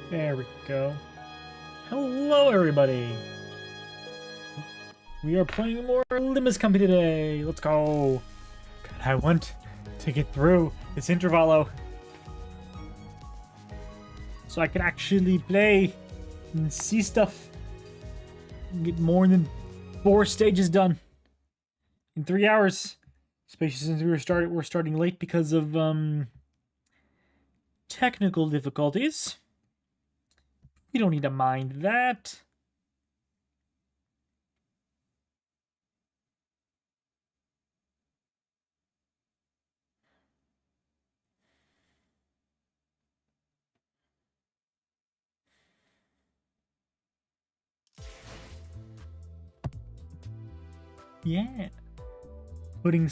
There we go. Hello, everybody. We are playing more Limbus Company today. Let's go. God, I want to get through this intervallo so I can actually play and see stuff and get more than 4 stages done in 3 hours. Especially since we're starting late because of technical difficulties. You don't need to mind that. Yeah. Putting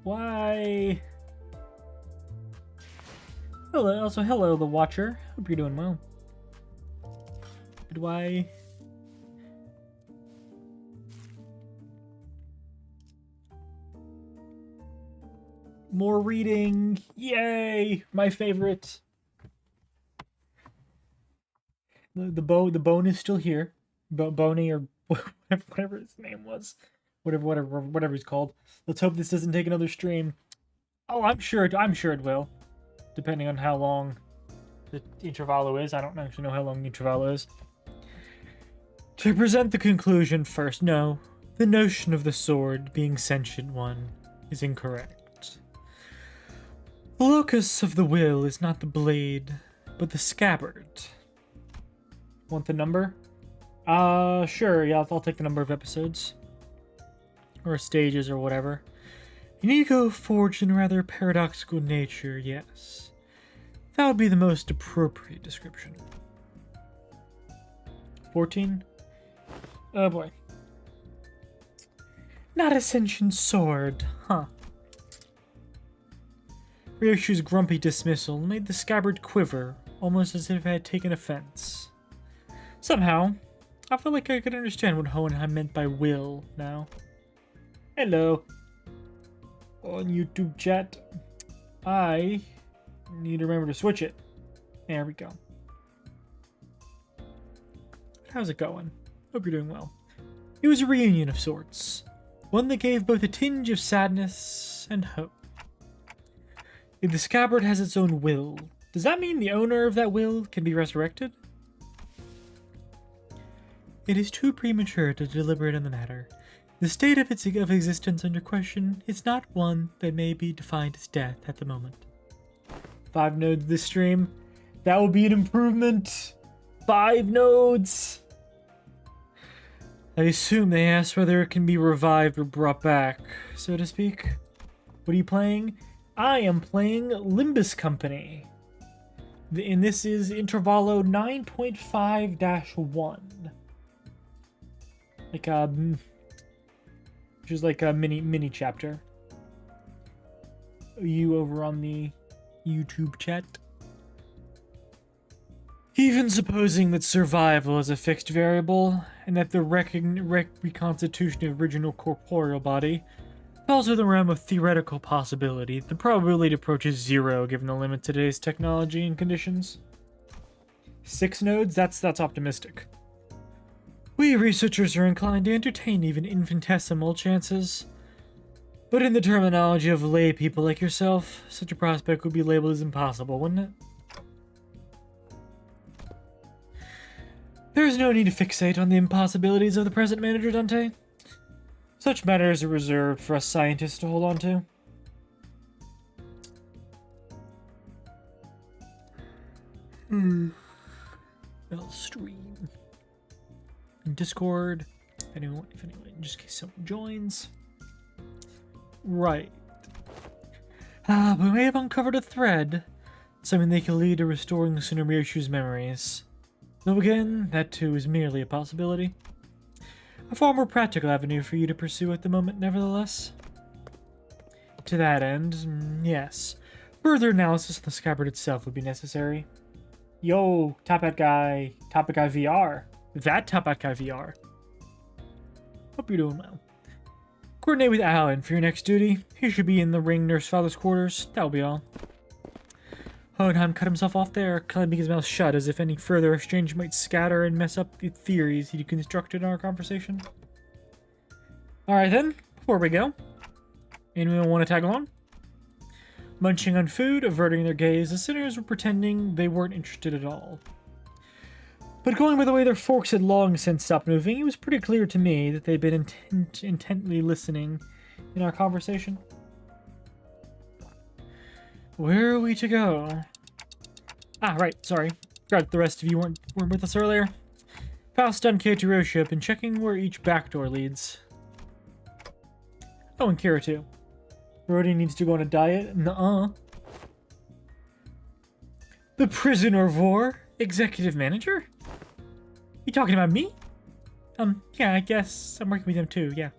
Why? Hello, also hello, the Watcher. Hope you're doing well. Why? More reading. Yay! My favorite. The bone is still here. Boney or whatever his name was. Whatever he's called. Let's hope this doesn't take another stream. Oh, I'm sure it will. Depending on how long the intervallo is. I don't actually know how long the intervallo is. To present the conclusion first, no. The notion of the sword being sentient one is incorrect. The locus of the will is not the blade, but the scabbard. Want the number? Sure, yeah, I'll take the number of episodes. Or stages or whatever. An ego forged in rather paradoxical nature, yes. That would be the most appropriate description. 14? Oh boy. Not a sentient sword, huh? Ryoshu's grumpy dismissal made the scabbard quiver, almost as if it had taken offense. Somehow, I felt like I could understand what Hohenheim meant by will now. Hello. On YouTube chat. I need to remember to switch it. There we go. How's it going? Hope you're doing well. It was a reunion of sorts. One that gave both a tinge of sadness and hope. If the scabbard has its own will, does that mean the owner of that will can be resurrected? It is too premature to deliberate on the matter. The state of its existence under question is not one that may be defined as death at the moment. 5 nodes this stream. That will be an improvement. 5 nodes. I assume they asked whether it can be revived or brought back, so to speak. What are you playing? I am playing Limbus Company. And this is Intervallo 9.5-1. Like which is like a mini chapter. Are you over on the YouTube chat? Even supposing that survival is a fixed variable, and that the reconstitution of original corporeal body falls within the realm of theoretical possibility, the probability approaches 0 given the limit to today's technology and conditions. 6 nodes? That's optimistic. We researchers are inclined to entertain even infinitesimal chances. But in the terminology of lay people like yourself, such a prospect would be labeled as impossible, wouldn't it? There is no need to fixate on the impossibilities of the present manager, Dante. Such matters are reserved for us scientists to hold on to. Well, stream. In Discord, if anyone, just in case someone joins. Right. But we may have uncovered a thread, something that can lead to restoring Tsunomiroshu's memories. Though again, that too is merely a possibility. A far more practical avenue for you to pursue at the moment, nevertheless. To that end, yes, further analysis of the scabbard itself would be necessary. Yo, Top Hat Guy VR. That Top Hat Guy VR. Hope you're doing well. Coordinate with Alan for your next duty. He should be in the ring nurse father's quarters. That'll be all. Hohenheim cut himself off there, clamping his mouth shut as if any further exchange might scatter and mess up the theories he constructed in our conversation. Alright then, before we go, anyone want to tag along? Munching on food, averting their gaze, the sinners were pretending they weren't interested at all. But going by the way their forks had long since stopped moving, it was pretty clear to me that they'd been intently listening in our conversation. Where are we to go? Ah, right, sorry. Forgot the rest of you weren't with us earlier. Faust and Keiichiro have been checking where each back door leads. Oh, and Kira too. Brody needs to go on a diet? Nuh-uh. The prisoner of war? Executive manager? You talking about me? Yeah, I guess I'm working with him too, yeah.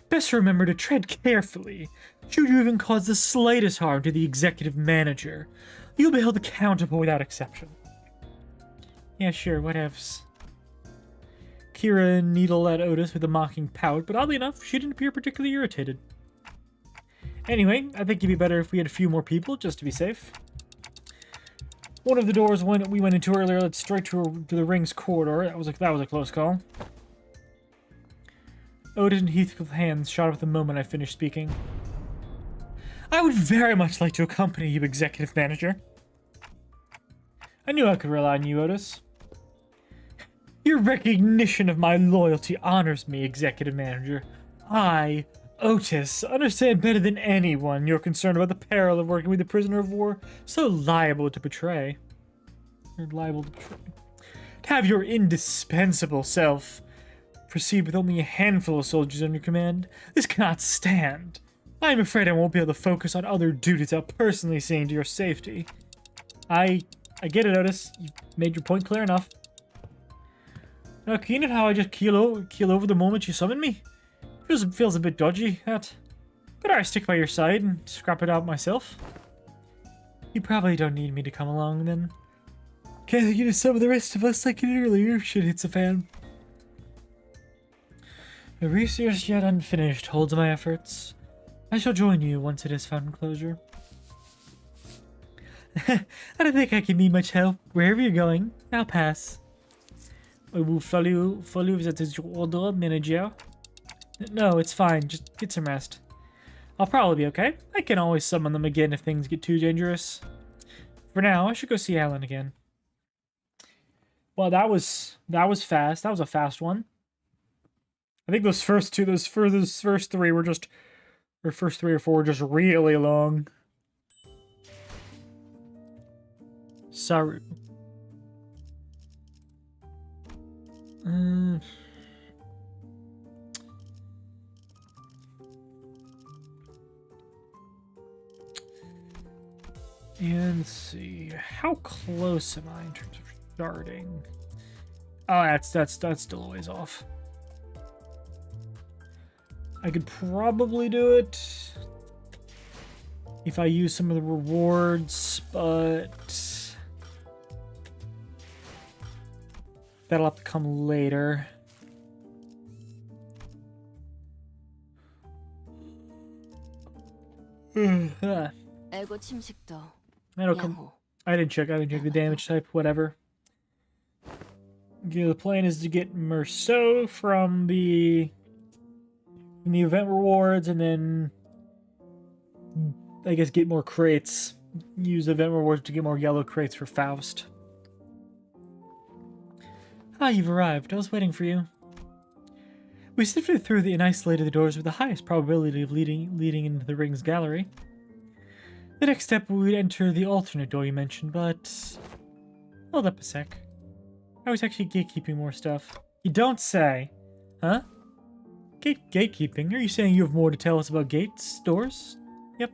Best remember to tread carefully. Should you even cause the slightest harm to the executive manager, you'll be held accountable without exception. Yeah, sure, whatevs. Kira needled at Otis with a mocking pout, but oddly enough, she didn't appear particularly irritated. Anyway, I think it'd be better if we had a few more people, just to be safe. One of the doors we went into earlier led straight to the ring's corridor. That was a close call. Otis and Heathcliff's hands shot up the moment I finished speaking. I would very much like to accompany you, Executive Manager. I knew I could rely on you, Otis. Your recognition of my loyalty honors me, Executive Manager. I, Otis, understand better than anyone you're concerned about the peril of working with a prisoner of war so liable to betray. You're liable to betray. To have your indispensable self proceed with only a handful of soldiers under your command, this cannot stand. I'm afraid I won't be able to focus on other duties without personally seeing to your safety. I get it, Otis. You made your point clear enough. Now, keen at how I just keel over the moment you summon me? Feels a bit dodgy, that. Better I stick by your side and scrap it out myself. You probably don't need me to come along, then. Can't think you to some of the rest of us like it earlier if shit hits a fan. The research yet unfinished holds my efforts. I shall join you once it has found closure. I don't think I can be much help. Wherever you're going, I'll pass. I will follow that is your order, manager. No, it's fine. Just get some rest. I'll probably be okay. I can always summon them again if things get too dangerous. For now, I should go see Alan again. Well, that was fast. That was a fast one. I think those first three were just, or first 3 or 4 were just really long. Saru. And let's see, how close am I in terms of starting? Oh, that's still a ways off. I could probably do it if I use some of the rewards, but that'll have to come later. 에고 침식도. That'll come. I didn't check the damage type, whatever. Okay, the plan is to get Merceau from the event rewards, and then I guess get more crates. Use event rewards to get more yellow crates for Faust. Ah, you've arrived. I was waiting for you. We sifted through and isolated the doors with the highest probability of leading into the ring's gallery. The next step we would enter the alternate door you mentioned, but hold up a sec. I was actually gatekeeping more stuff. You don't say. Huh? Gatekeeping? Are you saying you have more to tell us about doors? Yep.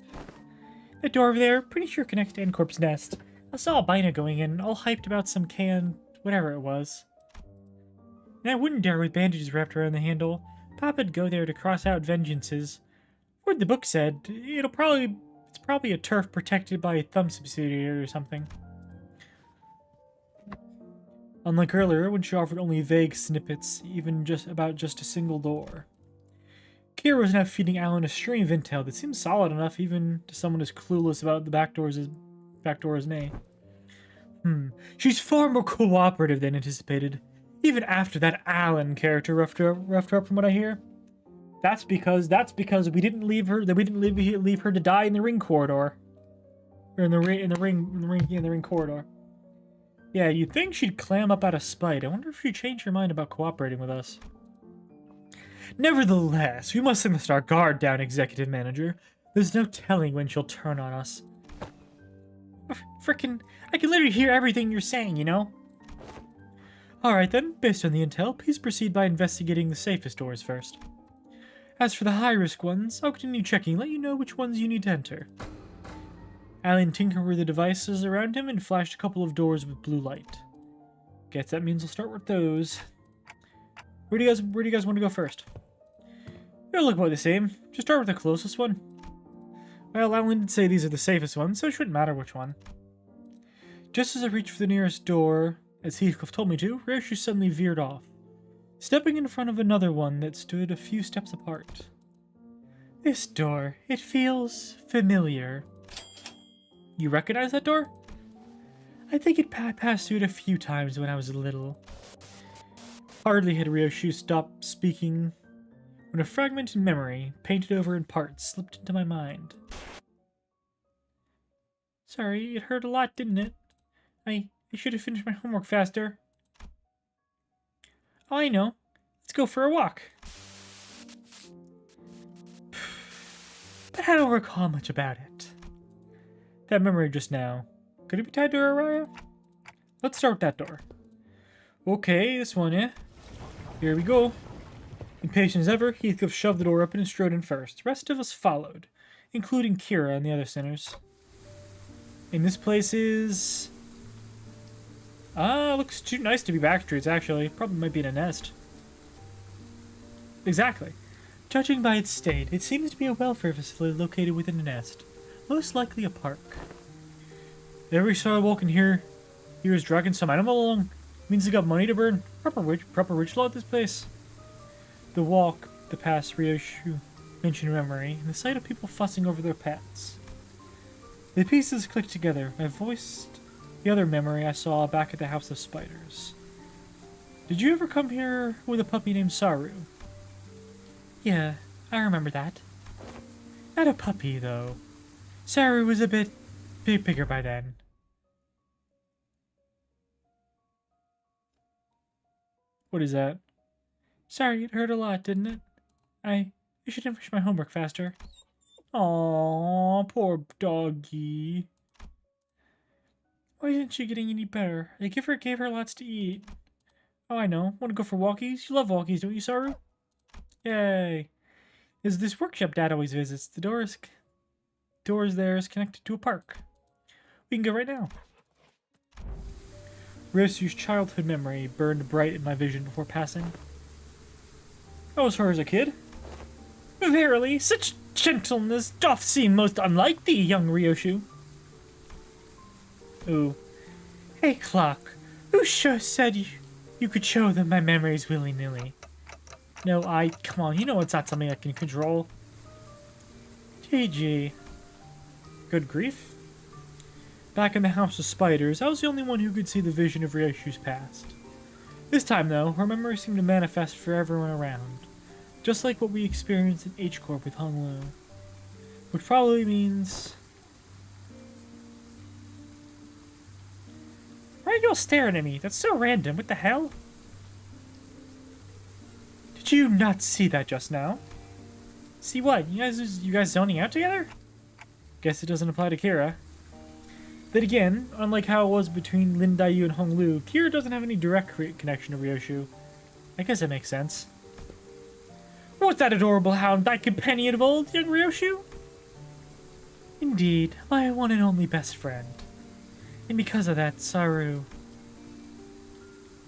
That door over there, pretty sure connects to N-Corp's nest. I saw Albina going in, all hyped about some whatever it was. And I wouldn't dare with bandages wrapped around the handle. Papa'd go there to cross out vengeances. What the book said, it's probably a turf protected by a thumb subsidiary or something. Unlike earlier, when she offered only vague snippets, even about just a single door. Kira was now feeding Alan a stream of intel that seemed solid enough even to someone as clueless about the back door as me. She's far more cooperative than anticipated, even after that Alan character roughed her up from what I hear. That's because we didn't leave her to die in the ring corridor. Or in the ring corridor. Yeah, you'd think she'd clam up out of spite. I wonder if she'd change her mind about cooperating with us. Nevertheless, we mustn't let our guard down, Executive Manager. There's no telling when she'll turn on us. Frickin', I can literally hear everything you're saying, you know? Alright then, based on the intel, please proceed by investigating the safest doors first. As for the high-risk ones, I'll continue checking, let you know which ones you need to enter. Alan tinkered with the devices around him and flashed a couple of doors with blue light. Guess that means we'll start with those. Where do you guys want to go first? They'll look about the same. Just start with the closest one. Well, Alan did say these are the safest ones, so it shouldn't matter which one. Just as I reached for the nearest door, as Heathcliff told me to, Ryoshu suddenly veered off, stepping in front of another one that stood a few steps apart. This door, it feels familiar. You recognize that door? I think I passed through it a few times when I was little. Hardly had Ryoshu stopped speaking when a fragment in memory, painted over in parts, slipped into my mind. Sorry, it hurt a lot, didn't it? I should have finished my homework faster. Oh, I know. Let's go for a walk. But I don't recall much about it. That memory just now. Could it be tied to Araya? Let's start with that door. Okay, this one, eh? Here we go. Impatient as ever, Heathcliff shoved the door open and strode in first. The rest of us followed, including Kira and the other sinners. And this place is... looks too nice to be back streets, actually. Probably might be in a nest. Exactly. Judging by its state, it seems to be a welfare facility located within a nest. Most likely a park. Every star walking here is dragging some animal along. Means they got money to burn. Proper rich lot this place. The walk, the past Ryoshu mentioned memory, and the sight of people fussing over their pets. The pieces clicked together. I voiced the other memory I saw back at the House of Spiders. Did you ever come here with a puppy named Saru? Yeah, I remember that. Not a puppy, though. Saru was a bit bigger by then. What is that? Sorry, it hurt a lot, didn't it? I should finish my homework faster. Aww, poor doggy. Why isn't she getting any better? I gave her lots to eat. Oh, I know. Want to go for walkies? You love walkies, don't you, Saru? Yay. There's this workshop Dad always visits. The doors there is connected to a park. We can go right now. Ryosu's childhood memory burned bright in my vision before passing. I was her as a kid. Verily, such gentleness doth seem most unlike thee, young Ryoshu. Ooh. Hey, clock. Who sure said you could show them my memories willy-nilly? No, come on, you know it's not something I can control. GG. Good grief. Back in the House of Spiders, I was the only one who could see the vision of Ryoshu's past. This time, though, her memory seemed to manifest for everyone around, just like what we experienced in H-Corp with Hong Lu. Which probably means... Why are you all staring at me? That's so random. What the hell? Did you not see that just now? See what? You guys zoning out together? Guess it doesn't apply to Kira. Then again, unlike how it was between Lin Daiyu and Hong Lu, Kira doesn't have any direct connection to Ryoshu. I guess that makes sense. Was that adorable hound thy companion of old, young Ryoshu? Indeed, my one and only best friend. And because of that, Saru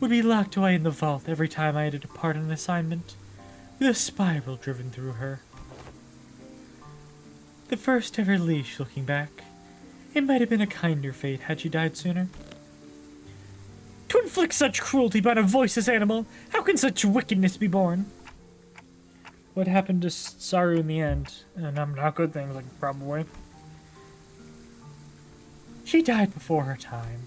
would be locked away in the vault every time I had to depart on an assignment, with a spiral driven through her. The first ever leash, looking back. It might have been a kinder fate had she died sooner. To inflict such cruelty upon a voiceless animal, how can such wickedness be born? What happened to Saru in the end? Not good things, like, probably. She died before her time.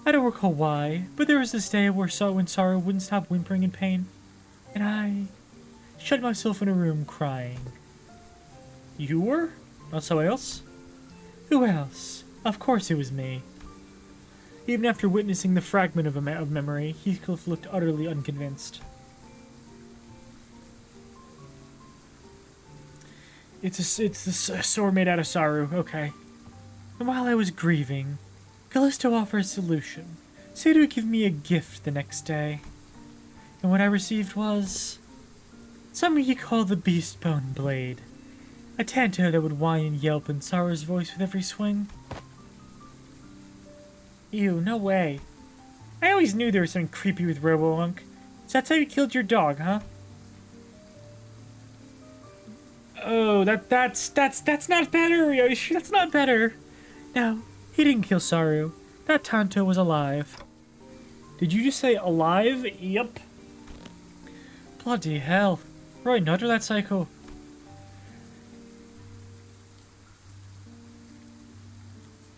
I don't recall why, but there was this day when Saru wouldn't stop whimpering in pain, and I shut myself in a room crying. You were? Not someone else? Who else? Of course it was me. Even after witnessing the fragment of memory, Heathcliff looked utterly unconvinced. It's a sword made out of Saru, okay. And while I was grieving, Callisto offered a solution. Said he would give me a gift the next day. And what I received was something he called the Beastbone Blade. A tanto that would whine and yelp in Saru's voice with every swing. Ew, no way. I always knew there was something creepy with Robo-Unk. So that's how you killed your dog, huh? Oh, that's not better, Yoshi. That's not better. No, he didn't kill Saru. That Tanto was alive. Did you just say alive? Yep. Bloody hell. Right, nudder that psycho.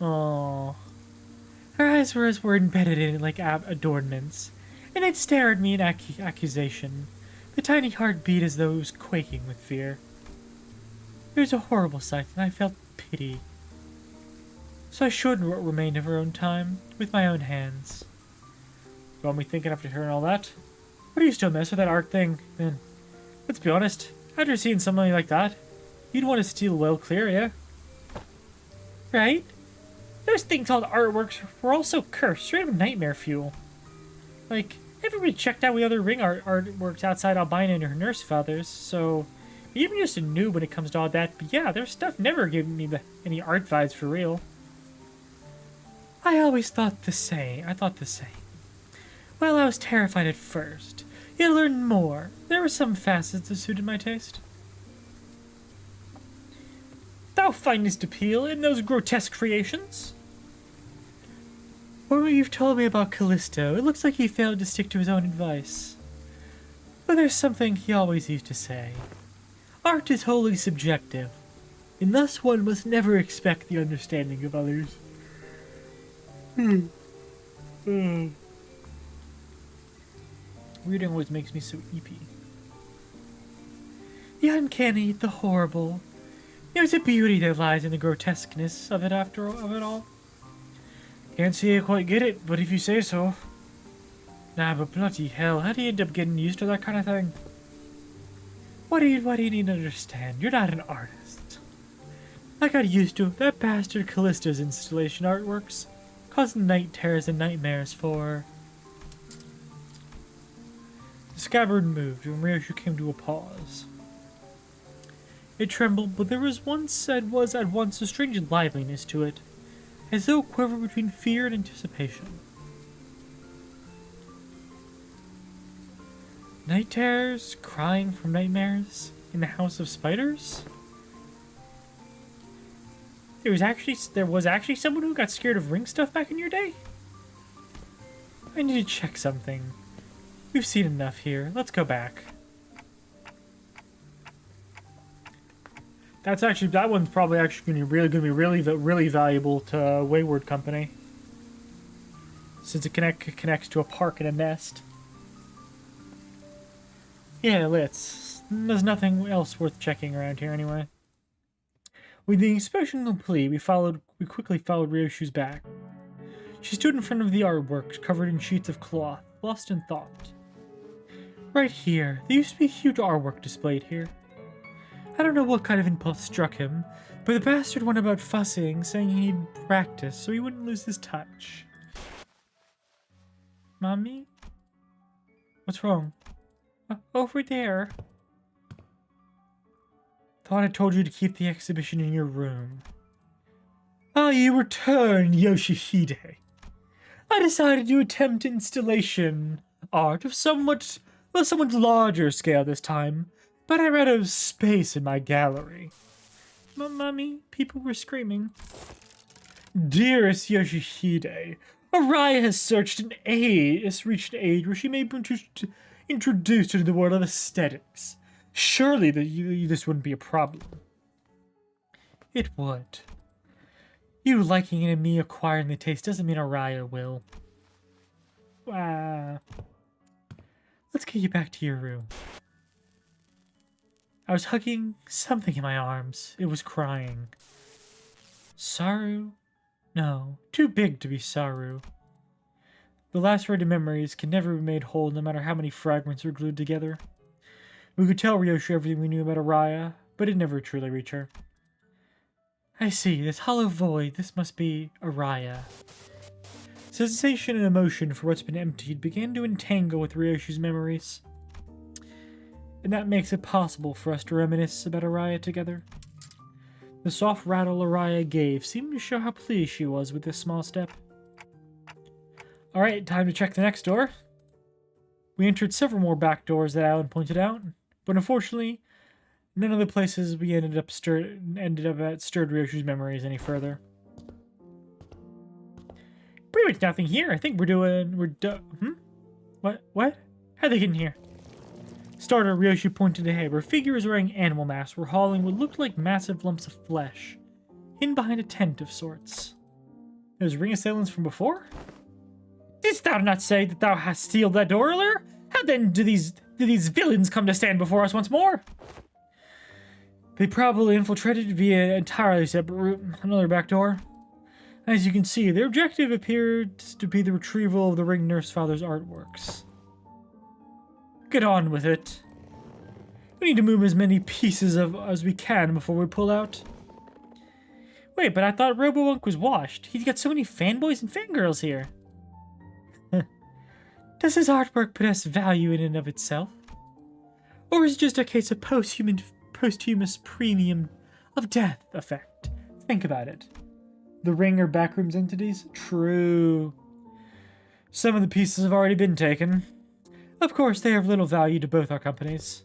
Oh. Her eyes were as were embedded in it like adornments, and it stared at me in accusation. The tiny heart beat as though it was quaking with fear. It was a horrible sight, and I felt pity. So I shortened what remained of her own time with my own hands. Got me thinking after hearing all that. Why do you still mess with that art thing, then? Let's be honest, after seeing something like that, you'd want to steal well clear, yeah? Right? Those things called artworks were also cursed, straight up nightmare fuel. Like, everybody checked out the other ring artworks outside Albina and her nurse fathers, so even just a noob when it comes to all that, but yeah, their stuff never gave me any art vibes for real. I always thought the same. Well, I was terrified at first. Yet I learned more. There were some facets that suited my taste. Thou findest appeal in those grotesque creations? From what you've told me about Callisto, it looks like he failed to stick to his own advice. But there's something he always used to say. Art is wholly subjective, and thus one must never expect the understanding of others. Reading always makes me so eepy. The uncanny, the horrible. There's a beauty that lies in the grotesqueness of it all. Can't say I quite get it, but if you say so. Nah, but bloody hell, how do you end up getting used to that kind of thing? What do you need to understand? You're not an artist. I got used to that bastard Callisto's installation artworks, causing night terrors and nightmares for... The scabbard moved, and Ryoshu came to a pause. It trembled, but there was at once a strange liveliness to it, as though it quivered between fear and anticipation. Night terrors, crying from nightmares, in the House of Spiders? There was actually someone who got scared of ring stuff back in your day? I need to check something. We've seen enough here. Let's go back. That one's probably actually going to be really valuable to Wayward Company, since it connects to a park and a nest. Yeah, let's. There's nothing else worth checking around here anyway. With the inspection complete, we quickly followed Ryoshu's back. She stood in front of the artwork covered in sheets of cloth, lost in thought. Right here, there used to be a huge artwork displayed here. I don't know what kind of impulse struck him, but the bastard went about fussing, saying he needed practice so he wouldn't lose his touch. Mommy? What's wrong? Over there. Thought I told you to keep the exhibition in your room. Ah, you returned, Yoshihide. I decided to attempt installation art of somewhat larger scale this time, but I ran out of space in my gallery. Mommy, people were screaming. Dearest Yoshihide, Araya has reached an age where she may be introduced into the world of aesthetics. Surely this wouldn't be a problem. It would. You liking it and me acquiring the taste doesn't mean Araya will. Let's get you back to your room. I was hugging something in my arms. It was crying. Saru? No, too big to be Saru. The lacerated memories can never be made whole no matter how many fragments are glued together. We could tell Ryoshu everything we knew about Araya, but it never truly reached her. I see, this hollow void, this must be Araya. Sensation and emotion for what's been emptied began to entangle with Ryoshu's memories. And that makes it possible for us to reminisce about Araya together. The soft rattle Araya gave seemed to show how pleased she was with this small step. Alright, time to check the next door. We entered several more back doors that Alan pointed out, but unfortunately, None of the places we ended up at stirred Ryoshu's memories any further. Pretty much nothing here. I think What? How'd they get in here? Starter, Ryoshu pointed ahead, where figures wearing animal masks were hauling what looked like massive lumps of flesh, hidden behind a tent of sorts. Those ring assailants from before? Didst thou not say that thou hast sealed that door earlier? How then do these villains come to stand before us once more? They probably infiltrated via an entirely separate route, another back door. As you can see, their objective appeared to be the retrieval of the ring nurse father's artworks. Get on with it. We need to move as many pieces as we can before we pull out. Wait, but I thought Robowunk was washed. He's got so many fanboys and fangirls here. Does his artwork possess value in and of itself? Or is it just a case of posthumous premium of death effect? Think about it. The ring are backrooms entities? True. Some of the pieces have already been taken. Of course, they have little value to both our companies.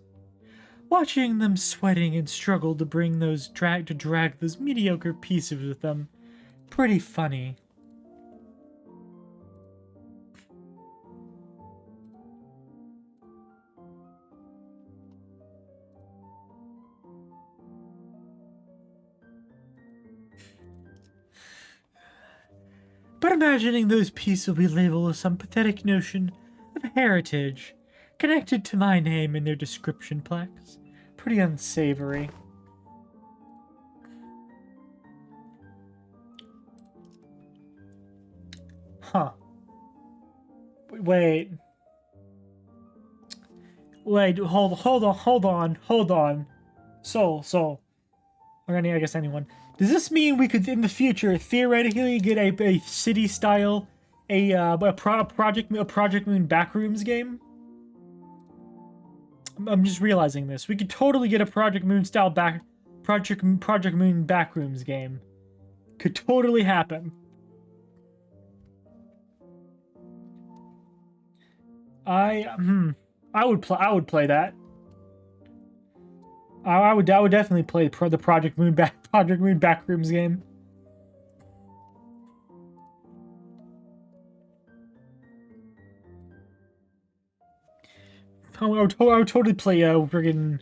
Watching them sweating and struggle to drag those mediocre pieces with them, pretty funny. But imagining those pieces will be labeled with some pathetic notion of heritage connected to my name in their description plaques. Pretty unsavory. Huh. Wait. Hold on. Soul. Or I guess anyone. Does this mean we could, in the future, theoretically get a city-style, Project Moon Backrooms game? I'm just realizing this. We could totally get a Project Moon style Project Moon Backrooms game. Could totally happen. I would play that. I would definitely play the Project Moon Backrooms game. I would totally play a friggin'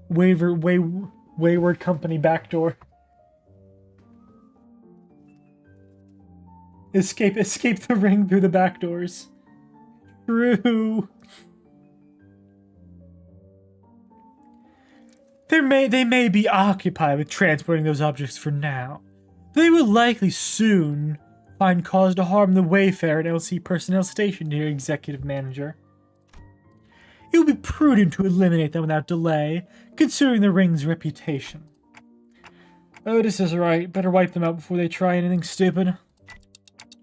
Wayward Company backdoor. Escape the ring through the back doors. True. They may be occupied with transporting those objects for now. They will likely soon find cause to harm the Wayfarer and LC personnel stationed here, Executive Manager. It would be prudent to eliminate them without delay, considering the ring's reputation. Otis is right. Better wipe them out before they try anything stupid.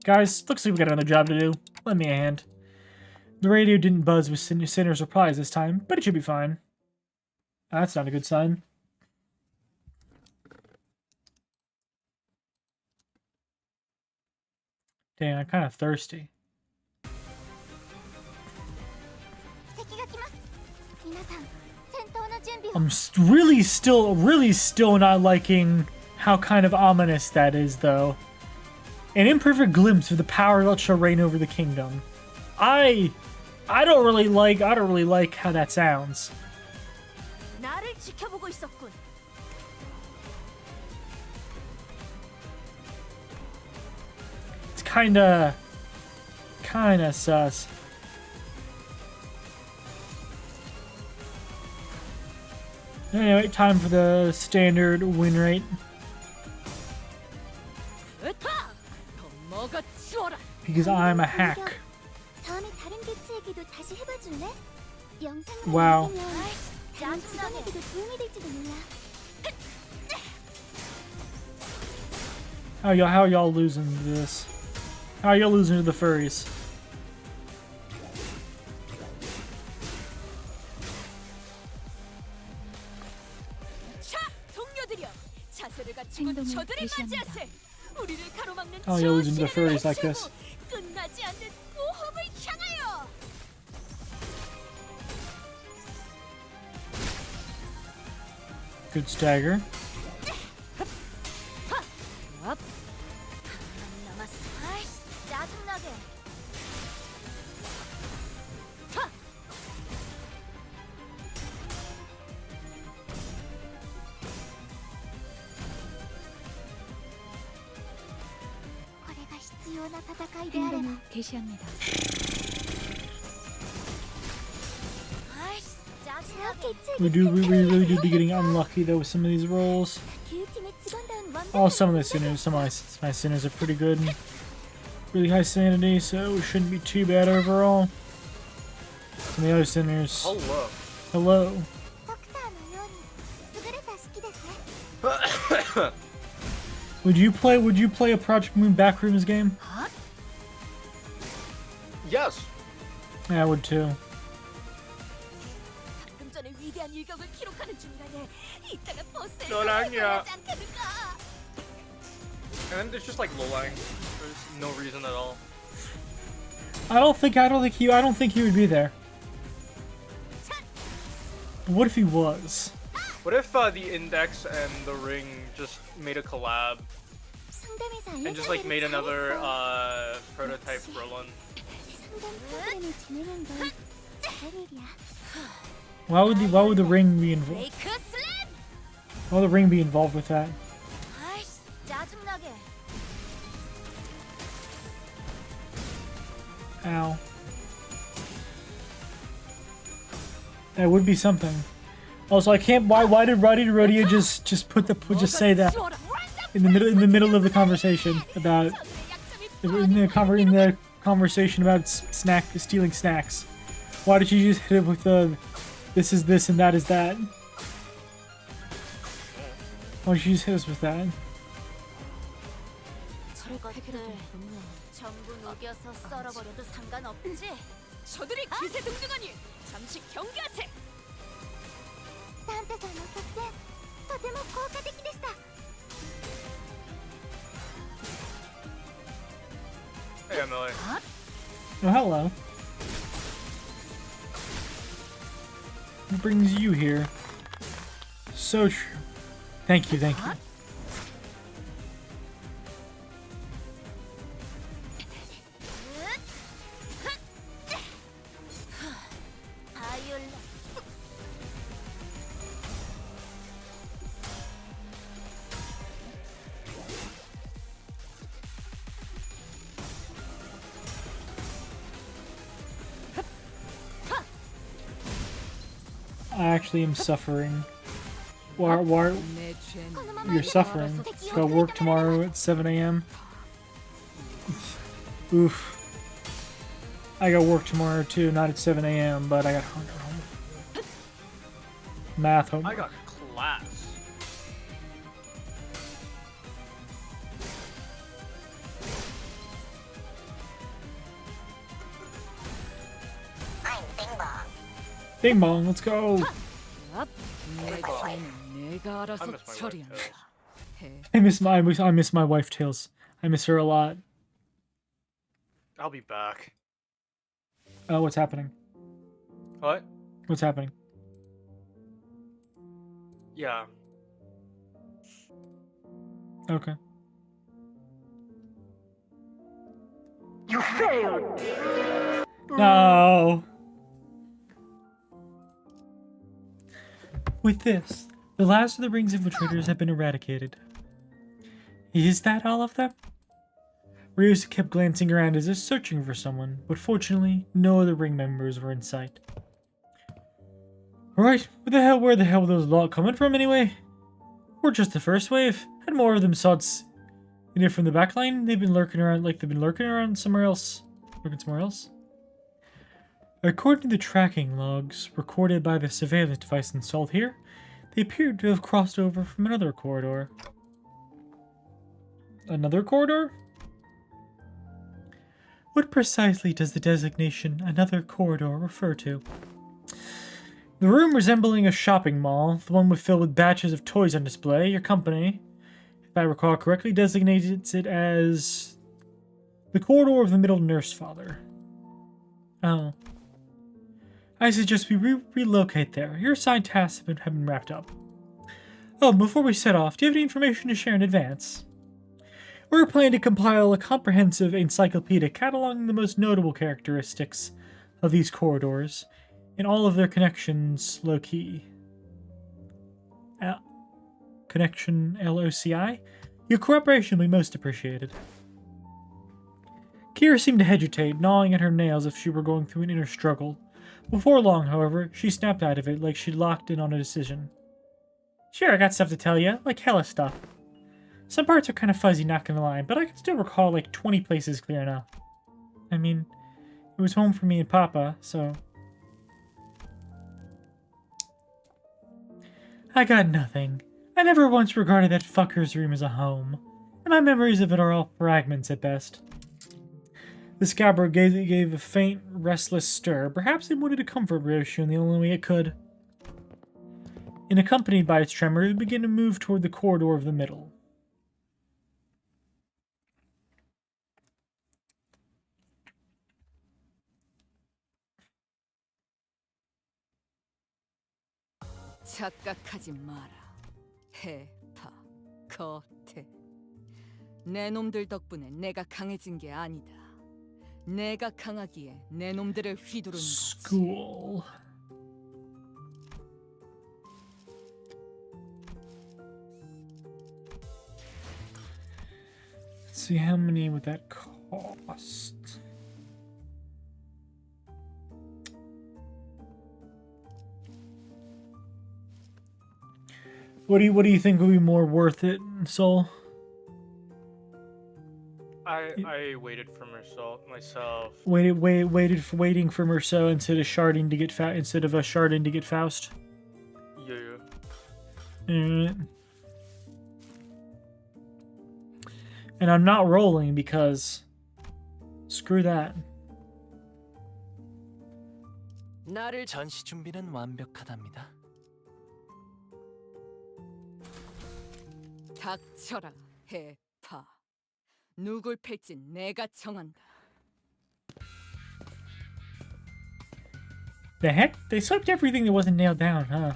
Guys, looks like we got another job to do. Lend me a hand. The radio didn't buzz with Sinner's replies this time, but it should be fine. That's not a good sign. Dang, I'm kind of thirsty. I'm really still not liking how kind of ominous that is, though. An imperfect glimpse of the power that shall reign over the kingdom. I don't really like how that sounds. It's kinda sus. Anyway, time for the standard win rate. Because I'm a hack. Wow. How are y'all losing to this? How are y'all losing to the furries? How are y'all losing to the furries like this? Good stagger. up. 남았어. 아이씨, 짜증나게. 행동을 개시합니다. We really do be getting unlucky though with some of these rolls. Oh, some of the sinners, some of my sinners are pretty good. And really high sanity, so it shouldn't be too bad overall. And the other sinners. Hello. Would you play a Project Moon Backrooms game? Yes. Yeah, I would too. 너랑이야. And it's just like lowline. There's no reason at all. I don't think he would be there. But what if he was? What if the Index and the Ring just made a collab and just like made another prototype Roland? Why would the ring be involved? Why would the ring be involved with that? Ow. That would be something. Also, I can't. Why did Rodeo just say that in the middle of the conversation about in the conversation about stealing snacks? Why did you just hit it with the this is this and that is that? Why did you just hit us with that? Hey, Emily. Oh, hello. What brings you here? So true. Thank you, thank you. I actually am suffering. Why you're suffering? Go work tomorrow at 7 a.m. Oof. I got work tomorrow too, not at 7 a.m., but I got hunger home. Math homework. I got class. Bing bong, let's go. I miss my wife Tails. I miss her a lot. I'll be back. Oh, what's happening? What? What's happening? Yeah. Okay. You failed! No. With this, the last of the Ring's infiltrators have been eradicated. Is that all of them? Ryu's kept glancing around as if searching for someone, but fortunately, no other Ring members were in sight. Alright, where the hell were those lot coming from anyway? We're just the first wave, and more of them sods. Either from the back line, they've been lurking around somewhere else. Lurking somewhere else? According to the tracking logs recorded by the surveillance device installed here, they appear to have crossed over from another corridor. Another corridor? What precisely does the designation "another corridor" refer to? The room resembling a shopping mall, the one filled with batches of toys on display, your company, if I recall correctly, designates it as the corridor of the middle nurse father. Oh. I suggest we relocate there. Your assigned tasks have been wrapped up. Oh, before we set off, do you have any information to share in advance? We're planning to compile a comprehensive encyclopedia cataloging the most notable characteristics of these corridors and all of their connections low-key. Connection LOCI? Your cooperation will be most appreciated. Kira seemed to hesitate, gnawing at her nails as if she were going through an inner struggle. Before long, however, she snapped out of it like she'd locked in on a decision. Sure, I got stuff to tell you, like hella stuff. Some parts are kind of fuzzy, not gonna lie, but I can still recall like 20 places clear enough. I mean, it was home for me and Papa, so... I got nothing. I never once regarded that fucker's room as a home, and my memories of it are all fragments at best. The scabbard gave a faint, restless stir. Perhaps it wanted to comfort Ryoshu in the only way it could. And accompanied by its tremor, it began to move toward the corridor of the middle. 착각하지 마라. 해파, 거태. 내 놈들 덕분에 내가 강해진 게 아니다. 내가 강하기에 내 놈들을 휘두르는 거지. School. Let's see, how many would that cost? What do you think would be more worth it, Soul? I waited for myself. Waiting for Merceau instead of sharding to get sharding to get Faust. Yeah. And I'm not rolling because screw that. 나를 전시 준비는 완벽하답니다. 닥쳐라, 해파. 누굴 팰지 내가 정한다. The heck? They swept everything that wasn't nailed down, huh?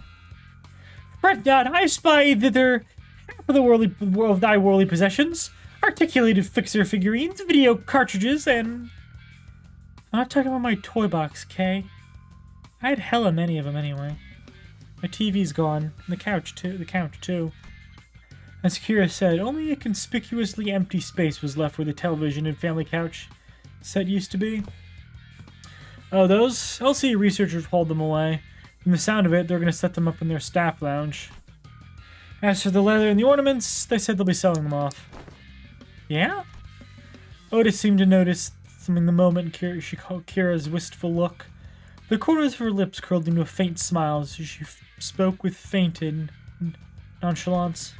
Fret not, I spy thither half of thy worldly possessions, articulated fixer figurines, video cartridges, and... I'm not talking about my toy box, Kay. I had hella many of them anyway. My TV's gone, and the couch too. As Kira said, only a conspicuously empty space was left where the television and family couch set used to be. Oh, those? LC researchers hauled them away. From the sound of it, they're going to set them up in their staff lounge. As for the leather and the ornaments, they said they'll be selling them off. Yeah? Otis seemed to notice something the moment she caught Kira's wistful look. The corners of her lips curled into a faint smile as she spoke with feinted nonchalance.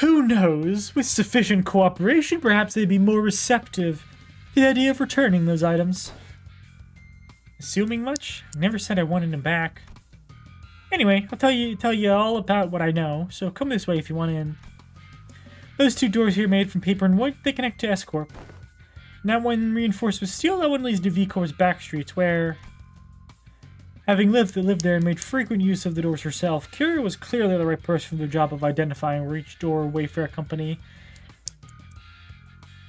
Who knows? With sufficient cooperation, perhaps they'd be more receptive to the idea of returning those items. Assuming much? I never said I wanted them back. Anyway, I'll tell you all about what I know, so come this way if you want in. Those two doors here made from paper and wood, they connect to S-Corp. And that one reinforced with steel, that one leads to V-Corp's back streets, where... Having lived there and made frequent use of the doors herself, Kira was clearly the right person for the job of identifying where each door Wayfair Company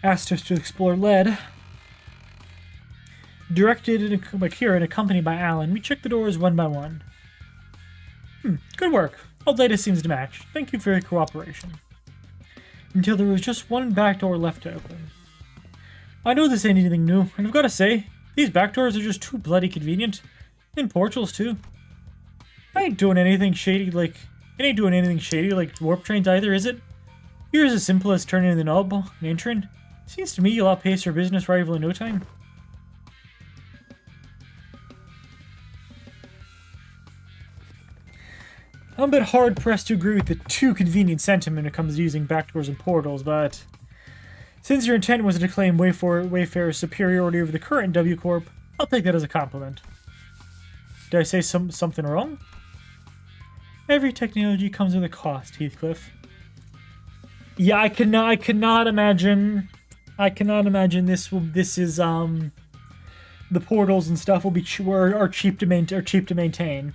asked us to explore led. Directed by Kira and accompanied by Alan, we checked the doors one by one. Good work. All data seems to match. Thank you for your cooperation. Until there was just one back door left to open. I know this ain't anything new, and I've got to say, these back doors are just too bloody convenient. And portals too. I ain't doing anything shady like warp trains either, is it? Yours as simple as turning the knob and entering. Seems to me you'll outpace your business rival in no time. I'm a bit hard pressed to agree with the too convenient sentiment when it comes to using backdoors and portals, but since your intent was to claim Wayfarer's superiority over the current W Corp, I'll take that as a compliment. Did I say something wrong? Every technology comes with a cost, Heathcliff. Yeah, I cannot imagine this is the portals and stuff will be are cheap to maintain.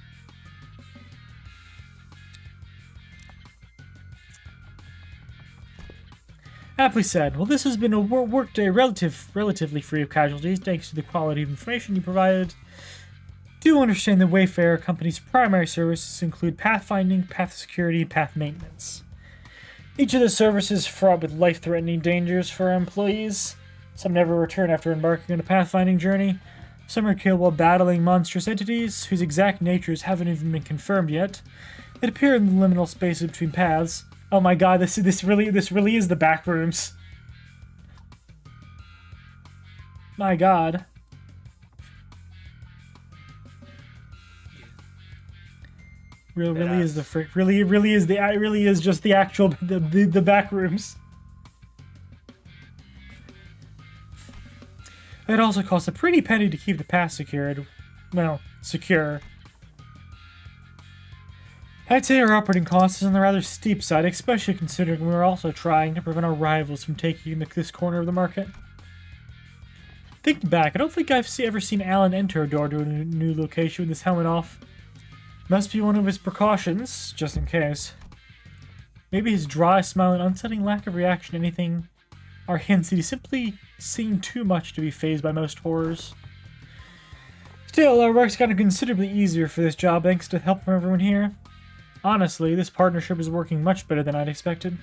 Aptly said. Well, this has been a workday relatively free of casualties, thanks to the quality of information you provided. Do understand the Wayfarer Company's primary services include pathfinding, path security, and path maintenance. Each of the services is fraught with life-threatening dangers for our employees. Some never return after embarking on a pathfinding journey. Some are killed while battling monstrous entities whose exact natures haven't even been confirmed yet. That appear in the liminal spaces between paths. Oh my god, this really is the back rooms. My god. Really is the frick. Really is just the actual the back rooms. It also costs a pretty penny to keep the pass secured. Well, secure. I'd say our operating cost is on the rather steep side, especially considering we're also trying to prevent our rivals from taking this corner of the market. Thinking back, I don't think I've ever seen Alan enter a door to a new location with his helmet off. Must be one of his precautions, just in case. Maybe his dry smile and unsettling lack of reaction to anything are hints that he's simply seen too much to be fazed by most horrors. Still, our work's gotten considerably easier for this job thanks to help from everyone here. Honestly, this partnership is working much better than I'd expected.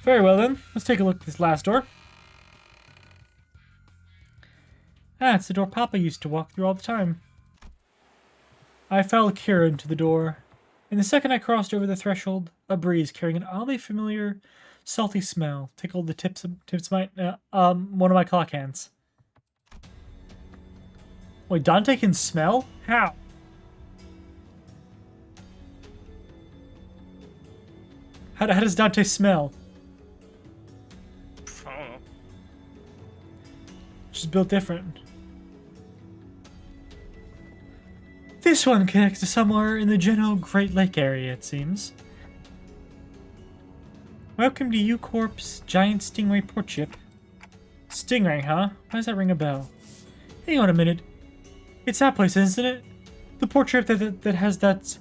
Very well then, let's take a look at this last door. Ah, it's the door Papa used to walk through all the time. I followed Kira into the door, and the second I crossed over the threshold, a breeze carrying an oddly familiar, salty smell tickled the tips of one of my clock hands. Wait, Dante can smell? How? How does Dante smell? I don't know. Just built different. This one connects to somewhere in the general Great Lake area, it seems. Welcome to U-Corp's Giant Stingray port ship. Stingray, huh? Why does that ring a bell? Hang on a minute. It's that place, isn't it? The port ship that has that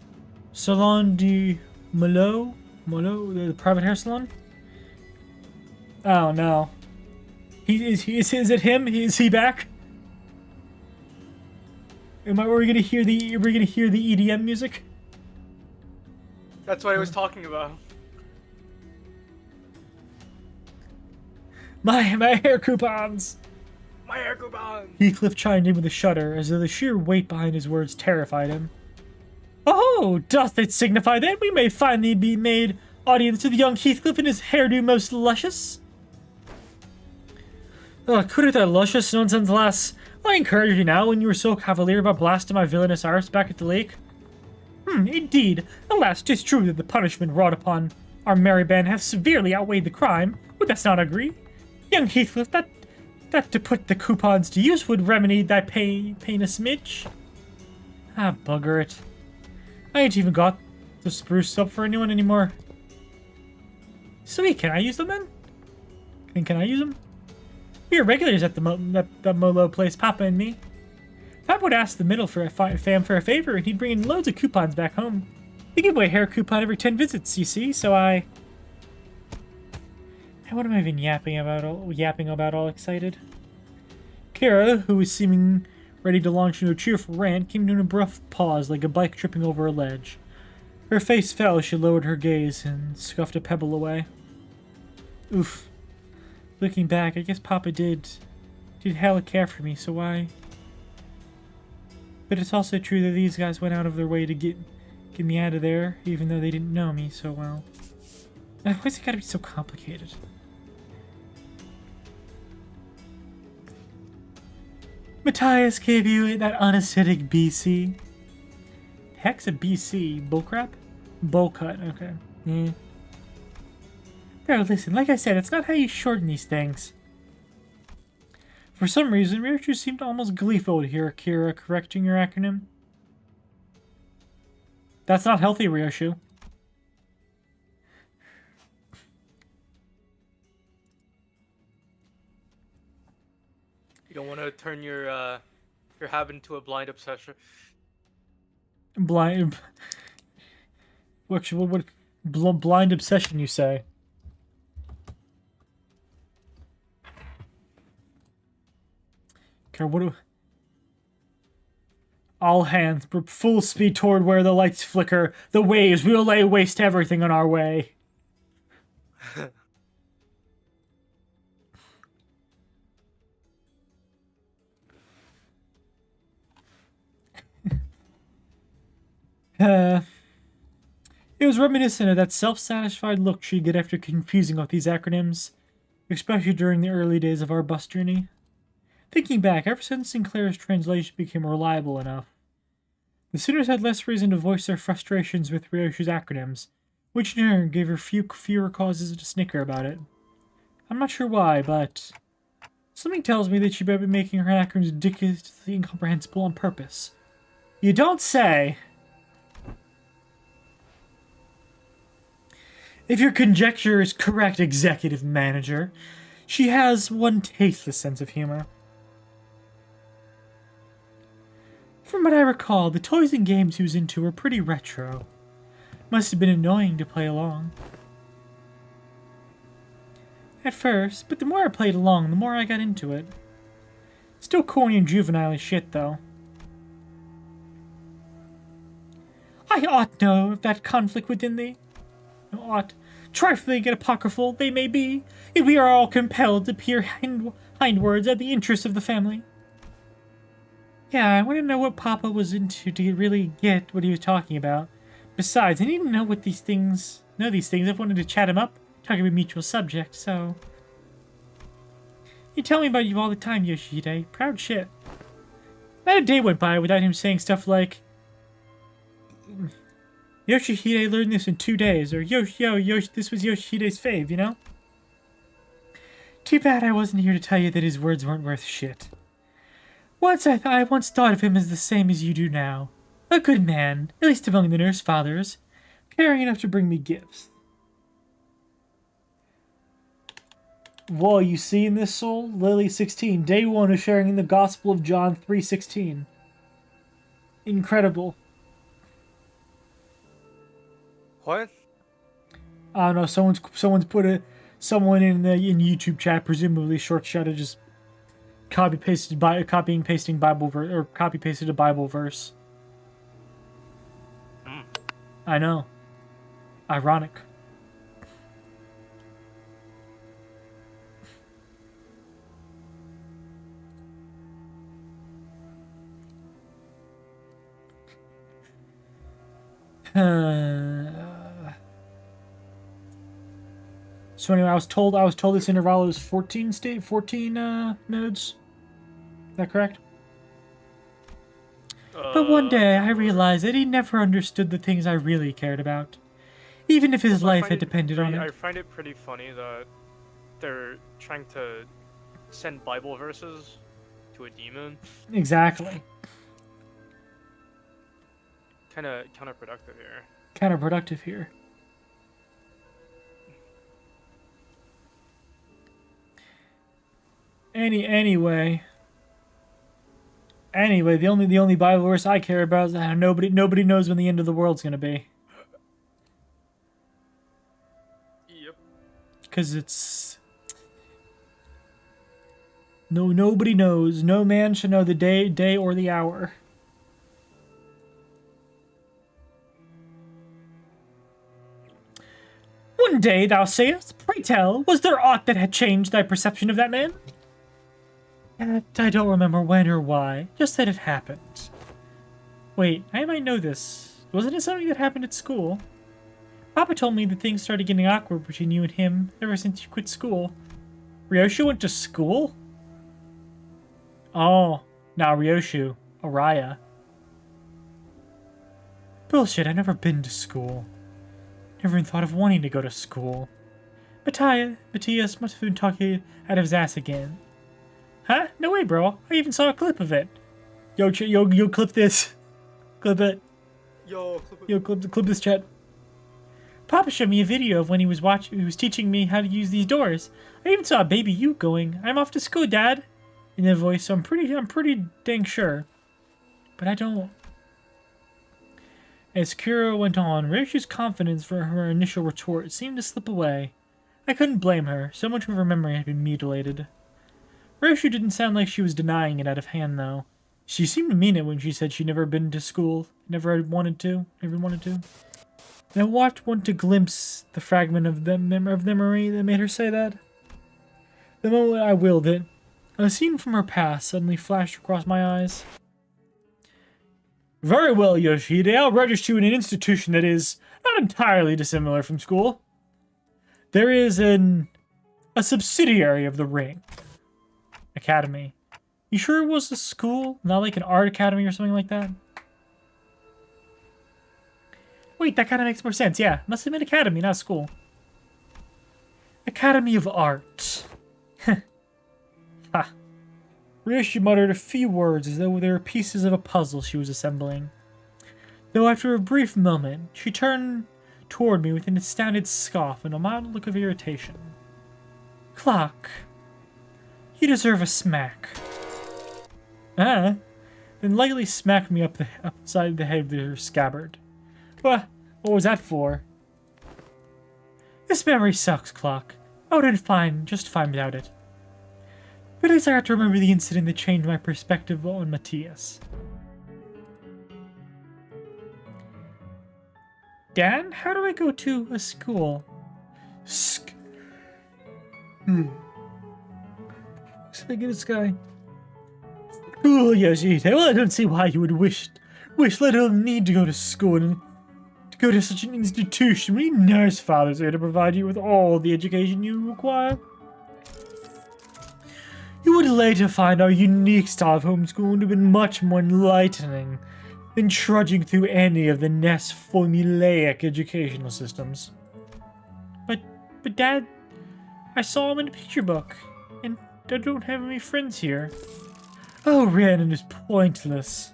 Salon de Molo, the private hair salon? Oh no. Is it him? Is he back? Are we gonna hear the EDM music? That's what I was talking about. My hair coupons! My hair coupon! Heathcliff chimed in with a shudder, as though the sheer weight behind his words terrified him. Oh, doth it signify then we may finally be made audience to the young Heathcliff and his hairdo most luscious? Couldn't that luscious nonsense lass? I encouraged you now when you were so cavalier about blasting my villainous arse back at the lake. Indeed. Alas, 'tis true that the punishment wrought upon our merry band have severely outweighed the crime. Would that not agree? Young Heathcliff, that to put the coupons to use would remedy thy pain a smidge. Ah, bugger it. I ain't even got the spruce up for anyone anymore. Sweet, can I use them then? Can I use them? We are regulars at the Molo place, Papa and me. Papa would ask the middle for fam for a favor, and he'd bring in loads of coupons back home. They give away a hair coupon every 10 visits, you see, so I... What am I even yapping about all excited? Kira, who was seeming ready to launch into a cheerful rant, came to an abrupt pause like a bike tripping over a ledge. Her face fell as she lowered her gaze and scuffed a pebble away. Oof. Looking back, I guess Papa did hella care for me, so why? But it's also true that these guys went out of their way to get me out of there, even though they didn't know me so well. Why's it gotta be so complicated? Matthias gave you that unaesthetic BC. Heck's a BC? Bullcrap? Bullcut, okay. Yeah. Bro, listen, like I said, it's not how you shorten these things. For some reason, Ryuchu seemed almost gleeful to hear Akira correcting your acronym. That's not healthy, Ryoshu. You don't want to turn your habit into a blind obsession. Blind. What blind obsession, you say? Okay, what do... All hands, full speed toward where the lights flicker. The waves, we'll lay waste to everything on our way. It was reminiscent of that self-satisfied look she'd get after confusing with these acronyms, especially during the early days of our bus journey. Thinking back, ever since Sinclair's translation became reliable enough, the suitors had less reason to voice their frustrations with Ryoshi's acronyms, which in turn gave her fewer causes to snicker about it. I'm not sure why, but something tells me that she better be making her acronyms ridiculously incomprehensible on purpose. You don't say! If your conjecture is correct, executive manager, she has one tasteless sense of humor. From what I recall, the toys and games he was into were pretty retro. Must have been annoying to play along. At first, but the more I played along, the more I got into it. Still corny and juvenile as shit, though. I ought know of that conflict within thee. Ought. Trifling and apocryphal they may be, yet we are all compelled to peer hindwards at the interests of the family. Yeah, I want to know what Papa was into to really get what he was talking about. Besides, I need to know these things. I've wanted to chat him up, talking about mutual subject, so... You tell me about you all the time, Yoshihide. Proud shit. Not a day went by without him saying stuff like... Yoshihide learned this in 2 days, or this was Yoshihide's fave, you know? Too bad I wasn't here to tell you that his words weren't worth shit. I once thought of him as the same as you do now. A good man, at least among the nurse fathers, caring enough to bring me gifts. Whoa, you see in this soul? Lily 16, day 1 of sharing in the Gospel of John 3:16. Incredible. What? I don't know. Someone's put someone in YouTube chat, presumably short shot of just copying pasting Bible verse or copy pasted a Bible verse. I know. Ironic. So anyway, I was told this interval is 14 nodes. Is that correct? But one day I realized that he never understood the things I really cared about, even if his life had depended on it. I find it pretty funny that they're trying to send Bible verses to a demon. Exactly. Kind of counterproductive here. Counterproductive here. Anyway, the only Bible verse I care about is that nobody knows when the end of the world's gonna be. Yep. Because it's nobody knows. No man shall know the day or the hour. One day, thou sayest, pray tell, was there aught that had changed thy perception of that man? I don't remember when or why, just that it happened. Wait, I might know this. Wasn't it something that happened at school? Papa told me that things started getting awkward between you and him ever since you quit school. Ryoshu went to school? Oh, not Ryoshu. Araya. Bullshit, I've never been to school. Never even thought of wanting to go to school. Matthias must have been talking out of his ass again. Huh? No way, bro. I even saw a clip of it. Yo, clip this. Clip it. Clip this, chat. Papa showed me a video of when he was teaching me how to use these doors. I even saw a baby you going, I'm off to school, Dad. in their voice, so I'm pretty dang sure. But I don't. As Kira went on, Ryoshi's confidence for her initial retort seemed to slip away. I couldn't blame her. So much of her memory had been mutilated. Ryoshi didn't sound like she was denying it out of hand, though. She seemed to mean it when she said she'd never been to school, never wanted to. And I wanted to glimpse the fragment of the memory that made her say that. The moment I willed it, a scene from her past suddenly flashed across my eyes. Very well, Yoshihide. I'll register you in an institution that is not entirely dissimilar from school. There is a subsidiary of the Ring. Academy. You sure it was a school? Not like an art academy or something like that? Wait, that kind of makes more sense. Yeah, must have been academy, not school. Academy of Art. Ha. Ryoshi muttered a few words as though they were pieces of a puzzle she was assembling. Though after a brief moment, she turned toward me with an astounded scoff and a mild look of irritation. Clock. You deserve a smack. Then lightly smacked me upside the head with her scabbard. What was that for? This memory sucks, Clock. I would have been just fine without it. But I start to remember the incident that changed my perspective on Matthias. Dan, how do I go to a school? Looks like this guy. Cool, Yoshihide. Well, I don't see why you would wish, let alone need to go to school and to go to such an institution. We nurse fathers are here to provide you with all the education you require. You would later find our unique style of homeschooling to have been much more enlightening than trudging through any of the nest formulaic educational systems. But Dad, I saw him in a picture book, and I don't have any friends here. Oh, Rhiannon is pointless.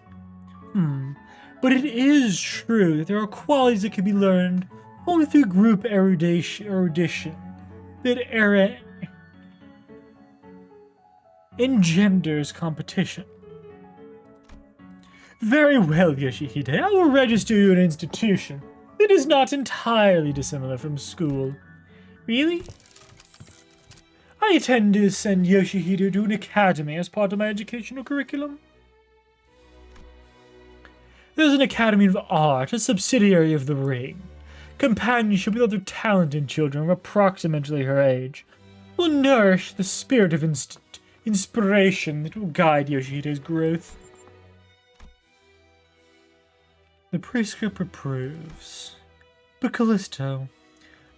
But it is true that there are qualities that can be learned only through group erudition that engenders competition. Very well, Yoshihide. I will register you in an institution that is not entirely dissimilar from school. Really? I intend to send Yoshihide to an academy as part of my educational curriculum. There's an Academy of Art, a subsidiary of the Ring. Companionship with other talented children of approximately her age will nourish the spirit of inspiration that will guide Yoshihide's growth. The prescript approves. But Callisto,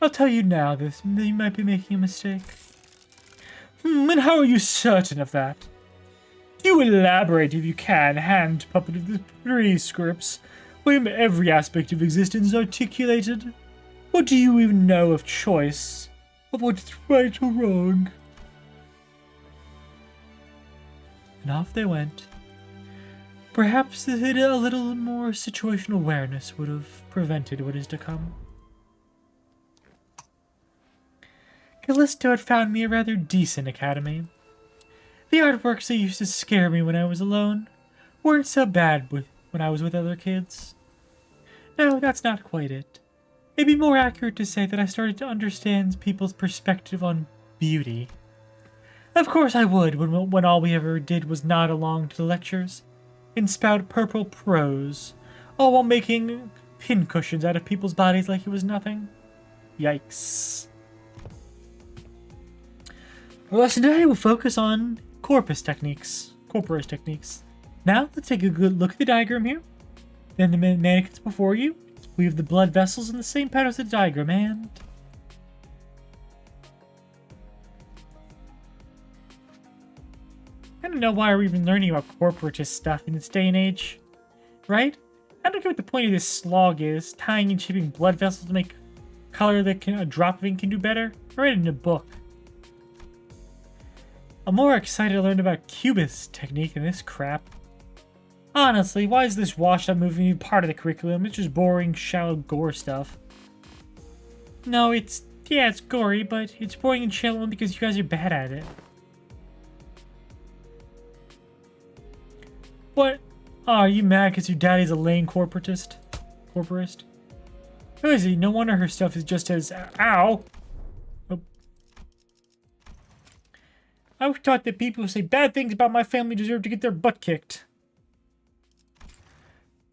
I'll tell you now that you might be making a mistake. And how are you certain of that? You elaborate if you can, hand puppet of the prescripts, where every aspect of existence is articulated. What do you even know of choice? Of what's right or wrong? And off they went. Perhaps a little more situational awareness would have prevented what is to come. Callisto had found me a rather decent academy. The artworks that used to scare me when I was alone weren't so bad when I was with other kids. No, that's not quite it. It'd be more accurate to say that I started to understand people's perspective on beauty. Of course I would when all we ever did was nod along to the lectures and spout purple prose, all while making pincushions out of people's bodies like it was nothing. Yikes. Our lesson today will focus on corpus techniques. Now, let's take a good look at the diagram here. Then the mannequins before you. We have the blood vessels in the same pattern as the diagram, and I don't know why we're even learning about corporatist stuff in this day and age, right? I don't get what the point of this slog is. Tying and shipping blood vessels to make color that a drop of ink can do better. I read it in a book. I'm more excited to learn about Cubist technique than this crap. Honestly, why is this washed-up movie even part of the curriculum? It's just boring, shallow gore stuff. No, it's gory, but it's boring and shallow because you guys are bad at it. What? Oh, are you mad because your daddy's a lame corporatist? Corporist? Who is he? No wonder her stuff is just as... Ow! Oh. I was taught that people who say bad things about my family deserve to get their butt kicked.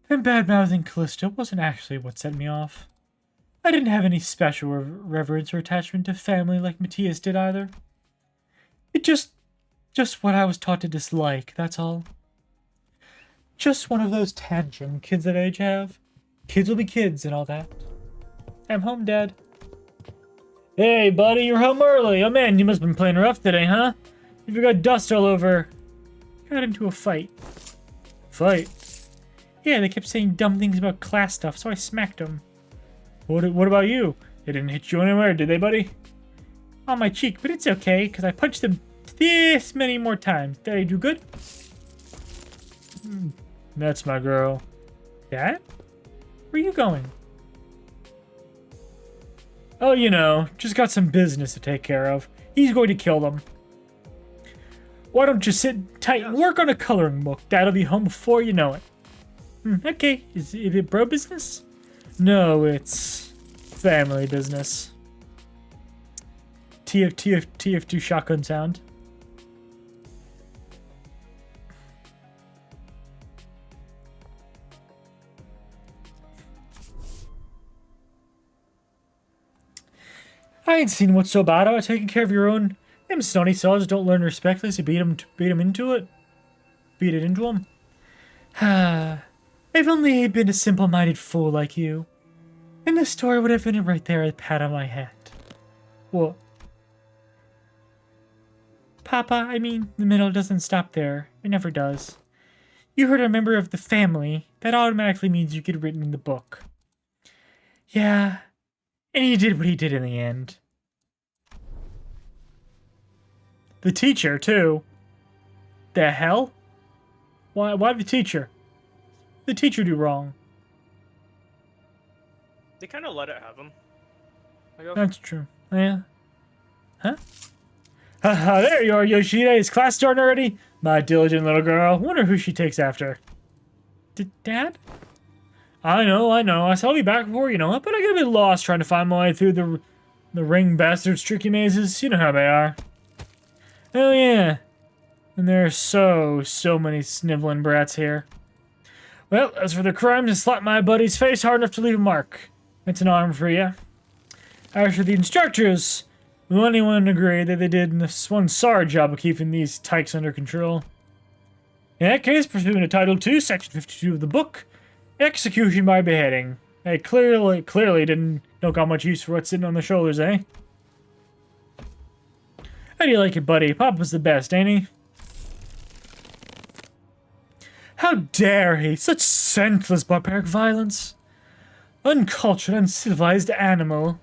And bad-mouthing Callisto wasn't actually what set me off. I didn't have any special reverence or attachment to family like Matthias did either. It just what I was taught to dislike, that's all. Just one of those tantrum kids that age have. Kids will be kids and all that. I'm home, Dad. Hey, buddy, you're home early. Oh, man, you must have been playing rough today, huh? You got dust all over. Got into a fight. Fight? Yeah, they kept saying dumb things about class stuff, so I smacked them. What about you? They didn't hit you anywhere, did they, buddy? On my cheek, but it's okay, because I punched them this many more times. Did I do good? That's my girl. Dad? Where are you going? Oh, you know, just got some business to take care of. He's going to kill them. Why don't you sit tight and work on a coloring book? Dad'll be home before you know it. Okay, is it bro business? No, it's family business. TF2 shotgun sound. I ain't seen what's so bad about taking care of your own. Them snotty sods don't learn respect unless you beat 'em into it. Beat it into 'em. If only he'd been a simple-minded fool like you. And the story would have been right there at the pat on my head. What? Papa, I mean, the middle doesn't stop there. It never does. You hurt a member of the family. That automatically means you get written in the book. Yeah. And he did what he did in the end. The teacher, too. The hell? Why the teacher? The teacher do wrong? They kind of let it have him. That's true. Yeah. Huh? Haha, there you are, Yoshida. Is class starting already? My diligent little girl. Wonder who she takes after. Dad? I know. I saw be back before you know it, but I get a bit lost trying to find my way through the ring bastards' tricky mazes. You know how they are. Oh yeah. And there are so many sniveling brats here. Well, as for the crime to slap my buddy's face hard enough to leave a mark, it's an arm for you. As for the instructors, will anyone agree that they did one sorry job of keeping these tykes under control? In that case, pursuant to Title 2, Section 52 of the book, execution by beheading. They clearly didn't know got much use for what's sitting on their shoulders, eh? How do you like it, buddy? Papa's the best, ain't he? How dare he? Such senseless barbaric violence. Uncultured, uncivilized animal.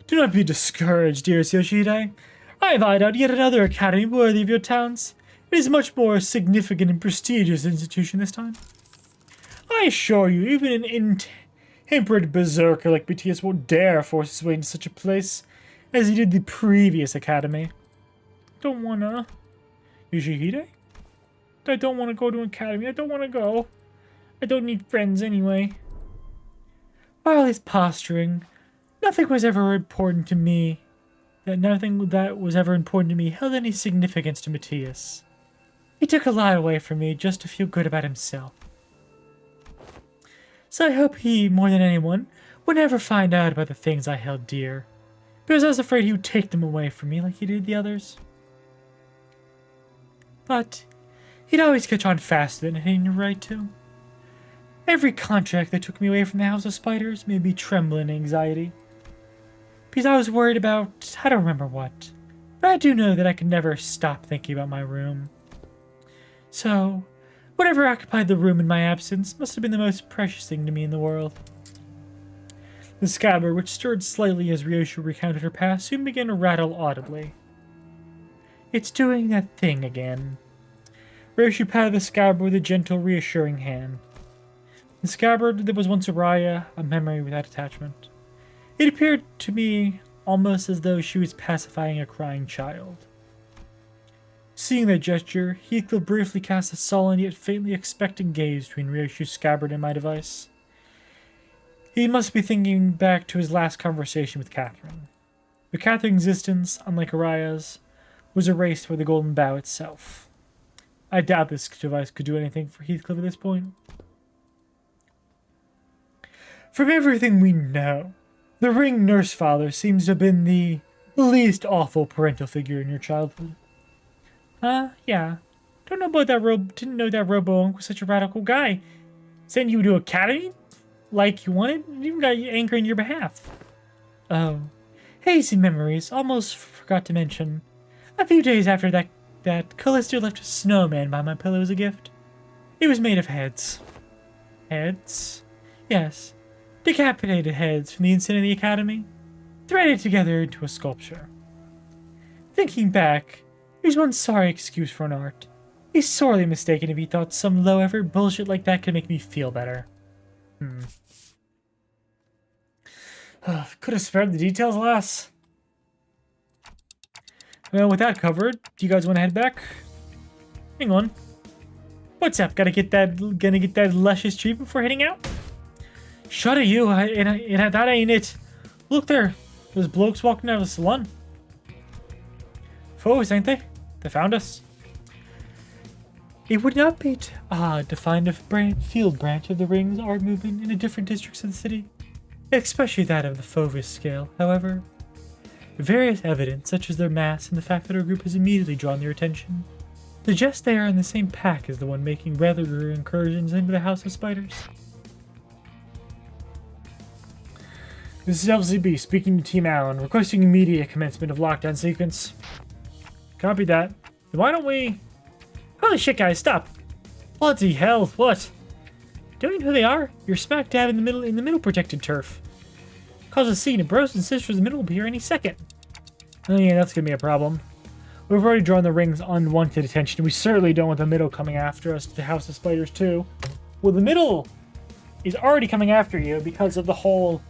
Do not be discouraged, dearest Yoshida. I have eyed out yet another academy worthy of your talents. It is a much more significant and prestigious institution this time. I assure you, even an intemperate berserker like Matthias won't dare force his way into such a place as he did the previous academy. Don't wanna... Yoshihide? I don't want to go to an academy. I don't want to go. I don't need friends anyway. While he's posturing, nothing was ever important to me. Nothing that was ever important to me held any significance to Matthias. He took a lot away from me just to feel good about himself. So I hope he, more than anyone, would never find out about the things I held dear, because I was afraid he would take them away from me like he did the others. But he'd always catch on faster than it had any right to. Every contract that took me away from the House of Spiders made me tremble in anxiety. Because I was worried about, I don't remember what, but I do know that I could never stop thinking about my room. So, whatever occupied the room in my absence must have been the most precious thing to me in the world. The scabbard, which stirred slightly as Ryoshu recounted her past, soon began to rattle audibly. It's doing that thing again. Ryoshu patted the scabbard with a gentle, reassuring hand. The scabbard that was once Araya, a memory without attachment. It appeared to me almost as though she was pacifying a crying child. Seeing that gesture, Heathcliff briefly cast a sullen yet faintly expectant gaze between Ryoshu's scabbard and my device. He must be thinking back to his last conversation with Catherine. But Catherine's existence, unlike Araya's, was erased by the golden bow itself. I doubt this device could do anything for Heathcliff at this point. From everything we know, the ring nurse father seems to have been the least awful parental figure in your childhood. Yeah. Don't know about that didn't know that Robo-Unk was such a radical guy. Sent you to academy? Like you wanted? Even got angry on your behalf. Oh. Hazy memories. Almost forgot to mention. A few days after that Callisto left a snowman by my pillow as a gift. It was made of heads. Heads? Yes. Decapitated heads from the incident in the academy. Threaded together into a sculpture. Thinking back, here's one sorry excuse for an art. He's sorely mistaken if he thought some low-effort bullshit like that could make me feel better. Could have spared the details less. Well, with that covered, do you guys want to head back? Hang on. What's up? Gonna get that luscious treat before heading out? Shut at you! That ain't it. Look there. Those blokes walking out of the salon. Foes, ain't they? They found us. It would not be odd to find a field branch of the Ring's art movement in a different districts of the city, especially that of the Fauvis scale. However, various evidence, such as their mass and the fact that our group has immediately drawn their attention, suggests they are in the same pack as the one making regular incursions into the House of Spiders. This is LCB speaking to Team Allen, requesting immediate commencement of lockdown sequence. Copy that. Then why don't we... Holy shit, guys, stop! Bloody hell, what? Don't you know who they are? You're smack dab in the middle protected turf. Cause a scene, and bros and sisters in the middle will be here any second. Oh yeah, that's gonna be a problem. We've already drawn the Ring's unwanted attention. We certainly don't want the middle coming after us to the House of Spiders too. Well, the middle is already coming after you because of the whole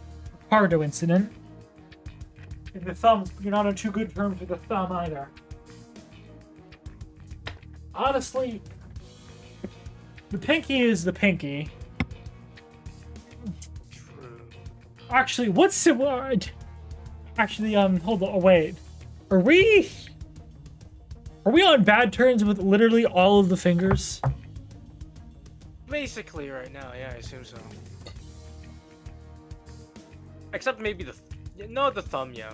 Ricardo incident. And the thumbs, you're not on too good terms with the thumb either. Honestly, the pinky is the pinky. True. Actually, what's the word? Actually, hold on, wait. Are we on bad terms with literally all of the fingers? Basically, right now, yeah, I assume so. Except maybe the thumb, yeah.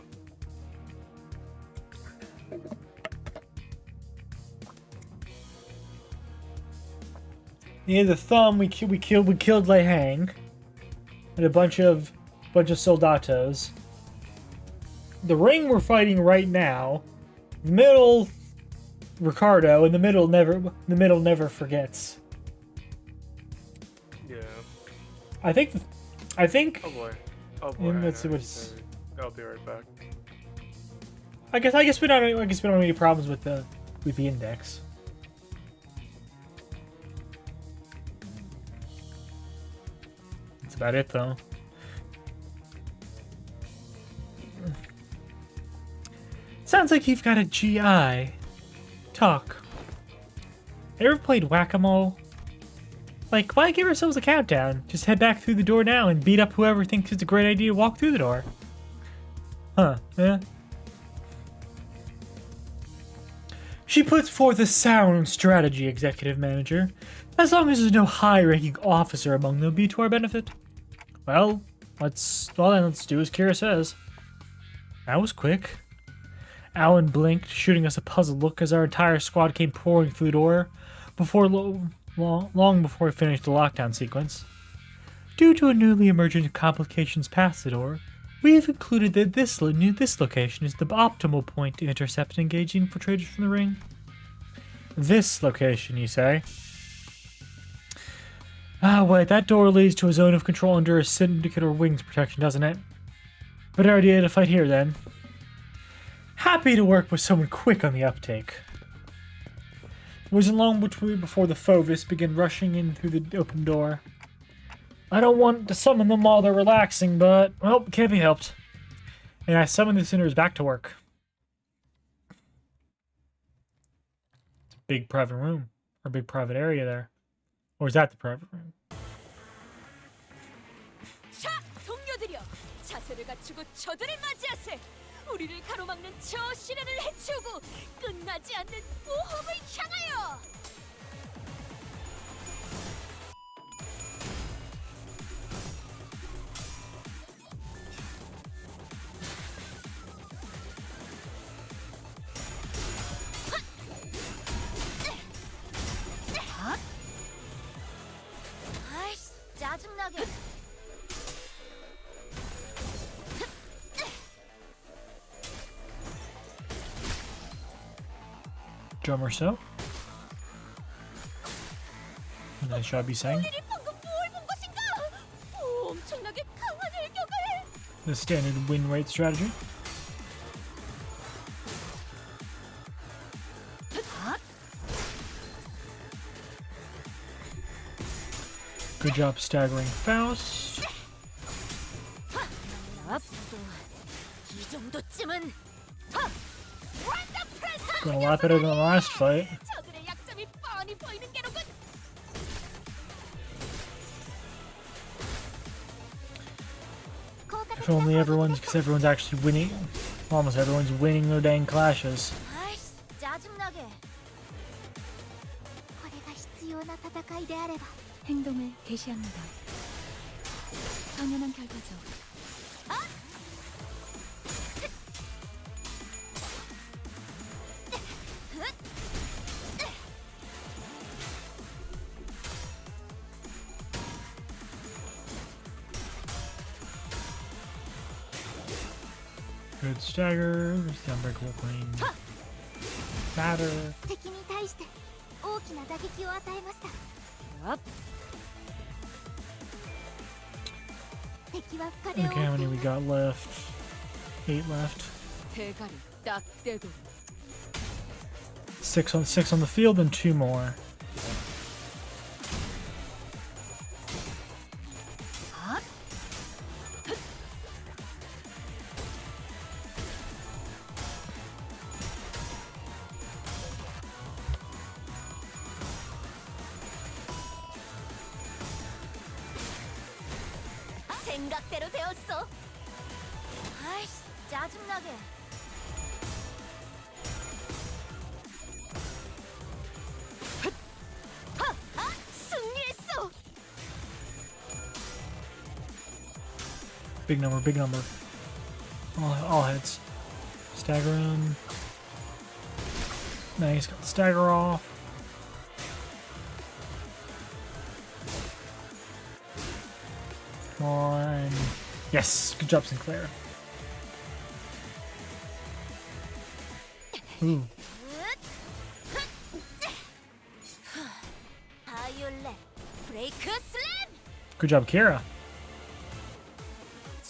Yeah, the thumb we killed Lei Hang and a bunch of soldatos. The Ring we're fighting right now. The middle, Ricardo, and the middle never forgets. Yeah. I think. Oh boy. Oh boy. And let's see what's. I'll be right back. I guess we don't have any problems with the index. That's about it, though. Sounds like you've got a GI. Talk. Ever played whack-a-mole? Like, why give ourselves a countdown? Just head back through the door now and beat up whoever thinks it's a great idea to walk through the door. Huh, yeah. She puts forth a sound strategy, Executive Manager. As long as there's no high-ranking officer among them, be to our benefit. Well, let's do as Kira says. That was quick. Alan blinked, shooting us a puzzled look as our entire squad came pouring through the door, long before we finished the lockdown sequence. Due to a newly emergent complications past the door, we have concluded that this location is the optimal point to intercept and engage infiltrators from the Ring. This location, you say? Ah, wait, that door leads to a zone of control under a syndicate or wings protection, doesn't it? Better idea to fight here, then. Happy to work with someone quick on the uptake. It wasn't long before the Fauvis began rushing in through the open door. I don't want to summon them while they're relaxing, but, well, can't be helped. And I summoned the Sinners back to work. big private room or big private area there. Or is that the private room? 자, 동료들이여, 자세를 갖추고 저들을 맞이하세. 우리를 가로막는 저 시련을 해치우고 끝나지 않는 모험을 향하여. 아이씨, 짜증나게. Drum or so? Nice job, you saying? 우리를 방금 뭘 본 것인가? 엄청나게 강한 일격을. The standard win rate strategy. Good job staggering Faust. 이 정도쯤은 Going a lot better than the last fight. 저들의 약점이 뻔히 보이는 게로군. If only because everyone's actually winning. Almost everyone's winning their dang clashes. 아이씨, 짜증나게. これが必要な戦いであれば 행동을 개시합니다. 당연한 결과죠. Good stagger. There's the unbreakable plane. Batter. 敵に対して大きな打撃を与えました。敵は深手を Okay, how 負って many い we ます。 got left? 8 left. 대가리 딱 떼고. 6 on the field and 2 more. 생각대로 되었어. 아이씨, 짜증나게. 승리했어. Big number, big number. All heads. Stagger him. Nice, got the stagger off. Come on. Yes, good job, Sinclair. Ooh. 바이올렛 브레이크 슬램. Good job, Kira.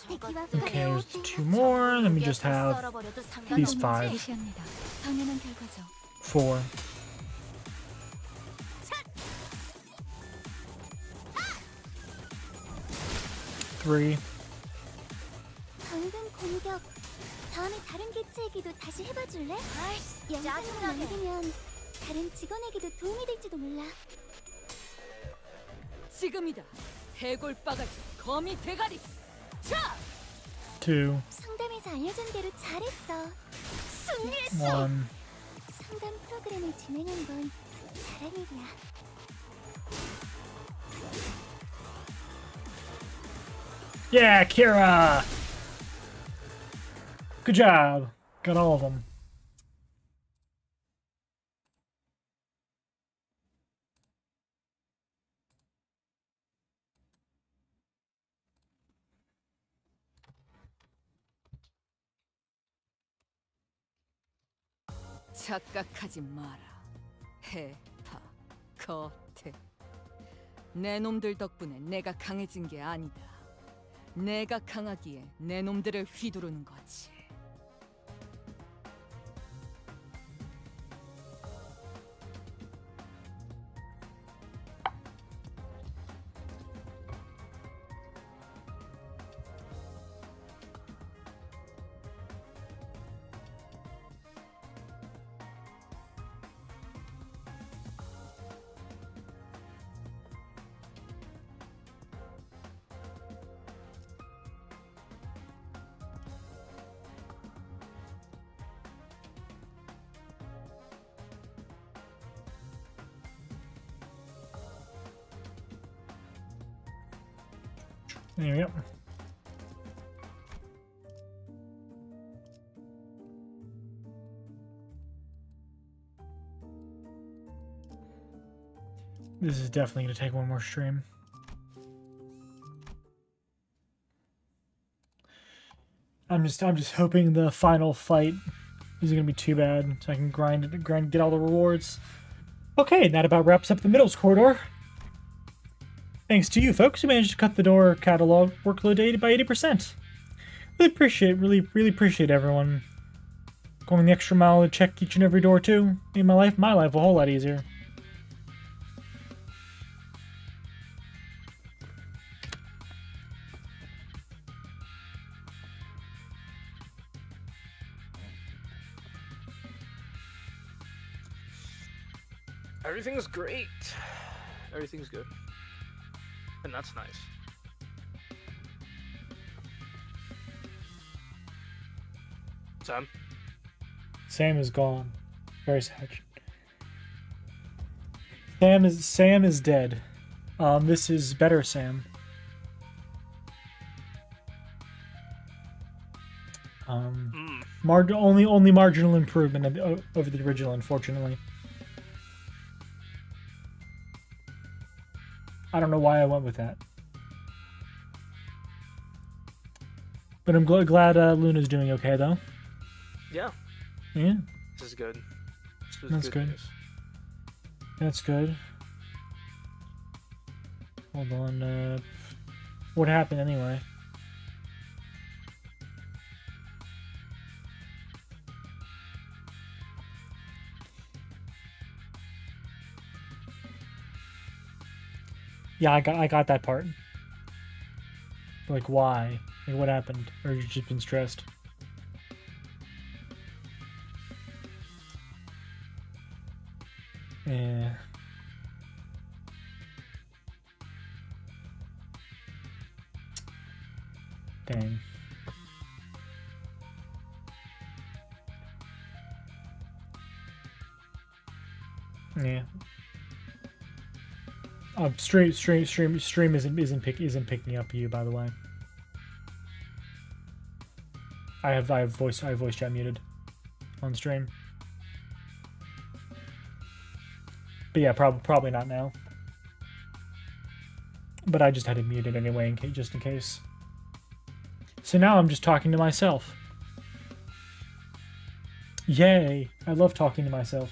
敵は Okay, 深手を負 there's ってい 2 ます。 more. Let me just have 썰어버려도 these 상관없지. 5. 개시합니다. 당연한 결과죠. 4. Three. 방금 공격. 다음에 다른 개체에게도 다시 해봐줄래? 아이씨, 영상을 짜증나게. 남기면 다른 직원에게도 도움이 될지도 몰라. 지금이다. 해골 바가지 거미 대가리. 자, 2. 상담에서 알려준 대로 잘했어. 승리했어. 1. 상담 프로그램을 진행한 건 잘한 일이야. Yeah, Kira! Good job. Got all of them. 착각하지 마라. 해파 거태. 내 놈들 덕분에 내가 강해진 게 아니다. 내가 강하기에 내 놈들을 휘두르는 거지. There we go. This is definitely going to take one more stream. I'm just hoping the final fight isn't going to be too bad, so I can get all the rewards. Okay, that about wraps up the middles corridor. Thanks to you folks who managed to cut the door catalog workload by 80%. Really appreciate everyone going the extra mile to check each and every door too. Made my life a whole lot easier. Everything's great. Everything's good. And that's nice. Sam? Sam is gone. Very sad. Sam is dead. This is better Sam. Only marginal improvement over the original, unfortunately. I don't know why I went with that. But I'm glad Luna's doing okay, though. Yeah. Yeah. This is good. This is That's good. News. That's good. Hold on. What happened anyway? Yeah, I got that part. Like, why? Like, what happened? Or you just been stressed? Yeah. Dang. Yeah. Stream isn't picking up you, by the way. I have voice chat muted on stream. But yeah, probably not now. But I just had it muted anyway, just in case. So now I'm just talking to myself. Yay! I love talking to myself.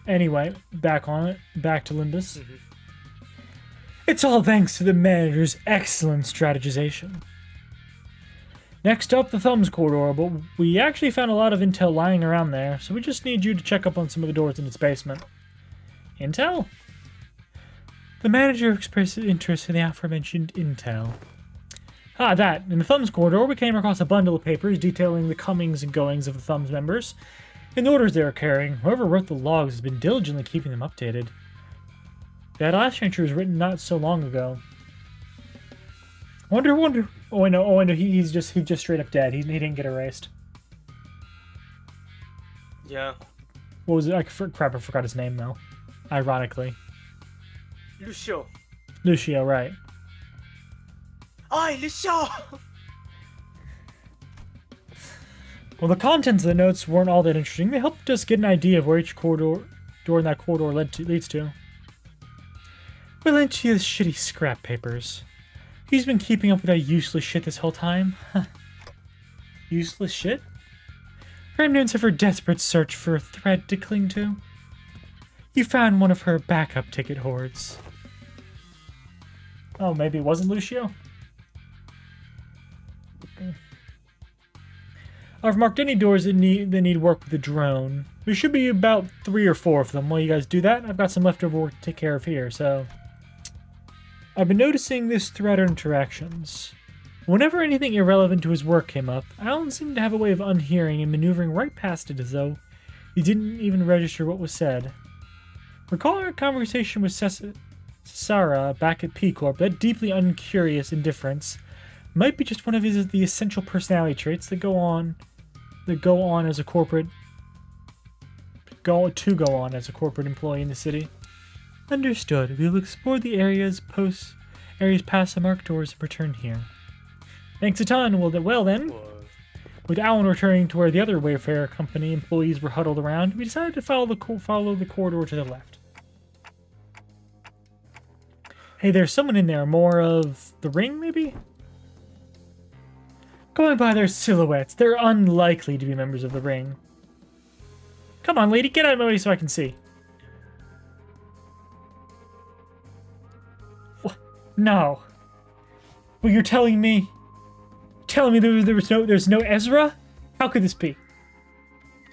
Anyway, back on it. Back to Limbus. Mm-hmm. It's all thanks to the manager's excellent strategization. Next up, the Thumbs Corridor, but we actually found a lot of intel lying around there, so we just need you to check up on some of the doors in its basement. Intel? The manager expressed interest in the aforementioned intel. That. In the Thumbs Corridor, we came across a bundle of papers detailing the comings and goings of the Thumbs members, and the orders they are carrying. Whoever wrote the logs has been diligently keeping them updated. That last entry was written not so long ago. Wonder. Oh, I know. He's just straight up dead. He didn't get erased. Yeah. What was it? Crap, I forgot his name though. Ironically. Lucio, right. Aye, Lucio! Well, the contents of the notes weren't all that interesting. They helped us get an idea of where each door in that corridor leads to. We lent to his shitty scrap papers. He's been keeping up with that useless shit this whole time. Huh. Useless shit? Remnants of her desperate search for a thread to cling to. You found one of her backup ticket hoards. Oh, maybe it wasn't Lucio? I've marked any doors that need work with the drone. There should be about 3 or 4 of them. While you guys do that, I've got some leftover work to take care of here, so... I've been noticing this thread of interactions. Whenever anything irrelevant to his work came up, Alan seemed to have a way of unhearing and maneuvering right past it as though he didn't even register what was said. Recall our conversation with Sarah back at P-Corp, that deeply uncurious indifference might be just one of the essential personality traits that go on as a corporate employee in the city. Understood. We will explore the areas past the marked doors and return here. Thanks a ton. Well then, with Alan returning to where the other Wayfarer Company employees were huddled around, we decided to follow the corridor to the left. Hey, there's someone in there. More of the ring, maybe? Going by their silhouettes, they're unlikely to be members of the ring. Come on, lady, get out of my way so I can see. What? No. Well, you're telling me there's no Ezra? How could this be?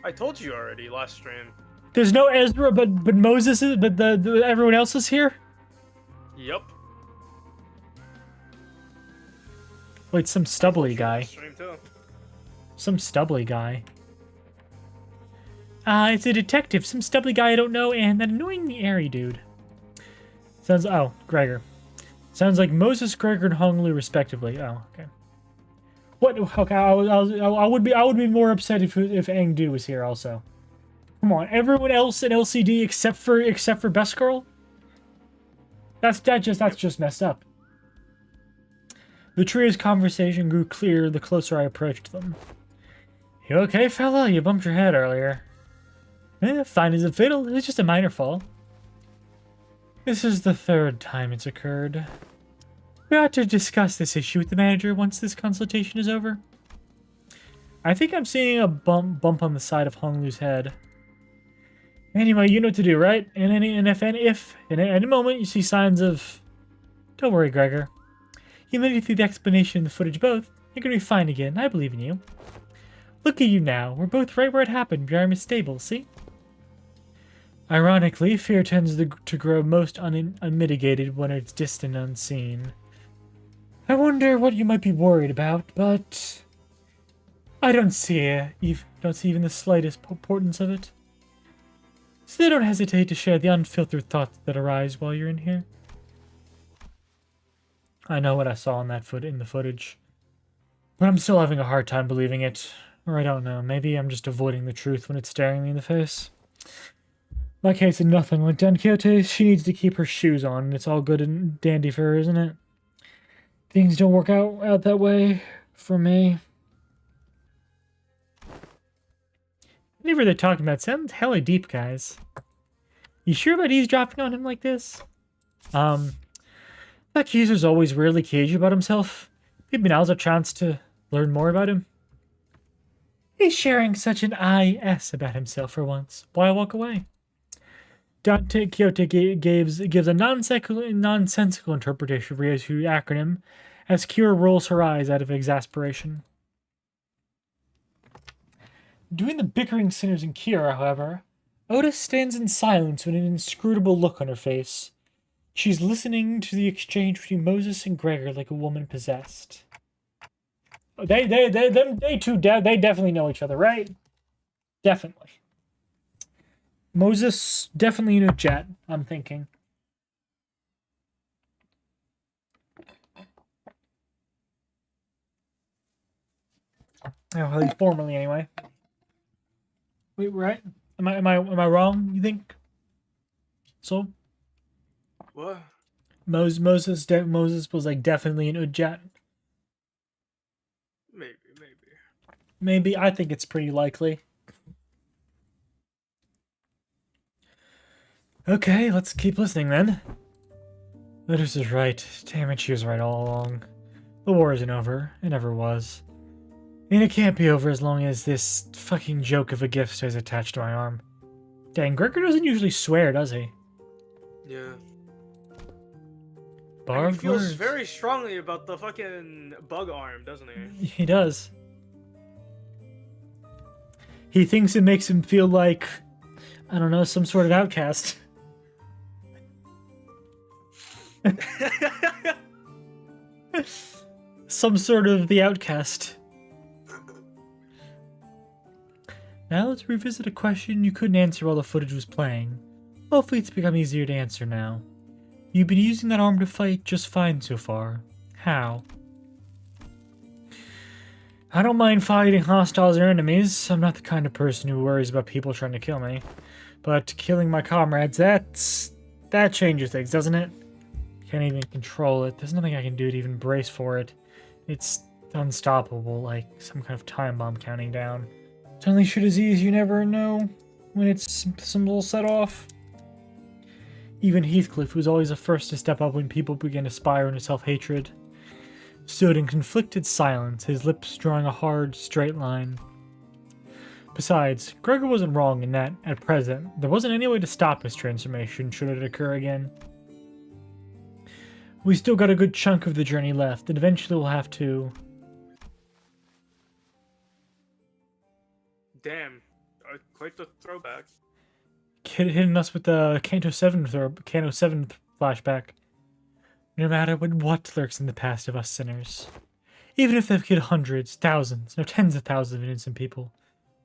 I told you already last stream. There's no Ezra, but Moses is, but everyone else is here? Yep. Wait, some stubbly guy. Stream too. Some stubbly guy. It's a detective. Some stubbly guy I don't know, and that annoying airy dude. Oh, Gregor. Sounds like Moses, Gregor, and Hong Lu, respectively. Oh, okay. What? Okay, I would be more upset if Aang Du was here also. Come on, everyone else in LCD except for Best Girl. That's just messed up. The trio's conversation grew clearer the closer I approached them. You okay, fella? You bumped your head earlier. Fine as a fiddle. It was just a minor fall. This is the third time it's occurred. We ought to discuss this issue with the manager once this consultation is over. I think I'm seeing a bump on the side of Hong Lu's head. Anyway, you know what to do, right? And if in any moment you see signs of... Don't worry, Gregor. You made it through the explanation and the footage both. You're gonna be fine again. I believe in you. Look at you now. We're both right where it happened. Your arm is stable, see? Ironically, fear tends to grow most unmitigated when it's distant and unseen. I wonder what you might be worried about, but... I don't see even the slightest importance of it. So don't hesitate to share the unfiltered thoughts that arise while you're in here. I know what I saw in the footage, but I'm still having a hard time believing it. Or I don't know, maybe I'm just avoiding the truth when it's staring me in the face. My case is nothing like Don Quixote. She needs to keep her shoes on, and it's all good and dandy for her, isn't it? Things don't work out that way for me. Whatever they're talking about sounds hella deep, guys. You sure about eavesdropping on him like this? That accuser's always weirdly cagey about himself. Maybe now's a chance to learn more about him. He's sharing such an IS about himself for once. Why walk away? Don Quixote gives a nonsensical interpretation of Rio's acronym as Kira rolls her eyes out of exasperation. Between the bickering sinners and Kira, however, Otis stands in silence with an inscrutable look on her face. She's listening to the exchange between Moses and Gregor like a woman possessed. They definitely know each other, right? Definitely. Moses definitely in a jet, I'm thinking. Oh, at least formally, anyway. Wait, right? Am I wrong? You think? So? What? Moses was like definitely an Ujat. Maybe. I think it's pretty likely. Okay, let's keep listening then. Otis is right. Damn it, she was right all along. The war isn't over. It never was. And it can't be over as long as this fucking joke of a gift stays attached to my arm. Dang, Gregor doesn't usually swear, does he? Yeah. Bar He feels words. very strongly about the fucking bug arm, doesn't he? He does. He thinks it makes him feel like, I don't know, some sort of outcast. Some sort of the outcast. Now let's revisit a question you couldn't answer while the footage was playing. Hopefully it's become easier to answer now. You've been using that arm to fight just fine so far. How? I don't mind fighting hostiles or enemies. I'm not the kind of person who worries about people trying to kill me. But killing my comrades, that's That changes things, doesn't it? Can't even control it. There's nothing I can do to even brace for it. It's unstoppable, like some kind of time bomb counting down. Suddenly shit is easy, you never know when it's some little set off. Even Heathcliff, who was always the first to step up when people began to spiral into self-hatred, stood in conflicted silence, his lips drawing a hard, straight line. Besides, Gregor wasn't wrong in that, at present, there wasn't any way to stop his transformation should it occur again. We still got a good chunk of the journey left, and eventually we'll have to... Damn, quite the throwback. Hitting us with the Canto 7 flashback. No matter what lurks in the past of us sinners. Even if they've killed hundreds, thousands, no tens of thousands of innocent people,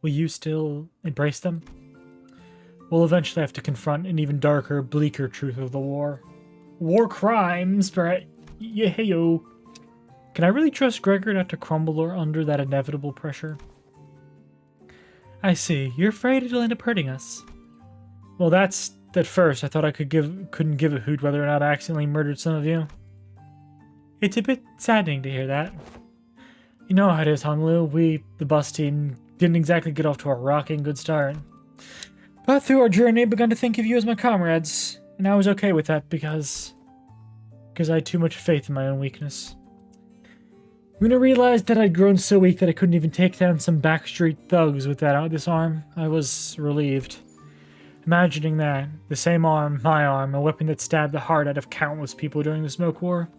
will you still embrace them? We'll eventually have to confront an even darker, bleaker truth of the war. War crimes, right? Yeah, hey-yo. Can I really trust Gregor not to crumble under that inevitable pressure? I see. You're afraid it'll end up hurting us. Well, that's... At first, I thought I couldn't give a hoot whether or not I accidentally murdered some of you. It's a bit saddening to hear that. You know how it is, Honglu. We, the bus team, didn't exactly get off to a rocking good start. But through our journey, I begun to think of you as my comrades, and I was okay with that because I had too much faith in my own weakness. When I realized that I'd grown so weak that I couldn't even take down some backstreet thugs with this arm, I was relieved. Imagining that, the same arm, my arm, a weapon that stabbed the heart out of countless people during the Smoke War.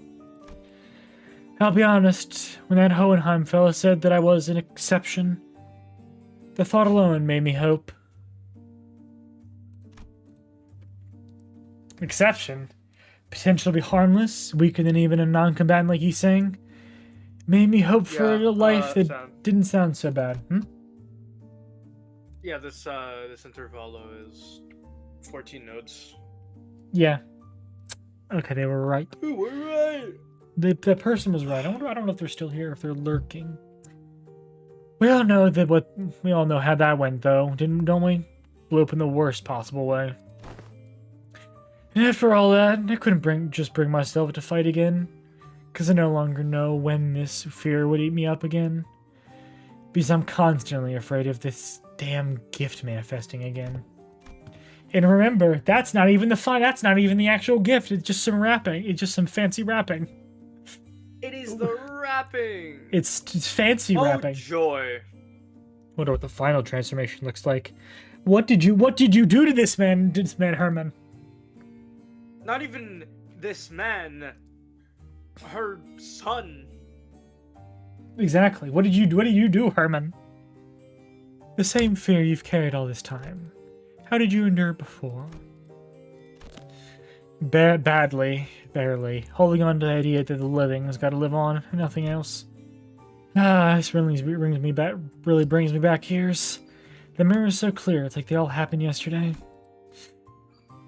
I'll be honest, when that Hohenheim fella said that I was an exception, the thought alone made me hope. Exception? Potentially be harmless, weaker than even a non-combatant like he's saying? Made me hope for a life that didn't sound so bad. Yeah, this intervalo is 14 nodes. Yeah. Okay, they were right. Ooh, we're right. The person was right. I don't know if they're still here, if they're lurking. We all know how that went, though, don't we? Blew up in the worst possible way. And after all that, I couldn't just bring myself to fight again, because I no longer know when this fear would eat me up again. Because I'm constantly afraid of this damn gift manifesting again. And remember, that's not even the actual gift. It's just some wrapping. It's just some fancy wrapping. It is the wrapping. It's fancy wrapping. Oh joy! Wonder what the final transformation looks like. What did you do to this man, Herman? Not even this man. Her son. Exactly. What did you do, Herman? The same fear you've carried all this time. How did you endure before? Badly. Barely. Holding on to the idea that the living has got to live on, nothing else. This really brings me back years. The memory's so clear, it's like they all happened yesterday.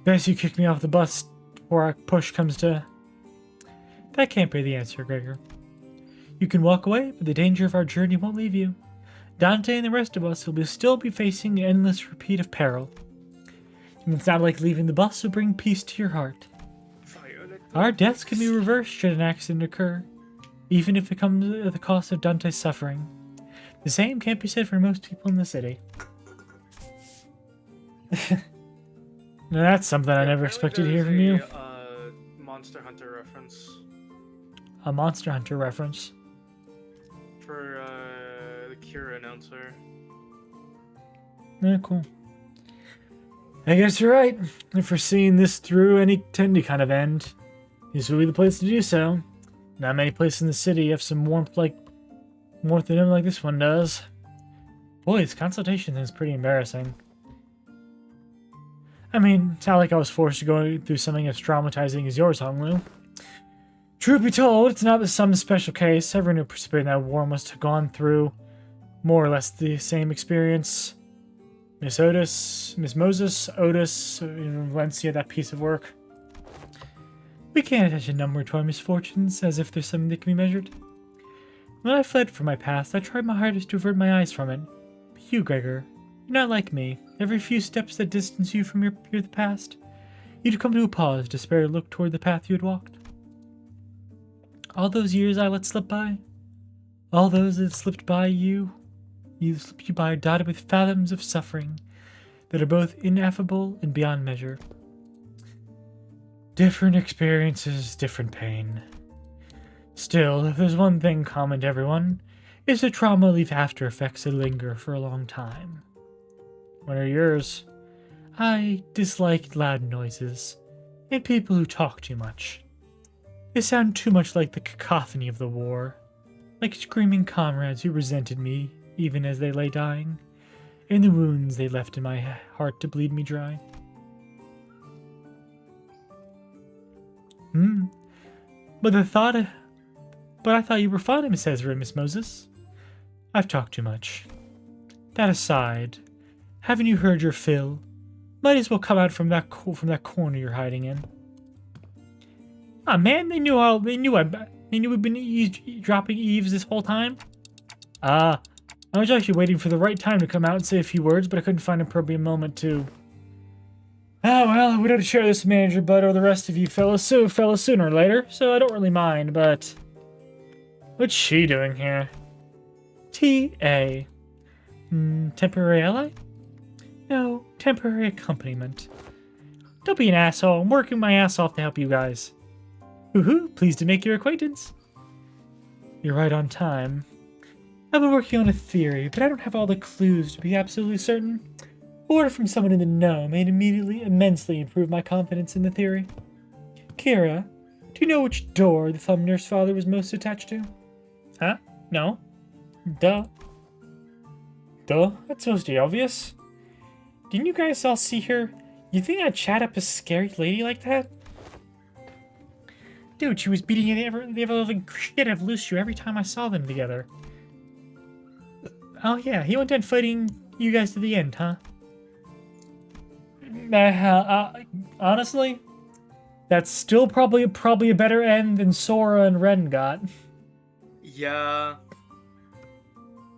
Best you kicked me off the bus before our push comes to... That can't be the answer, Gregor. You can walk away, but the danger of our journey won't leave you. Dante and the rest of us will still be facing an endless repeat of peril. And it's not like leaving the bus will bring peace to your heart. Our deaths can be reversed should an accident occur, even if it comes at the cost of Dante's suffering. The same can't be said for most people in the city. Now that's something I never expected to hear from you. Monster Hunter reference. A Monster Hunter reference. For the Kira announcer. Yeah, cool. I guess you're right. If we're seeing this through any kind of end, this will be the place to do so. Not many places in the city have some warmth in them like this one does. Boy, this consultation thing is pretty embarrassing. I mean, it's not like I was forced to go through something as traumatizing as yours, Honglu. Truth be told, it's not some special case. Everyone who participated in that war must have gone through more or less the same experience. Miss Moses, Otis, Valencia, that piece of work. We can't attach a number to our misfortunes as if there's something that can be measured. When I fled from my past, I tried my hardest to avert my eyes from it. But you, Gregor, you're not like me. Every few steps that distance you from your past, you'd come to a pause, despair look toward the path you had walked. All those years I let slip by, all those that slipped by you slipped you by, dotted with fathoms of suffering that are both ineffable and beyond measure. Different experiences, different pain. Still, if there's one thing common to everyone, it's the trauma leave after effects that linger for a long time. What are yours? I dislike loud noises, and people who talk too much. They sound too much like the cacophony of the war, like screaming comrades who resented me even as they lay dying, and the wounds they left in my heart to bleed me dry. But I thought you were fond of Miss Ezra, Miss Moses. I've talked too much. That aside, haven't you heard your fill? Might as well come out from that corner you're hiding in. Ah, man, they knew we'd been dropping eaves this whole time. I was actually waiting for the right time to come out and say a few words, but I couldn't find an appropriate moment to. Ah, well, we'd have to share this with Manager Bud or the rest of you fellas sooner or later, so I don't really mind, but. What's she doing here? T.A. Temporary ally? No, temporary accompaniment. Don't be an asshole. I'm working my ass off to help you guys. Woohoo, pleased to make your acquaintance. You're right on time. I've been working on a theory, but I don't have all the clues to be absolutely certain. Order from someone in the know may immensely improve my confidence in the theory. Kira, do you know which door the thumb nurse father was most attached to? Huh? No? Duh. That's supposed to be obvious. Didn't you guys all see her? You think I'd chat up a scary lady like that? Dude, she was beating the ever-living shit out of Lucio every time I saw them together. Oh yeah, he went on fighting you guys to the end, huh? Honestly, that's still probably a better end than Sora and Ren got. Yeah.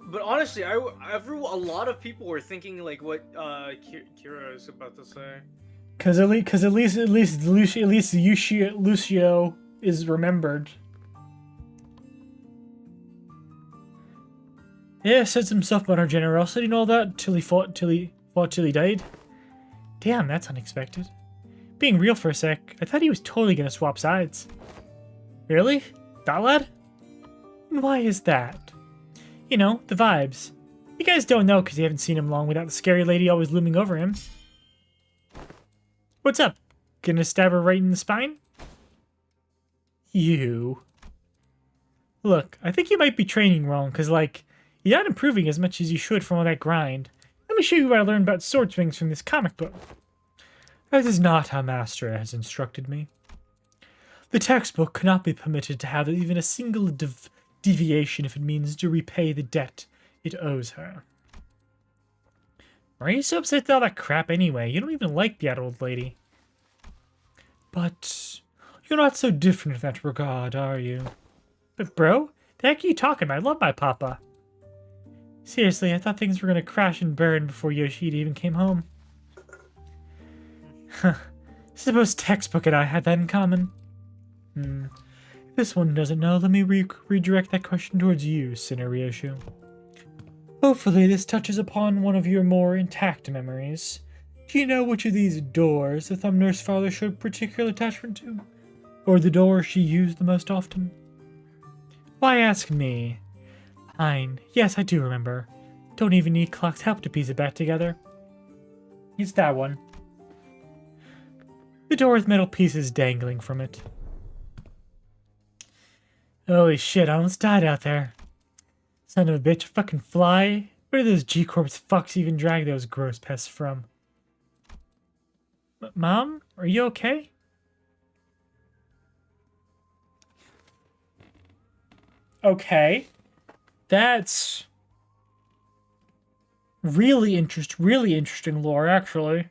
But honestly, a lot of people were thinking like what Kira is about to say. Cause at least Lucio is remembered. Yeah, said some stuff about our generosity and all that till he fought till he died. Damn, that's unexpected. Being real for a sec, I thought he was totally gonna swap sides. Really? That lad? And why is that? You know, the vibes. You guys don't know because you haven't seen him long without the scary lady always looming over him. What's up? Gonna stab her right in the spine? You. Look, I think you might be training wrong, because, like, you're not improving as much as you should from all that grind. Let me show you what I learned about sword swings from this comic book. That is not how Master has instructed me. The textbook cannot be permitted to have even a single deviation if it means to repay the debt it owes her. Why are you so upset with all that crap anyway? You don't even like the old lady. But you're not so different in that regard, are you? But bro, the heck are you talking about? I love my papa. Seriously, I thought things were going to crash and burn before Yoshida even came home. Huh. Suppose textbook and I had that in common. If this one doesn't know, let me redirect that question towards you, Sinner Ryoshu. Hopefully this touches upon one of your more intact memories. Do you know which of these doors the thumb nurse father showed particular attachment to? Or the door she used the most often? Why ask me? Fine. Yes, I do remember. Don't even need Clock's help to piece it back together. It's that one. The door with metal pieces dangling from it. Holy shit, I almost died out there. Son of a bitch, a fucking fly? Where do those G-Corps fucks even drag those gross pests from? Mom? Are you okay? Okay. That's really interesting lore, actually.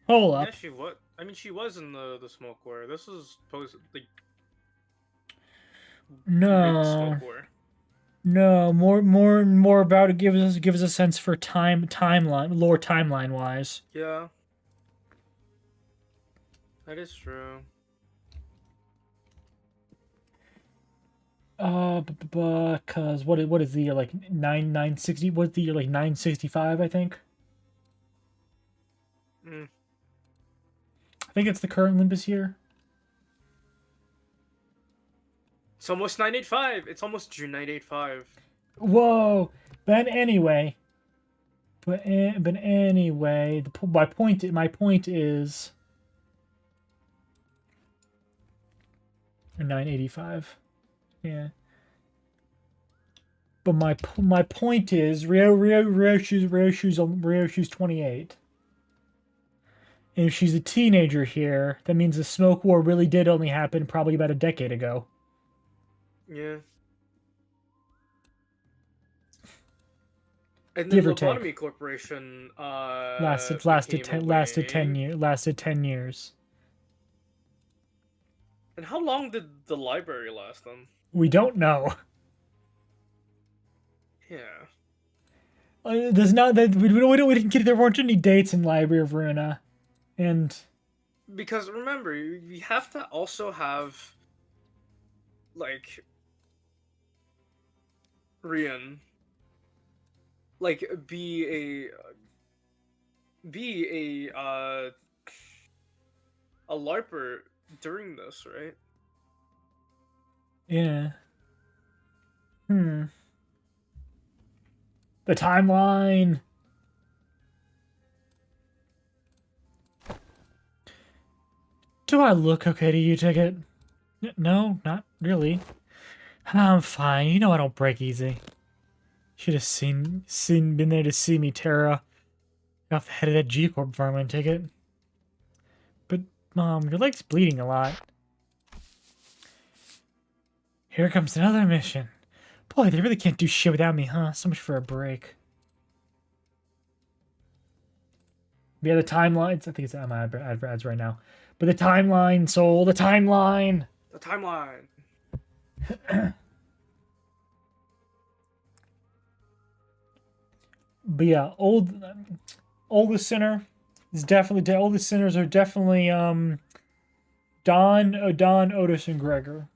Hold up. Yeah, she was. I mean, she was in the smoke war. This is supposed like no. Smoke war. No, more about it gives us a sense for timeline, lore timeline wise. Yeah. That is true. Because what is the year, like 960? What's the year, like 965? I think. Mm. I think it's the current Limbus year. It's almost 985. It's almost June 985. Whoa! But anyway, my point is 985. Yeah. But my point is Ryoshu's 28. And if she's a teenager here, that means the smoke war really did only happen probably about a decade ago. Yeah. And then Give or take. Lobotomy Corporation Lasted became a 10 wing. years. Lasted 10 years. And how long did the library last then? We don't know. Yeah. There's not that we didn't get, there weren't any dates in Library of Runa, and Because remember, you have to also have like Rian like be a LARPer during this, right? yeah. The timeline. Do I look okay to you, Ticket? No, not really. I'm fine. You know I don't break easy. Should have been there to see me tear off the head of that G-Corp vermin, Ticket. But, Mom, your leg's bleeding a lot. Here comes another mission. Boy, they really can't do shit without me, huh? So much for a break. Yeah, the timelines. I think it's on my ads right now. But the timeline, Soul, the timeline. The timeline. But yeah, oldest sinner is definitely oldest sinners are definitely Don, Otis, and Gregor.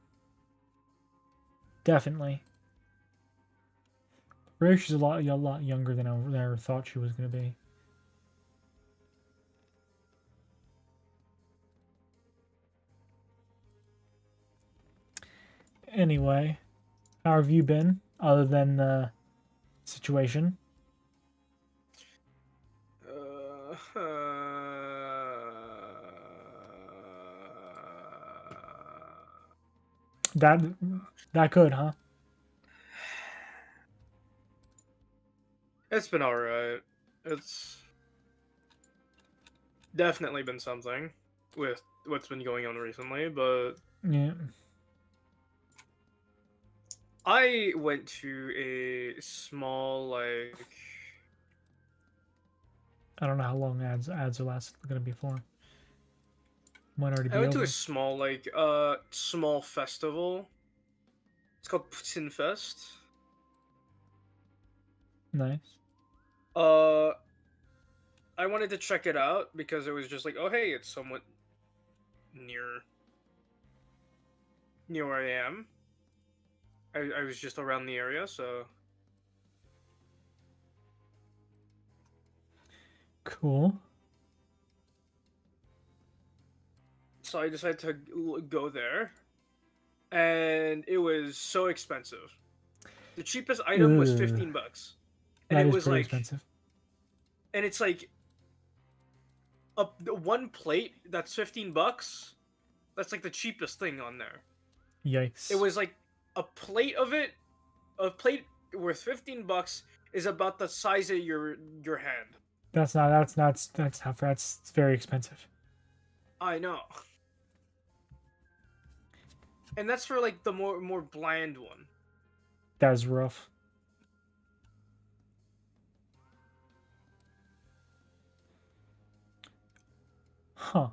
Definitely. Really, she's a lot younger than I ever thought she was gonna be. Anyway, how have you been, other than the situation? That good, huh? It's been alright. It's definitely been something with what's been going on recently, but Yeah. I went to a small like I don't know how long ads are gonna be for. Might already be I went over. to a small like small festival. It's called Putin Fest. Nice. I wanted to check it out because it was just like, oh hey, it's somewhat near where I am. I was just around the area, so Cool. I decided to go there, and it was so expensive. The cheapest item was Ugh. 15 bucks, and That it is was pretty like, expensive. and it's like one plate that's 15 bucks. That's like the cheapest thing on there. Yikes. It was like a plate of it, a plate worth 15 bucks is about the size of your hand. That's very expensive. I know. And that's for like the more bland one. That was rough. Huh.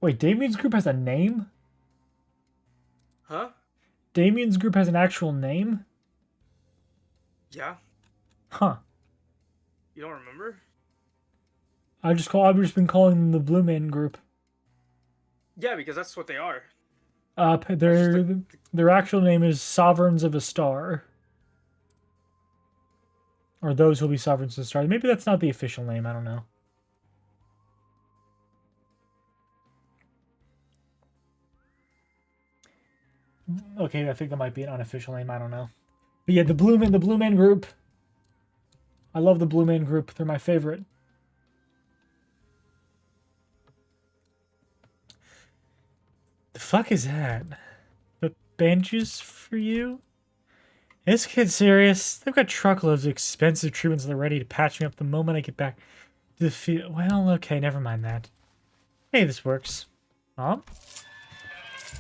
Wait, Damien's group has a name? Huh? Damien's group has an actual name? Yeah. Huh. You don't remember? I've just been calling them the Blue Man Group. Yeah, because that's what they are. Their actual name is Sovereigns of a Star. Or those who will be Sovereigns of a Star. Maybe that's not the official name, I don't know. Okay, I think that might be an unofficial name, I don't know. But yeah, the Blue Man Group. I love the Blue Man Group. They're my favorite. The fuck is that? The benches for you? Is this kid serious? They've got truckloads of expensive treatments and they're ready to patch me up the moment I get back to the field. Well, okay, never mind that. Hey, this works. Mom?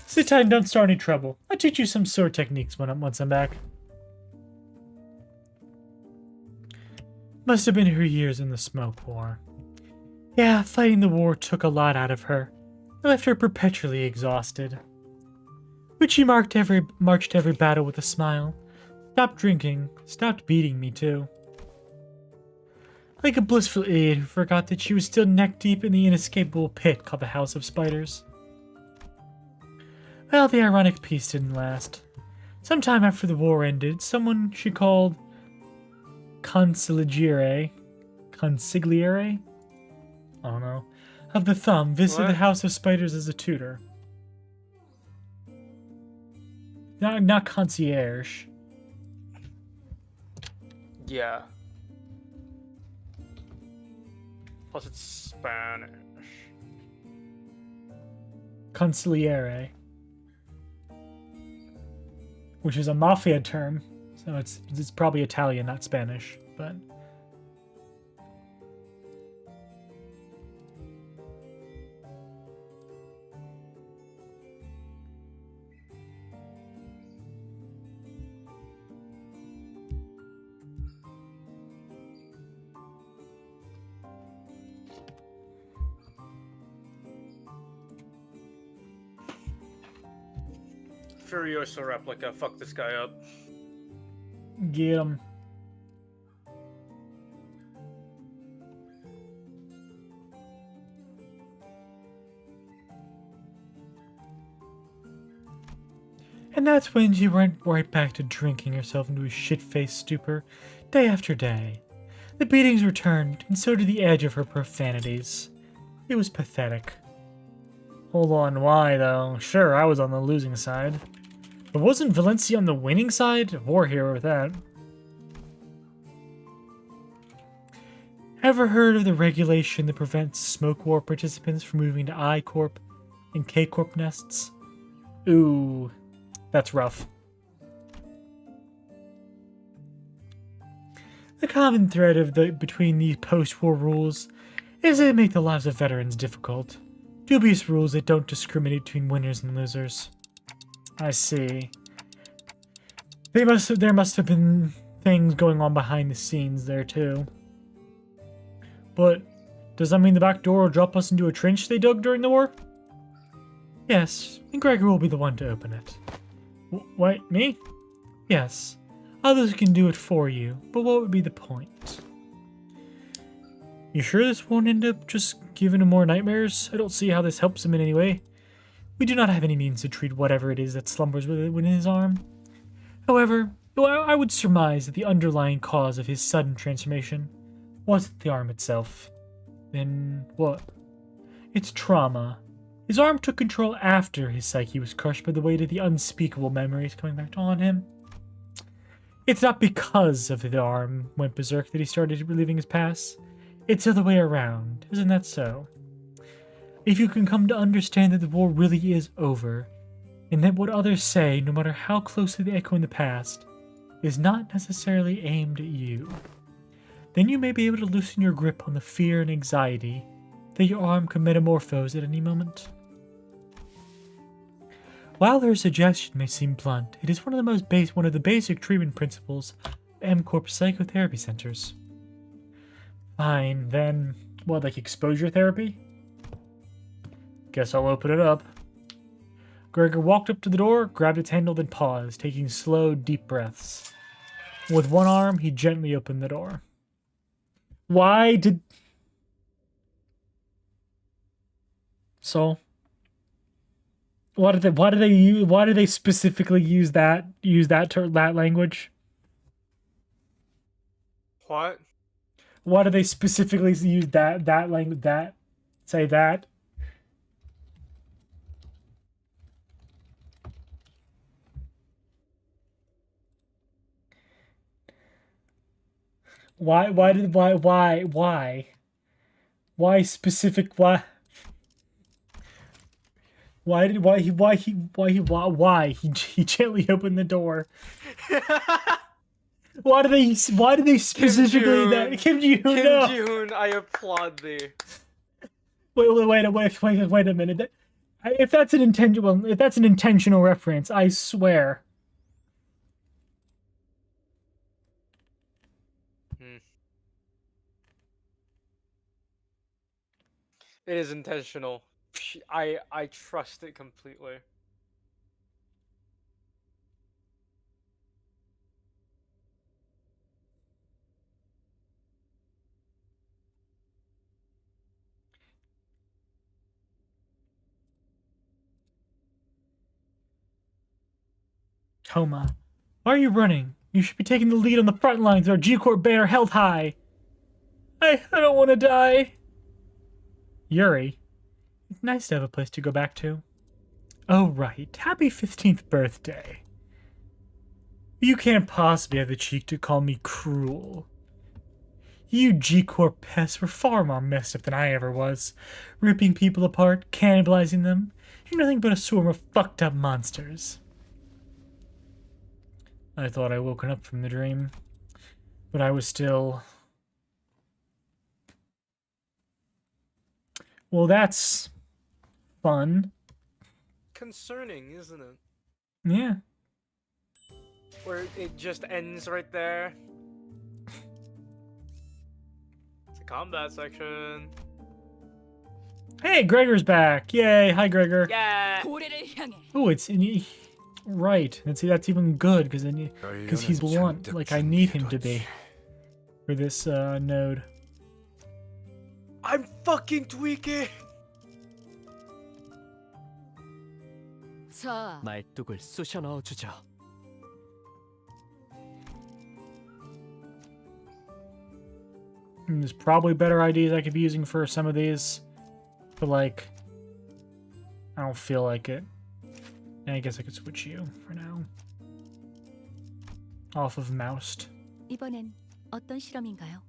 Sit tight and don't start any trouble. I'll teach you some sword techniques once I'm back. Must have been her years in the smoke war. Yeah, fighting the war took a lot out of her. It left her perpetually exhausted. But she marched every battle with a smile. Stopped drinking, stopped beating me too. Like a blissful idiot who forgot that she was still neck-deep in the inescapable pit called the House of Spiders. Well, the ironic piece didn't last. Sometime after the war ended, someone she called Consigliere? I don't know. Of the Thumb visited the House of Spiders as a tutor. Not concierge. Yeah. Plus it's Spanish. Consigliere. Which is a mafia term. So it's probably Italian, not Spanish, but... Furioso replica, fuck this guy up. Get him. And that's when she went right back to drinking herself into a shit-faced stupor, day after day. The beatings returned, and so did the edge of her profanities. It was pathetic. Hold on, why though? Sure, I was on the losing side. But wasn't Valencia on the winning side? War hero with that. Ever heard of the regulation that prevents Smoke War participants from moving to I Corp and K Corp nests? Ooh, that's rough. The common thread between these post-war rules is that they make the lives of veterans difficult. Dubious rules that don't discriminate between winners and losers. I see. There must have been things going on behind the scenes there too. But does that mean the back door will drop us into a trench they dug during the war? Yes, and Gregor will be the one to open it. Wait, me? Yes. Others can do it for you, but what would be the point? You sure this won't end up just giving him more nightmares? I don't see how this helps him in any way. We do not have any means to treat whatever it is that slumbers within his arm. However, I would surmise that the underlying cause of his sudden transformation wasn't the arm itself. Then what? It's trauma. His arm took control after his psyche was crushed by the weight of the unspeakable memories coming back to haunt him. It's not because of the arm went berserk that he started reliving his past. It's the other way around. Isn't that so? If you can come to understand that the war really is over, and that what others say, no matter how closely they echo in the past, is not necessarily aimed at you, then you may be able to loosen your grip on the fear and anxiety that your arm could metamorphose at any moment. While their suggestion may seem blunt, it is one of the basic treatment principles of M-Corp psychotherapy centers. Fine, then, what, like exposure therapy? Guess I'll open it up. Gregor walked up to the door, grabbed its handle, then paused, taking slow, deep breaths. With one arm, he gently opened the door. Why did... console. Why do they specifically use that that language? What? Why do they specifically use that language say that? Why specific why he gently opened the door? Why do they specifically that Kim Ji-hoon? Kim No. Ji-hoon, I applaud thee. Wait a minute. If that's an intentional reference, I swear. It is intentional. I trust it completely. Toma, why are you running? You should be taking the lead on the front lines. Our G-Corp banner held high. I don't want to die. Yuri, it's nice to have a place to go back to. Oh, right. Happy 15th birthday. You can't possibly have the cheek to call me cruel. You G-Corp pests were far more messed up than I ever was. Ripping people apart, cannibalizing them. You're nothing but a swarm of fucked up monsters. I thought I'd woken up from the dream, but I was still... Well, that's fun. Concerning, isn't it? Yeah. Where it just ends right there. It's a combat section. Hey, Gregor's back! Yay! Hi, Gregor. Yeah. Oh, it's right. That's even good because he's blunt, like I need him to be for this node. I'm fucking tweaking. 자, 말뚝을 쑤셔 넣어주죠. There's probably better ideas I could be using for some of these, but like, I don't feel like it. And I guess I could switch you for now. Off of Moused. 이번엔 어떤 실험인가요?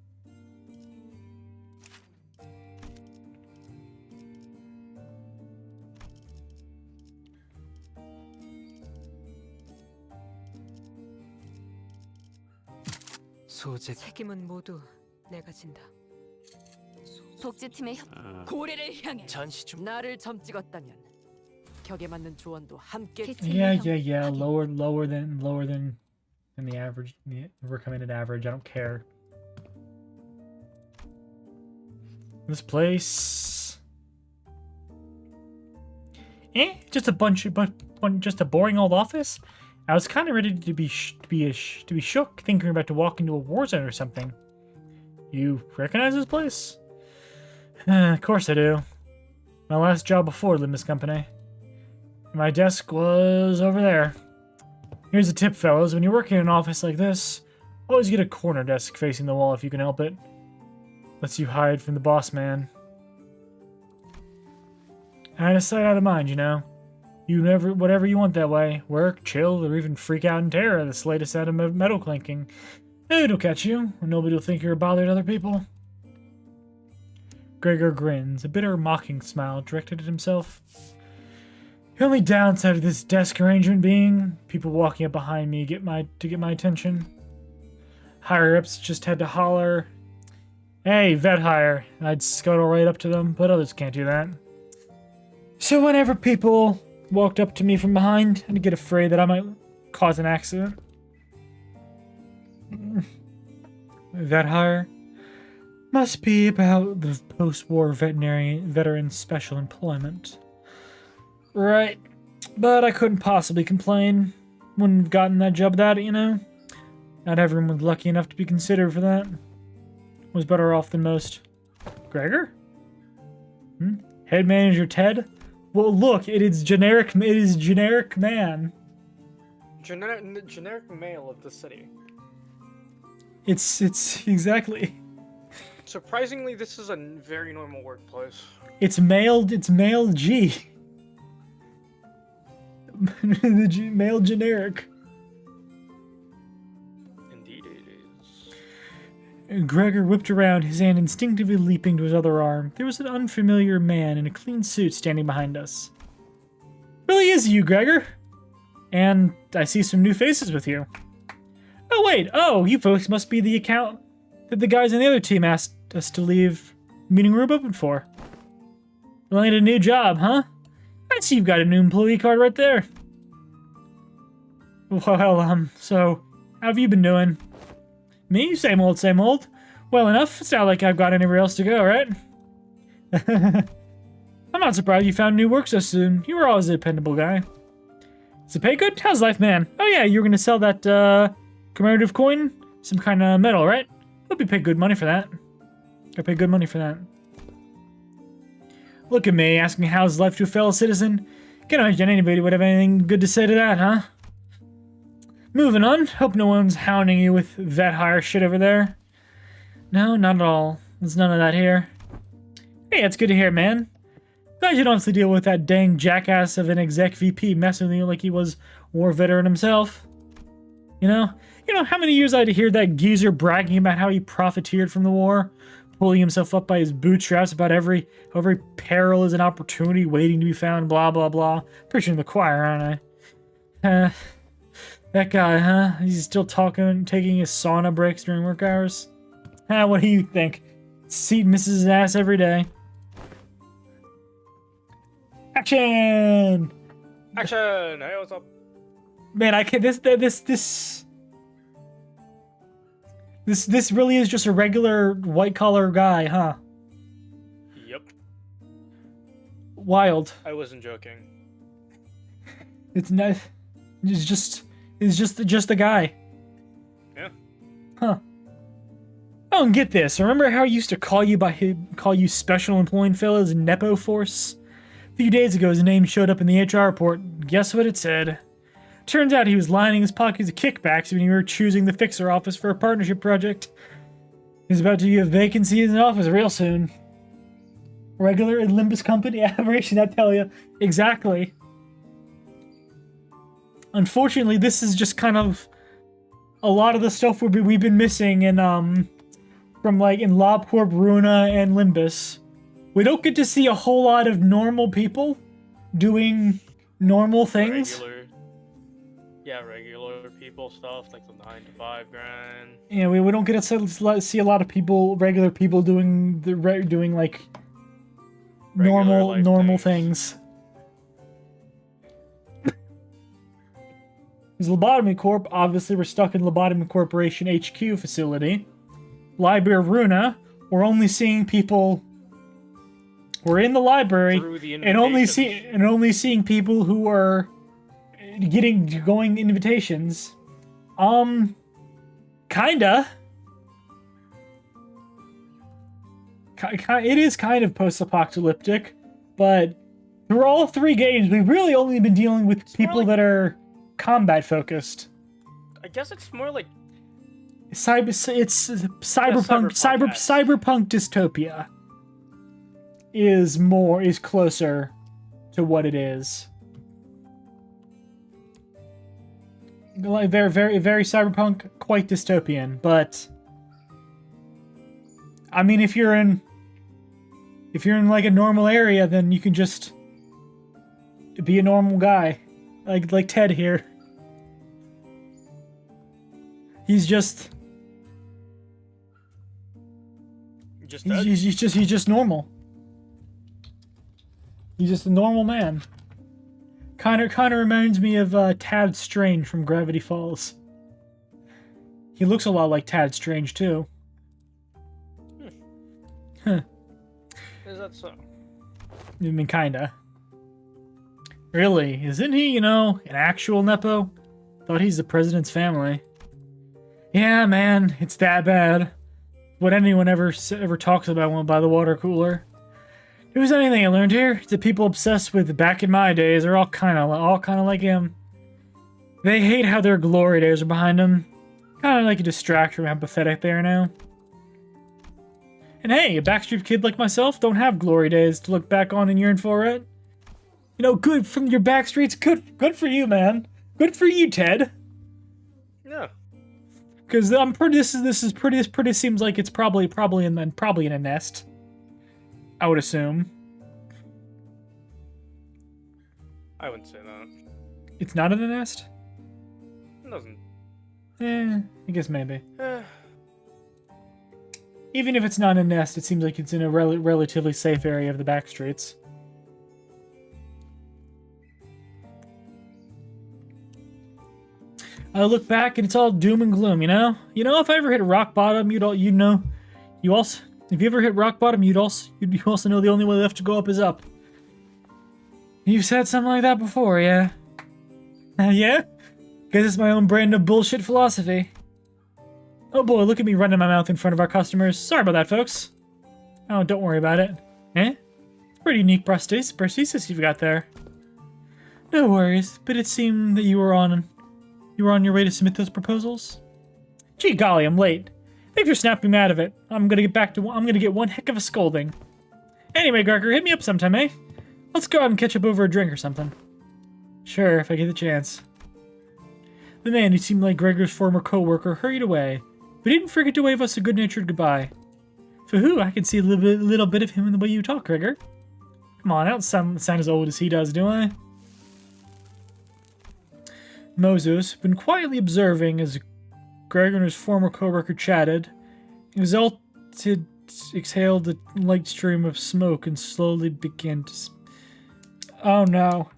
소재 책임은 모두 내가 진다. 복지팀의 협 고래를 향해 전시 중. 나를 점 찍었다면 격에 맞는 조언도 함께. Yeah. Lower than the average, the recommended average. I don't care. This place, just just a boring old office. I was kind of ready to be shook, thinking about to walk into a war zone or something. You recognize this place? Of course I do. My last job before Limbus Company. My desk was over there. Here's a tip, fellas. When you're working in an office like this, always get a corner desk facing the wall if you can help it. Lets you hide from the boss man. Out of sight, out of mind, you know. Whatever you want that way. Work, chill, or even freak out in terror at the slightest sound of metal clinking. It'll catch you, and nobody will think you're a bother to other people. Gregor grins, a bitter, mocking smile directed at himself. The only downside of this desk arrangement being people walking up behind me to get my attention. Higher-ups just had to holler, "Hey, vet hire." I'd scuttle right up to them, but others can't do that. So whenever people walked up to me from behind, I'd get afraid that I might cause an accident. Vet hire must be about the post-war veteran special employment. Right, but I couldn't possibly complain. Wouldn't have gotten that job without it, you know? Not everyone was lucky enough to be considered for that. Was better off than most. Gregor? Head manager Ted? Well, look, it is generic man. Generic male of the city. It's exactly. Surprisingly, this is a very normal workplace. It's male G. Male generic. Indeed it is. Gregor whipped around, his hand instinctively leaping to his other arm. There was an unfamiliar man in a clean suit standing behind us. Really is you, Gregor. And I see some new faces with you. Oh, wait. Oh, you folks must be the account that the guys on the other team asked us to leave meeting room open for. Landed a new job, huh? I see you've got a new employee card right there. Well, so, how have you been doing? Me? Same old, same old. Well enough. It's not like I've got anywhere else to go, right? I'm not surprised you found new work so soon. You were always a dependable guy. Is the pay good? How's life, man? Oh yeah, you were gonna sell that, commemorative coin? Some kind of metal, right? Hope you paid good money for that. I paid good money for that. Look at me, asking how's life to a fellow citizen. Can't imagine anybody would have anything good to say to that, huh? Moving on. Hope no one's hounding you with vet hire shit over there. No, not at all. There's none of that here. Hey, it's good to hear, man. Glad you don't have to deal with that dang jackass of an exec VP messing with you like he was war veteran himself. You know how many years I had to hear that geezer bragging about how he profiteered from the war? Pulling himself up by his bootstraps about every peril is an opportunity waiting to be found, blah, blah, blah. Preaching to the choir, aren't I? That guy, huh? He's still taking his sauna breaks during work hours? What do you think? Seat misses his ass every day. Action! Action! Hey, what's up? Man, I can't. This really is just a regular white collar guy, huh? Yep. Wild. I wasn't joking. It's not. It's just a guy. Yeah. Huh. I don't get this. Remember how I used to call you special employee fellas Nepo Force? A few days ago, his name showed up in the HR report. Guess what it said? Turns out he was lining his pockets of kickbacks when we were choosing the fixer office for a partnership project. He's about to have vacancy in the office real soon. Regular in Limbus Company aberration, I tell you. Exactly. Unfortunately, this is just kind of a lot of the stuff we've been missing in from like in LobCorp, Runa, and Limbus. We don't get to see a whole lot of normal people doing normal things. Regular people stuff like the 9 to 5 grind. Yeah, we don't get to see a lot of people, regular people doing like normal things. There's Lobotomy Corp. Obviously, we're stuck in Lobotomy Corporation HQ facility. Library of Runa. We're only seeing people. We're in the library and only seeing people who are going invitations. Kinda. It is kind of post-apocalyptic, but through all three games, we've really only been dealing with people that are combat focused. I guess it's more like cyberpunk dystopia is closer to what it is. Like very, very, very cyberpunk, quite dystopian, but I mean, if you're in like a normal area, then you can just be a normal guy, like Ted here. He's just he's just normal. He's just a normal man. Kind of reminds me of Tad Strange from Gravity Falls. He looks a lot like Tad Strange too. Huh. Is that so? I mean, kinda. Really? Isn't he, an actual Nepo? Thought he's the president's family. Yeah, man, it's that bad. What anyone ever talks about one by the water cooler. If there's anything I learned here, it's that people obsessed with back in my days are all kind of like him. They hate how their glory days are behind them. Kind of like a distraction from how pathetic they are now. And hey, a backstreet kid like myself don't have glory days to look back on and yearn for, right? You know, good from your backstreets. Good for you, man. Good for you, Ted. Yeah. Because I'm pretty. This is pretty. Seems like it's probably in a nest. I would assume. I wouldn't say that. It's not in a nest? It doesn't. I guess maybe. Even if it's not in a nest, it seems like it's in a relatively safe area of the back streets. I look back and it's all doom and gloom, you know? You know, if I ever hit rock bottom, if you ever hit rock bottom, you'd also know the only way left to go up is up. You've said something like that before, yeah? Yeah? Guess it's my own brand of bullshit philosophy. Oh boy, look at me running my mouth in front of our customers. Sorry about that, folks. Oh, don't worry about it. It's pretty unique prosthesis you've got there. No worries, but it seemed that you were on your way to submit those proposals? Gee golly, I'm late. Thanks for snapping me out of it. I'm gonna get one heck of a scolding. Anyway, Gregor, hit me up sometime, eh? Let's go out and catch up over a drink or something. Sure, if I get the chance. The man who seemed like Gregor's former co-worker hurried away, but he didn't forget to wave us a good-natured goodbye. For who? I can see a little bit of him in the way you talk, Gregor. Come on, I don't sound as old as he does, do I? Moses, been quietly observing as Gregor and his former co-worker chatted, exhaled a light stream of smoke and slowly began to... Oh no.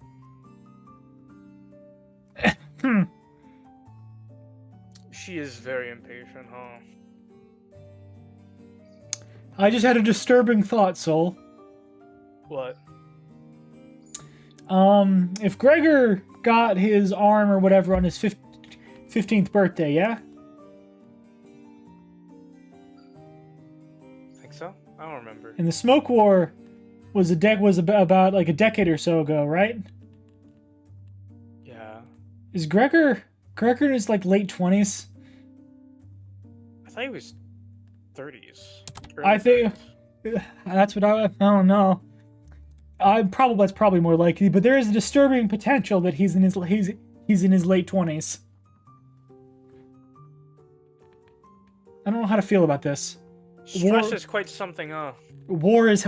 She is very impatient, huh? I just had a disturbing thought, Soul. What? If Gregor got his arm or whatever on his 15th birthday, yeah? Think so? I don't remember. And the Smoke War was about like a decade or so ago, right? Yeah. Is Gregor in his like late 20s? I thought he was 30s. I think that's what I don't know. That's probably more likely, but there is a disturbing potential that he's in his late 20s. I don't know how to feel about this. Stress is quite something, huh? War is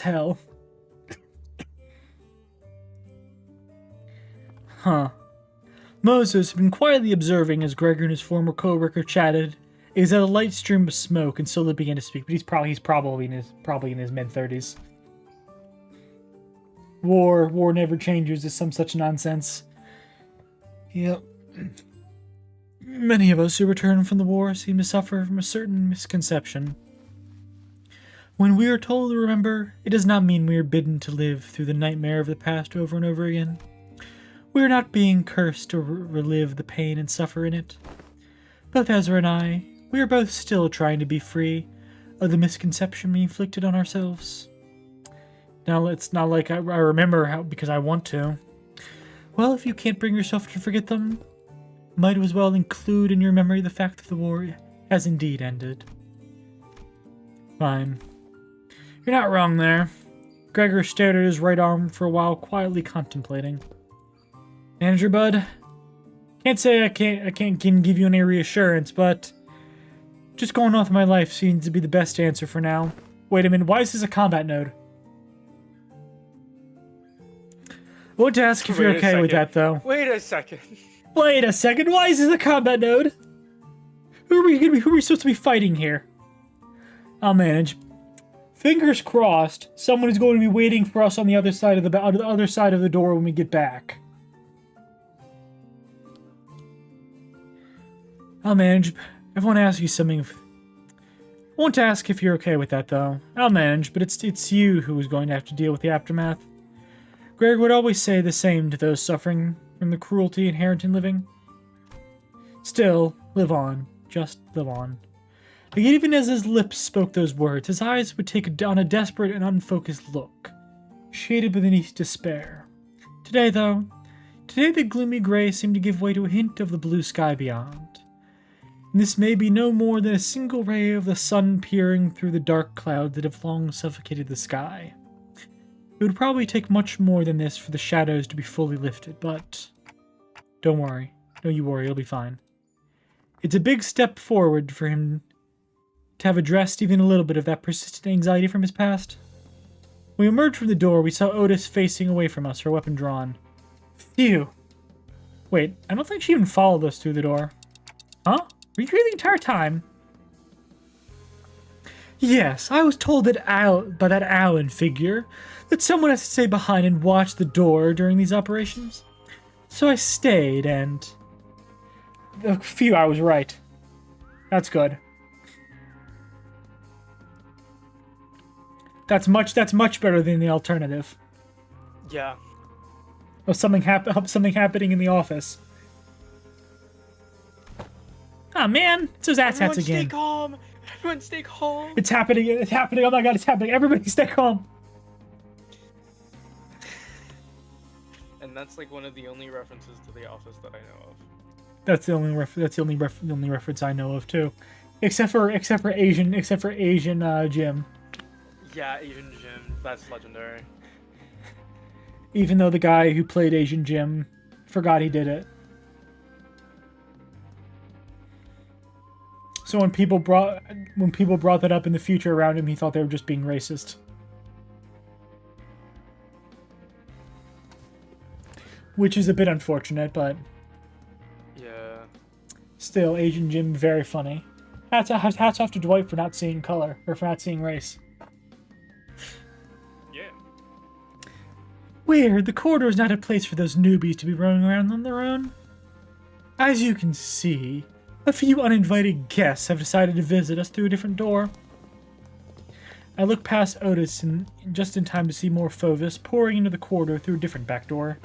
hell. Huh. Moses had been quietly observing as Gregor and his former co-worker chatted. He was at a light stream of smoke and slowly began to speak, but he's probably in his mid-30s. War never changes is some such nonsense. Yep. Many of us who return from the war seem to suffer from a certain misconception. When we are told to remember, it does not mean we are bidden to live through the nightmare of the past over and over again. We are not being cursed to relive the pain and suffer in it. Both Ezra and I, we are both still trying to be free of the misconception we inflicted on ourselves. Now, it's not like I remember how because I want to. Well, if you can't bring yourself to forget them, might as well include in your memory the fact that the war has indeed ended. Fine. You're not wrong there. Gregor stared at his right arm for a while, quietly contemplating. Manager Bud, can't say I can't give you any reassurance, but just going off my life seems to be the best answer for now. Wait a minute, why is this a combat node? I want to ask if you're okay with that, though. Wait a second. Wait a second, why is this a combat node? Who are we supposed to be fighting here? I'll manage. Fingers crossed, someone is going to be waiting for us on the other side of the door when we get back. I'll manage. I want to ask you something. I want to ask if you're okay with that, though. I'll manage, but it's you who is going to have to deal with the aftermath. Greg would always say the same to those suffering from the cruelty inherent in living. Still, live on. Just live on. Like, even as his lips spoke those words, his eyes would take on a desperate and unfocused look. shaded beneath despair. Today the gloomy gray seemed to give way to a hint of the blue sky beyond. And this may be no more than a single ray of the sun peering through the dark clouds that have long suffocated the sky. It would probably take much more than this for the shadows to be fully lifted, but don't worry. Don't you worry, it'll be fine. It's a big step forward for him to have addressed even a little bit of that persistent anxiety from his past. When we emerged from the door, we saw Otis facing away from us, her weapon drawn. Phew. Wait, I don't think she even followed us through the door. Huh? Were you here the entire time? Yes, I was told by that Allen figure that someone has to stay behind and watch the door during these operations. So I stayed, and... Phew, I was right. That's good. That's much better than the alternative. Yeah. Of something happening in the office. Oh man, it's those assets Everyone again. stay calm. Everyone stay calm. It's happening. It's happening. Oh my god, it's happening. Everybody stay calm. And that's like one of the only references to The Office that I know of. That's the only reference I know of too, except for Asian Jim. Yeah, Asian Jim. That's legendary. Even though the guy who played Asian Jim forgot he did it. So when people brought that up in the future around him, he thought they were just being racist. Which is a bit unfortunate, but Yeah. still, Asian Jim, very funny. Hats off to Dwight for not seeing color, or for not seeing race. Yeah. Weird, the corridor is not a place for those newbies to be roaming around on their own. As you can see, a few uninvited guests have decided to visit us through a different door. I look past Otis just in time to see more Fovis pouring into the corridor through a different back door.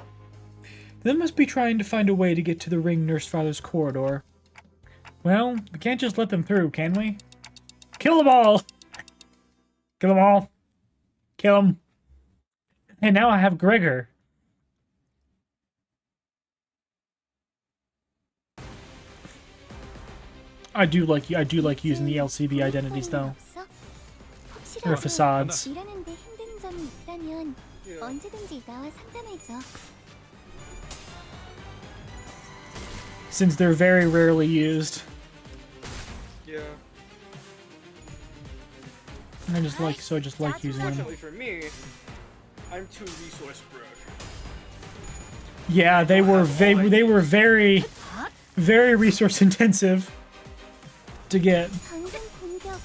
They must be trying to find a way to get to the Ring Nurse Father's corridor. Well, we can't just let them through, can we? Kill them all! Kill them all. Kill them. And now I have Gregor. I do like using the LCB identities though. Or facades. 일하는데 힘든 점이 있다면 언제든지 나와 상담해줘. Since they're very rarely used. Yeah. I just like using them. Fortunately for me, I'm too resource broke. Yeah, they were very resource intensive to get. 방금 공격.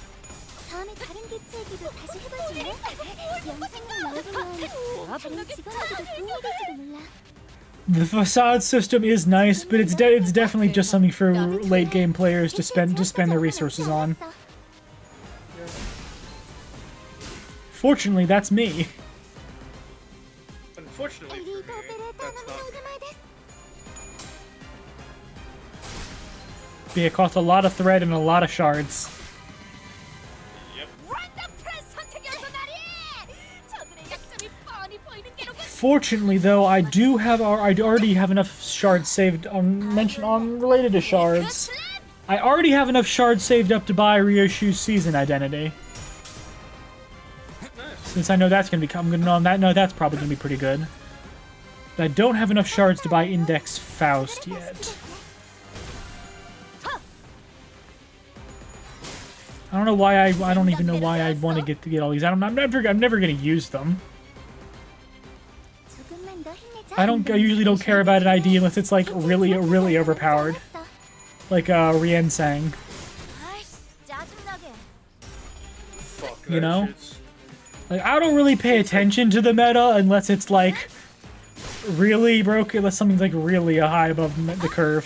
다음에 다른 개체에게도 다시 해봐줄래? 영상을 넣어보면 다른 직원에게도 도움이 될지도 몰라. The facade system is nice, but it's definitely just something for late game players to spend their resources on. Fortunately, that's me. Unfortunately for me, that's not me. It costs a lot of thread and a lot of shards. Yep. Fortunately, though, I already have enough shards saved related to shards. I already have enough shards saved up to buy Ryoshu's season identity. Since I know that's gonna be, that's probably gonna be pretty good. But I don't have enough shards to buy Index Faust yet. I don't know why I don't even know why I want to get all these. I'm never gonna use them. I usually don't care about an ID unless it's like really overpowered. Like Rien sang. Fuck that You know? shit's- Like I don't really pay attention to the meta unless it's like really broken, unless something's like really high above the curve.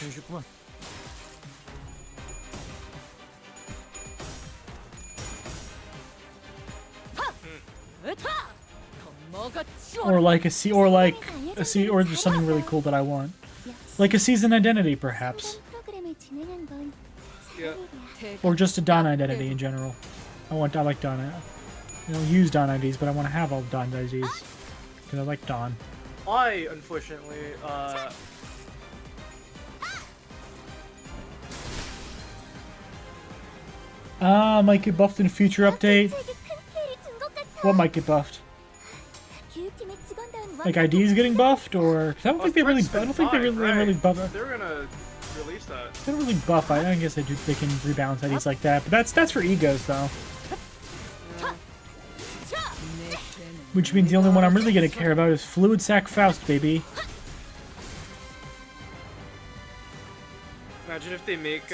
Or just something really cool that I want. Like a season identity, perhaps. 프로그램을 진행한 건 Yeah. Or just a Dawn identity in general. I like Dawn. I don't use Dawn IDs, but I want to have all Dawn IDs. because I like Dawn. I, unfortunately, Might get buffed in a future update. 겐츠에게 큰 피해를 준 것 같아. What might get buffed? 기후팀의 직원다운 Like 완벽한 IDs getting buffed, or 'cause I don't think they really. I Threats don't think they fine, really right. buff it. They're gonna release that. They don't really buff. I guess they do. They can rebalance IDs like that, but that's for egos though. 내 쇠는 Which means the only one I'm really gonna care about is Fluid Sac Faust, baby. Imagine if they make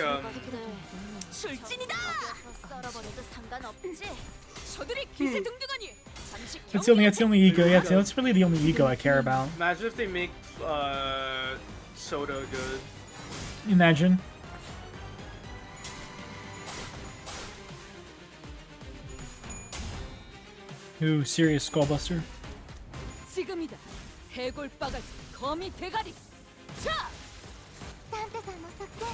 출진이다. 썰어버려도 상관없지. 저들이 기세등등하니 잠시 That's the only ego. Yeah, that's really the only ego I care about. imagine if they make soda good. Imagine. Ooh, serious Skullbuster. 지금이다. 해골바가지 거미 대가리. 자, サンタさんの作戦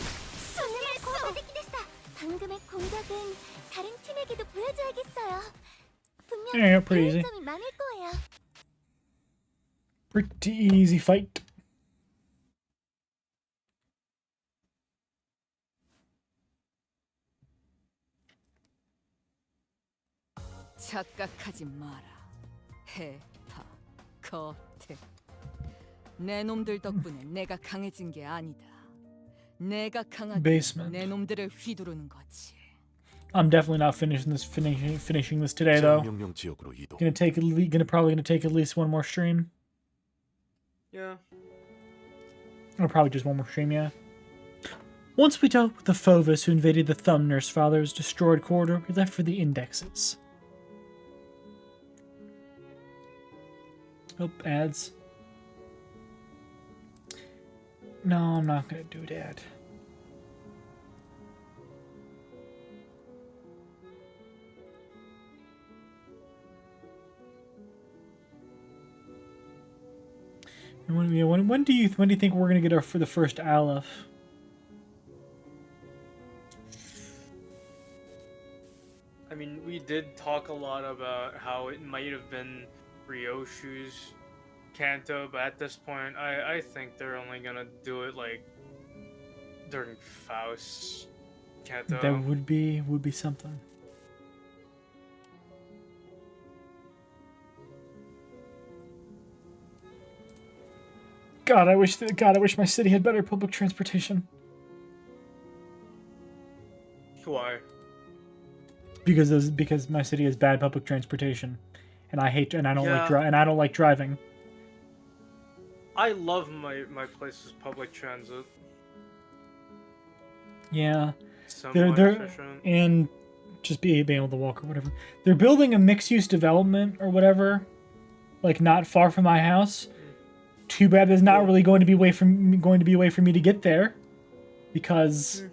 とても効果的でした. 방금의 공격은 다른 팀에게도 보여줘야겠어요. 분명 Yeah, pretty easy. 점이 많을 거예요. Pretty easy fight. 착각하지 마라. 해파 거태. 내 놈들 덕분에 내가 강해진 게 아니다. 내가 강하게 Basement. 내 놈들을 휘두르는 거지. I'm definitely not finishing this today though. 명령 지역으로 이동. Probably gonna take at least one more stream. Yeah. Or probably just one more stream, yeah. Once we dealt with the Fovus who invaded the Thumb Nurse Father's destroyed corridor, we left for the Indexes. Oh, ads. No, I'm not gonna do that. When do you think we're gonna get for the first Aleph? I mean, we did talk a lot about how it might have been Ryoshu's Kanto, but at this point, I think they're only gonna do it like during Faust's Kanto. That would be something. God, I wish my city had better public transportation. Why? Because my city has bad public transportation, and I don't like driving. I love my place's public transit. Yeah, So they're efficient. and just being able to walk or whatever. They're building a mixed-use development or whatever, like not far from my house. Too bad there's not really going to be a way for me to get there, because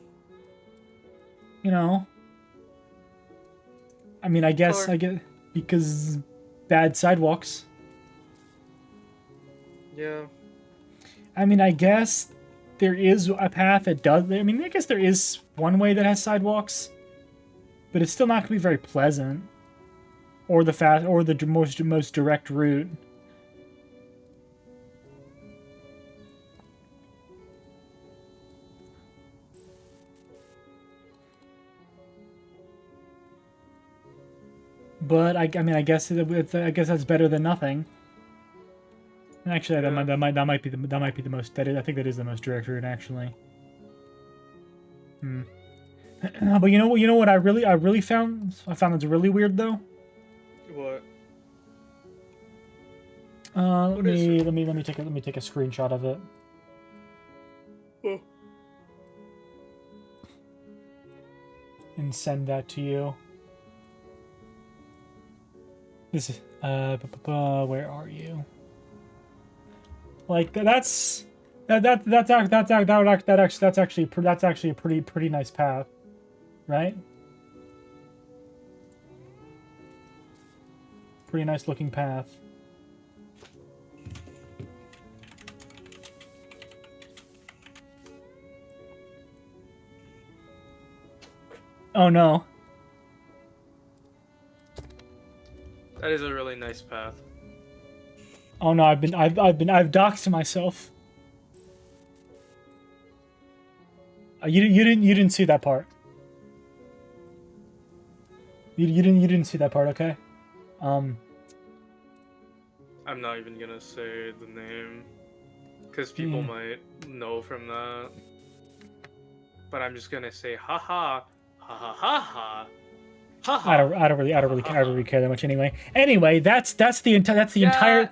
you know. I mean, I guess Sure. I get because bad sidewalks. Yeah. I mean, I guess there is a path that does. I mean, I guess there is one way that has sidewalks, but it's still not going to be very pleasant, or the most direct route. But I mean, I guess that's better than nothing. And actually, Yeah. that might be the most. I think that is the most direct route, actually. But you know what I found that's really weird though. What? Let me take a screenshot of it. Oh. And send that to you. This is where are you? Like that's actually a pretty nice path, right? Pretty nice looking path. Oh no. That is a really nice path. Oh no, I've doxed myself. You didn't see that part. You didn't see that part, okay? I'm not even gonna say the name because people might know from that. But I'm just gonna say ha ha ha ha ha ha. I don't really care that much anyway. Anyway, that's the entire pretty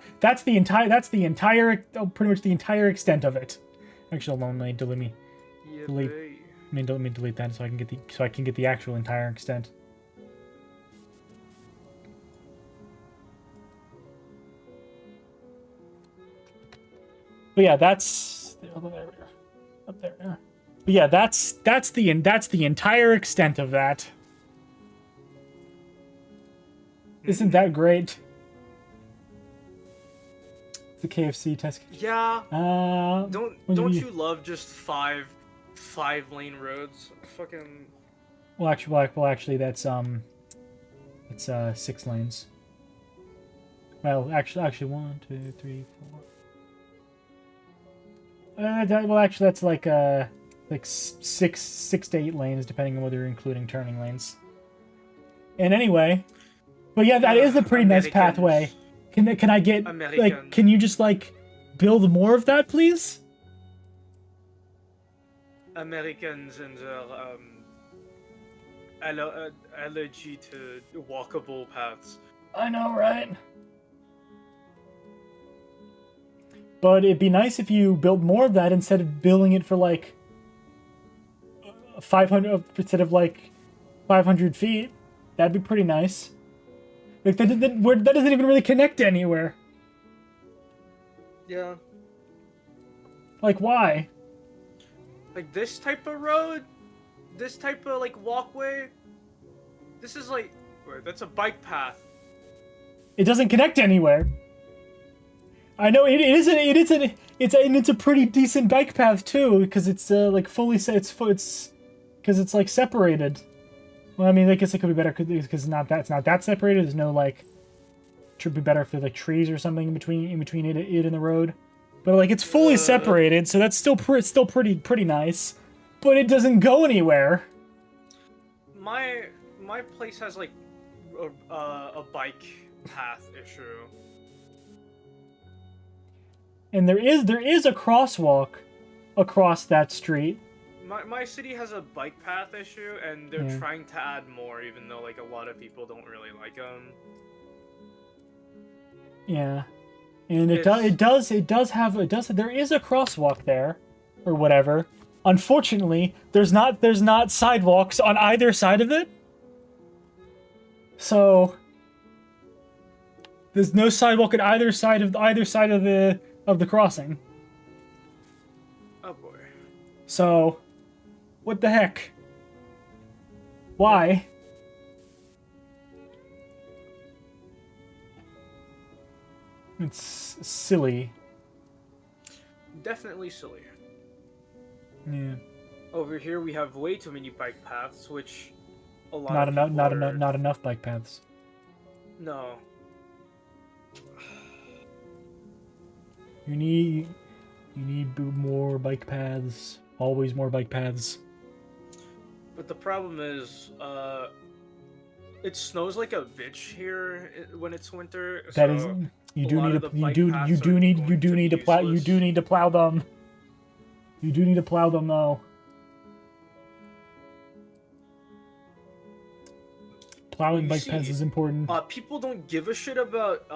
much the entire extent of it. Actually, hold on, let me delete that so I can get the actual entire extent. But yeah, that's up there. Yeah. But yeah, that's the entire extent of that. Isn't that great? The KFC test. Yeah. Don't you love just five lane roads? Fucking. Well, actually, that's 6 lanes. Well, actually, 1, 2, 3, 4. That's like 6 to 8 lanes, depending on whether you're including turning lanes. And anyway, but yeah, that is a pretty nice pathway. Can I get like? Can you just like build more of that, please? Americans and allergy to walkable paths. I know, right? But it'd be nice if you built more of that instead of building it for like 500 instead of like 500 feet. That'd be pretty nice. Like that doesn't even really connect anywhere. Yeah. Like why? Like this type of road, this type of like walkway. This is like, wait, that's a bike path. It doesn't connect anywhere. I know it's a pretty decent bike path too, because it's like fully it's because it's like separated. Well, I mean, I guess it could be better because it's not that separated. There's no like, should be better if there's like trees or something in between it and the road. But like it's fully separated, so that's still pretty nice. But it doesn't go anywhere. My place has like a bike path issue. And there is a crosswalk across that street. My city has a bike path issue, and they're trying to add more, even though like a lot of people don't really like them. Yeah, and there is a crosswalk there, or whatever. Unfortunately, there's not sidewalks on either side of it. So there's no sidewalk on either side of the crossing. Oh boy. So, what the heck? Why? It's silly. Definitely silly. Yeah. Over here we have way too many bike paths, which a lot not enough bike paths. No. You need more bike paths. Always more bike paths. But the problem is, it snows like a bitch here when it's winter. That is, you do need to plow them. You do need to plow them though. Plowing bike paths is important. People don't give a shit about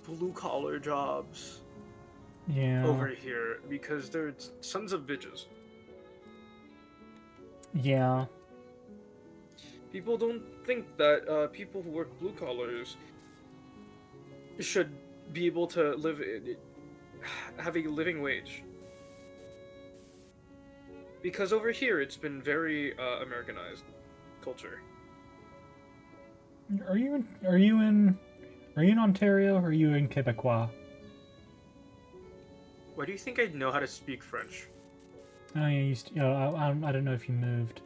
blue collar jobs. Yeah. Over here because they're sons of bitches. Yeah. People don't think that people who work blue collars should be able to have a living wage. Because over here it's been very Americanized culture. Are you in Ontario or are you in Quebecois? Why do you think I know how to speak French? Oh yeah, I don't know if you moved.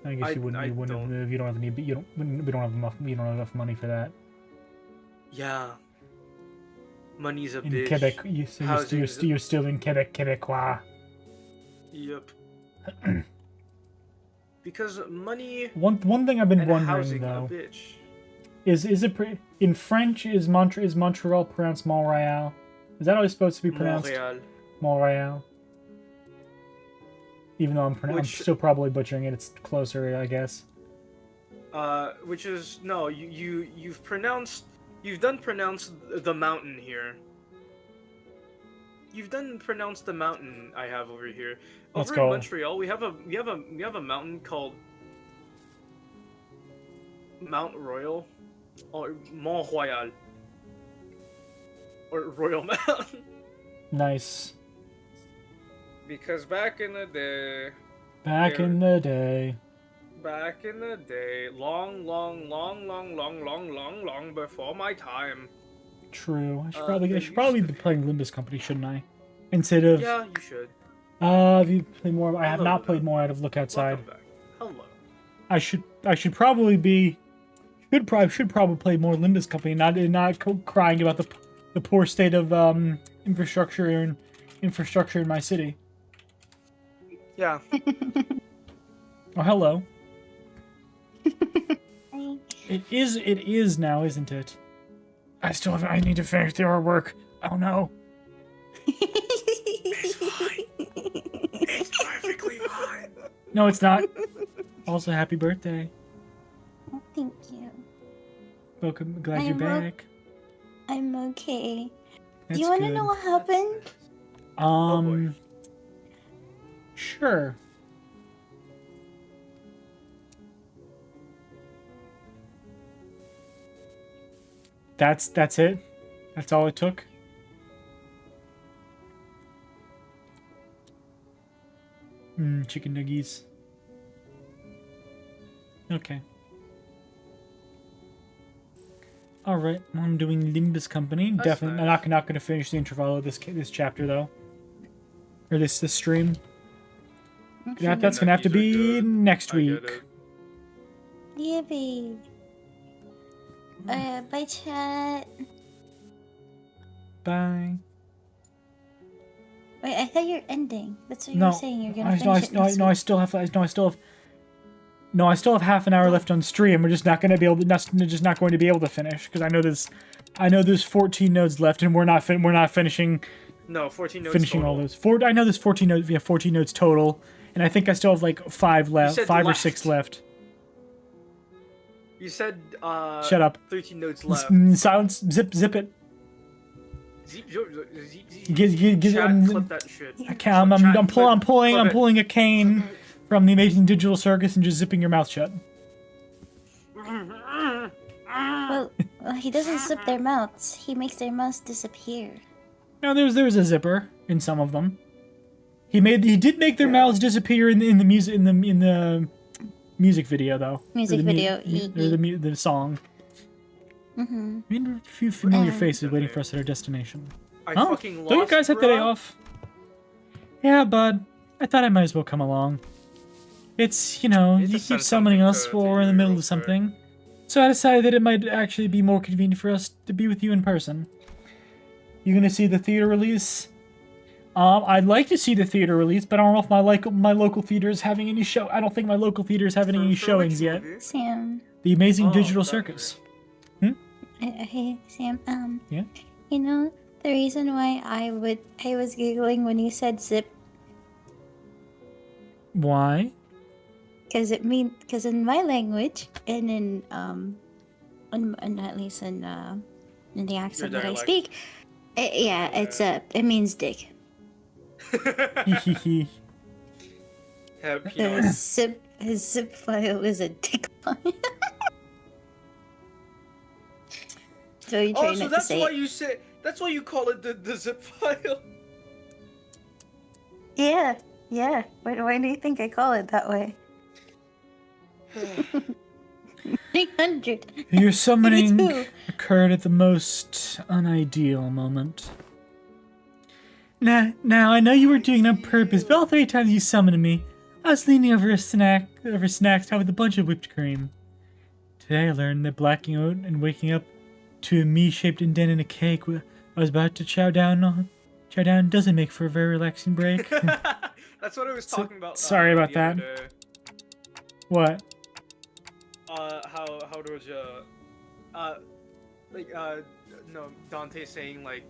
I guess you wouldn't. I You wouldn't don't. move. You don't have any. You don't. We don't have enough. You don't have enough money for that. Yeah. Money's a In bitch. Quebec, you're still in Quebec, Quebecois. Yep. Because money One thing I've been and wondering housing a though bitch. is it in French is Montreal pronounced Montreal? Is that always supposed to be pronounced Montreal. Montreal? Even though I'm Which- still probably butchering it, it's closer, I guess. Which is no, you've done pronounced the mountain here. You've done pronounced the mountain I have over here. Let's Over in go. Montreal, we have a mountain called Mount Royal or Mont Royal or Royal Mountain. Nice. Because back in the day, Back in the day. long before my time. True. I There should probably used be to be. playing Limbus Company, shouldn't I? Instead of Yeah, you should. if you play more. I have Hello. not played more out of Look Outside. Welcome back. Hello. I should probably be should probably play more Limbus Company, not crying about the poor state of infrastructure in my city. Yeah. Oh, hello. I It is now, isn't it? I need to finish the artwork. Oh no. It's perfectly fine. No, it's not. Also, happy birthday. Thank you. Welcome. Glad you're I'm o- back. I'm okay. That's Do you want to good. know what happened? Um. Sure. That's it. That's all it took. Chicken nuggies. Okay. All right. I'm doing Limbus Company. That's Definitely nice. not going to finish the interval of this chapter though, or this stream. That's gonna have to Nuggies are be good. next I get week. it. Yippee. Bye chat. Bye. Wait, I thought you're ending. That's what you No, were saying. You're gonna finish it next I week. still have half an hour left on stream. We're just not going to be able to. Just not going to be able to finish because I know there's 14 nodes left, and we're not finishing No, 14 notes finishing total. all those. I know there's 14 nodes. We have 14 nodes total, and I think I still have like 5 left, said 5 or left. 6 left. You said Shut up. 13 notes left. Silence. Zip it. Zip, zip, zip, zip. Get, Chat, clip that shit. I'm pulling clip it. a cane from the Amazing Digital Circus and just zipping your mouth shut. Well, he doesn't zip their mouths. He makes their mouths disappear. No, there's a zipper in some of them. He did make their mouths disappear in the music video though. Music Or video, the song. Mm-hmm. I mean, a few familiar Um, faces waiting for us at our destination. I Huh? fucking lost. Don't you guys have the day bro. off? Yeah, bud. I thought I might as well come along. It's, you know, Need to you send keep summoning something us to while we're in the you middle real of quick. something. So I decided that it might actually be more convenient for us to be with you in person. You gonna see the theater release? I'd like to see the theater release, but I don't know if my local theater is having any show. I don't think my local theater is having any For showings which yet. movie? Sam, The Amazing Oh, Digital that Circus. hey Sam. Yeah? You know the reason why I was giggling when you said zip, Why? because in my language and in at least in the accent that I dialect. speak, it means dick. Hehehe. Have, you know, His zip file is a dick file. So you try oh, not so to that's say why it. you say. That's why you call it the zip file. Yeah. Why do you think I call it that way? 300. Your summoning 32. occurred at the most unideal moment. Now I know you were doing it on purpose, but all 3 times you summoned me, I was leaning over snacks topped with a bunch of whipped cream. Today I learned that blacking out and waking up to a me-shaped indent in a cake I was about to chow down on doesn't make for a very relaxing break. That's what I was talking about. Sorry about the other that. day. What? How Doja, no, Dante saying like,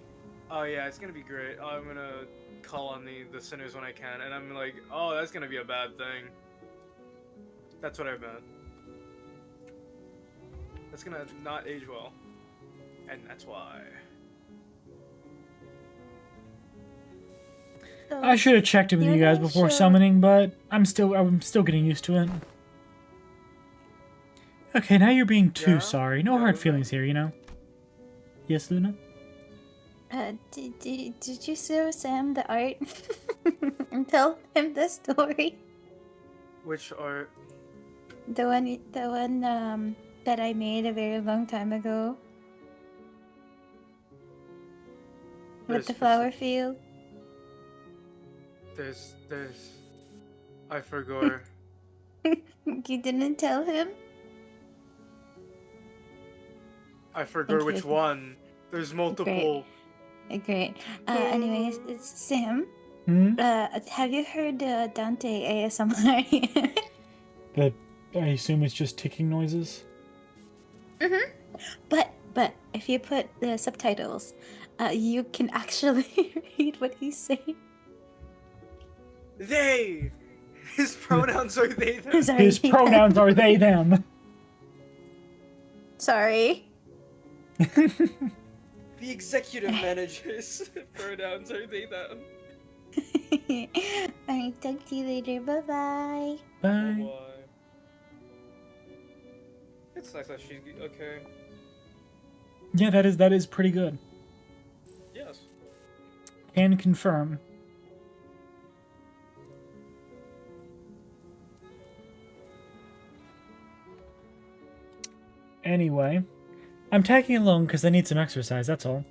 oh yeah, it's gonna be great. I'm gonna call on the sinners when I can, and I'm like, oh, that's gonna be a bad thing. That's what I meant. That's gonna not age well, and that's why. I should have checked it with you guys before summoning, but I'm still getting used to it. Okay, now you're being too sorry. No hard feelings here, you know? Yes, Luna? Did you show Sam the art and tell him the story? Which art? The one that I made a very long time ago. With the flower field. There's I forgot. You didn't tell him? I forgot which one. There's multiple. Great. Anyways, it's Sam. Hmm? Have you heard Dante ASMR? That I assume it's just ticking noises? Mm-hmm. But if you put the subtitles, you can actually read what he's saying. They! His pronouns are they, them. Sorry. His pronouns are they, them. Sorry. The executive manager's pronouns are they, them. Alright, talk to you later. Bye-bye. Bye. Boy. It's nice that she's okay. Yeah, that is pretty good. Yes. Can confirm. Anyway, I'm tagging along because I need some exercise, that's all.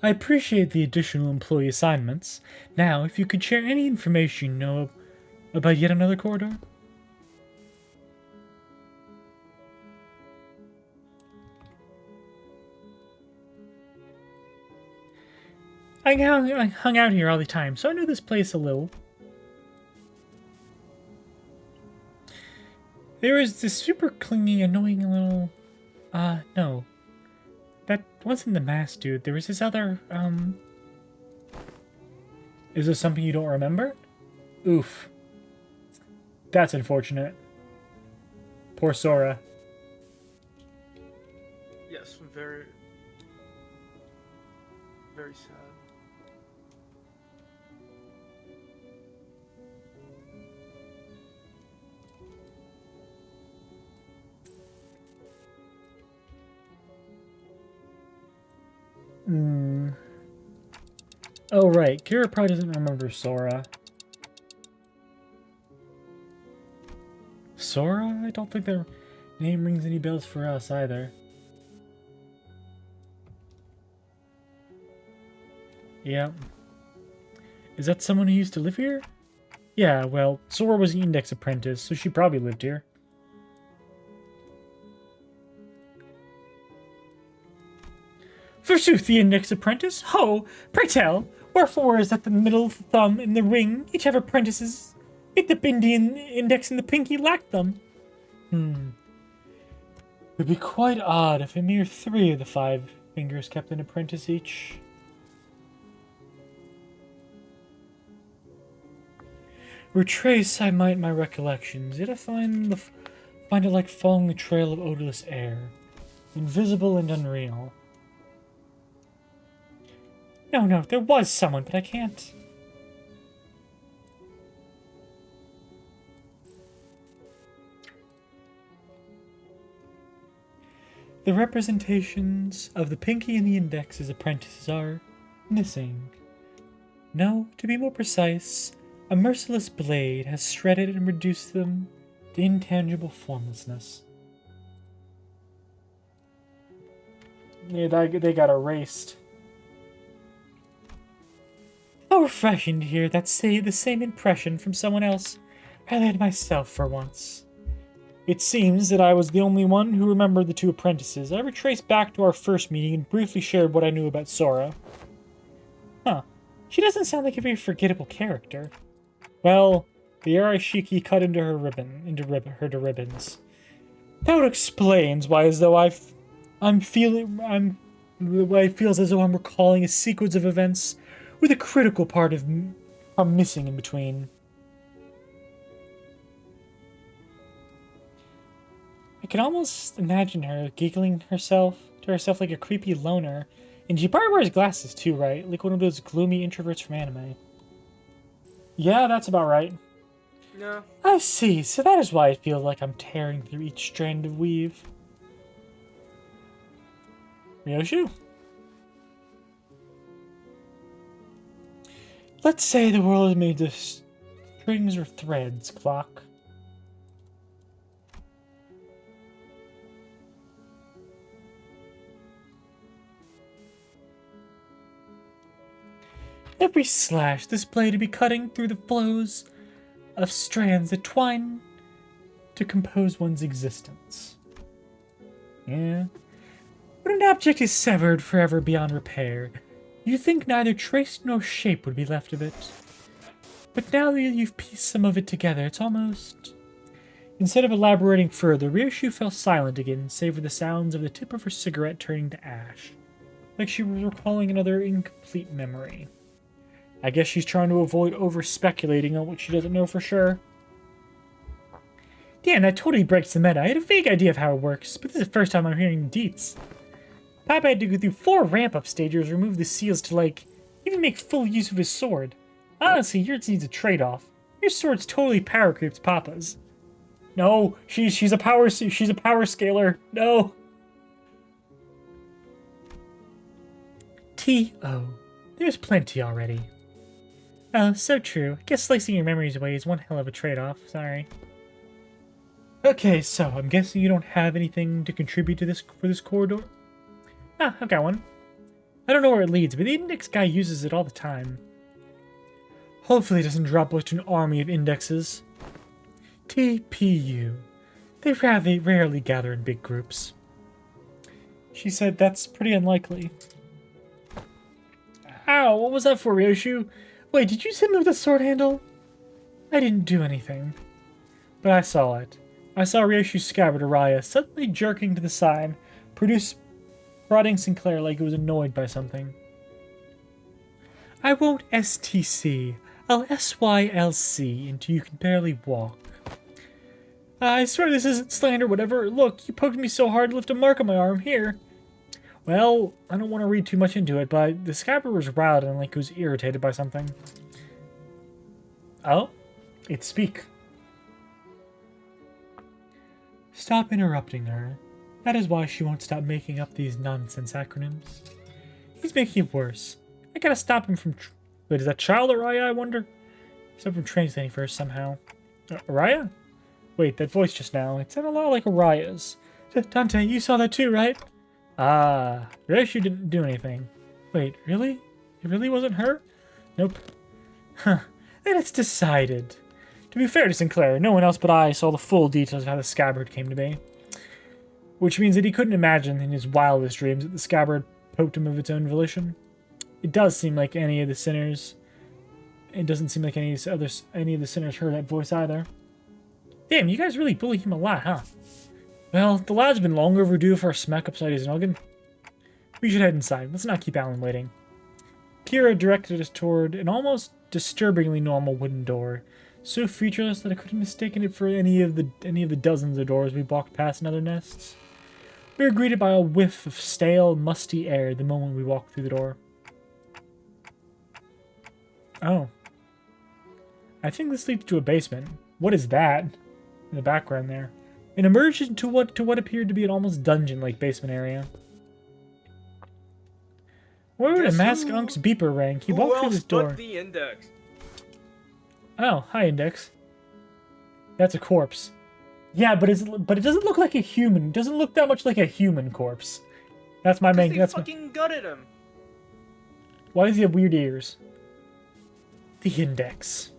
I appreciate the additional employee assignments. Now, if you could share any information you know about yet another corridor? I hung out here all the time, so I know this place a little. There was this super clingy, annoying little... no. That wasn't the mask dude. There was this other, Is this something you don't remember? Oof. That's unfortunate. Poor Sora. Yes, very... very sad. Oh, right. Kira probably doesn't remember Sora. Sora? I don't think their name rings any bells for us either. Yep. Is that someone who used to live here? Yeah, well, Sora was an Index apprentice, so she probably lived here. Forsooth, the Index apprentice? Ho! Pray tell, wherefore is that the middle thumb and the ring each have apprentices? Yet the Bindian Index and the Pinky lack them. It would be quite odd if a mere 3 of the 5 fingers kept an apprentice each. Retrace I might my recollections, yet I find it like following the trail of odorless air, invisible and unreal. No, there was someone, but I can't. The representations of the Pinky and the Index as apprentices are missing. No, to be more precise, a merciless blade has shredded and reduced them to intangible formlessness. Yeah, they got erased. Oh, refreshing to hear that say the same impression from someone else rather than myself for once. It seems that I was the only one who remembered the two apprentices. I retraced back to our first meeting and briefly shared what I knew about Sora. Huh. She doesn't sound like a very forgettable character. Well, the Arashiki cut into her ribbons. That explains why as though why it feels as though I'm recalling a sequence of events with a critical part of I'm missing in between. I can almost imagine her giggling to herself like a creepy loner. And she probably wears glasses too, right? Like one of those gloomy introverts from anime. Yeah, that's about right. No. I see, so that is why it feels like I'm tearing through each strand of weave. Ryoshu? Let's say the world is made of strings or threads, Clock. Every slash this blade would be cutting through the flows of strands that twine to compose one's existence. Yeah. When an object is severed forever beyond repair, you think neither trace nor shape would be left of it. But now that you've pieced some of it together, it's almost... Instead of elaborating further, Ryoshu fell silent again, save for the sounds of the tip of her cigarette turning to ash, like she was recalling another incomplete memory. I guess she's trying to avoid over-speculating on what she doesn't know for sure. Damn, that totally breaks the meta. I had a vague idea of how it works, but this is the first time I'm hearing deets. Papa had to go through 4 ramp-up stages, remove the seals to, like, even make full use of his sword. Honestly, yours needs a trade-off. Your sword's totally power creeps Papa's. No, she's a power scaler. No. T.O. There's plenty already. Oh, so true. I guess slicing your memories away is one hell of a trade-off. Sorry. Okay, so I'm guessing you don't have anything to contribute to this for this corridor? Ah, I've got one. I don't know where it leads, but the index guy uses it all the time. Hopefully it doesn't drop us to an army of indexes. TPU. They rarely gather in big groups. She said that's pretty unlikely. Ow, what was that for, Ryoshu? Wait, did you hit me with a sword handle? I didn't do anything. But I saw it. I saw Ryoshu's scabbard Araya suddenly jerking to the side, prodding Sinclair like it was annoyed by something. I won't STC. I'll SYLC until you can barely walk. I swear this isn't slander, whatever. Look, you poked me so hard to lift a mark on my arm. Here. Well, I don't want to read too much into it, but the scabbard was riled and like it was irritated by something. Oh? It speak. Stop interrupting her. That is why she won't stop making up these nonsense acronyms. He's making it worse. I gotta stop him from... Wait, is that child Araya, I wonder? Stop him translating first somehow. Araya? Wait, that voice just now. It sounded a lot like Araya's. Dante, you saw that too, right? Ah, Ryoshu didn't do anything. Wait, really? It really wasn't her? Nope. Huh. Then it's decided. To be fair to Sinclair, no one else but I saw the full details of how the scabbard came to be. Which means that he couldn't imagine in his wildest dreams that the scabbard poked him of its own volition. It does seem like any of the sinners... It doesn't seem like any of the sinners heard that voice either. Damn, you guys really bully him a lot, huh? Well, the lad's been long overdue for a smack upside his noggin. We should head inside. Let's not keep Alan waiting. Kira directed us toward an almost disturbingly normal wooden door, so featureless that I couldn't have mistaken it for any of the dozens of doors we walked past in other nests. We were greeted by a whiff of stale, musty air the moment we walked through the door. Oh. I think this leads to a basement. What is that? In the background there. It emerged into what appeared to be an almost dungeon-like basement area. Where would a masked unk's beeper rang? He walked through this door. The index? Oh, hi, Index. That's a corpse. Yeah, but it doesn't look like a human. It doesn't look that much like a human corpse. That's my main. They fucking gutted him. Why does he have weird ears? The index.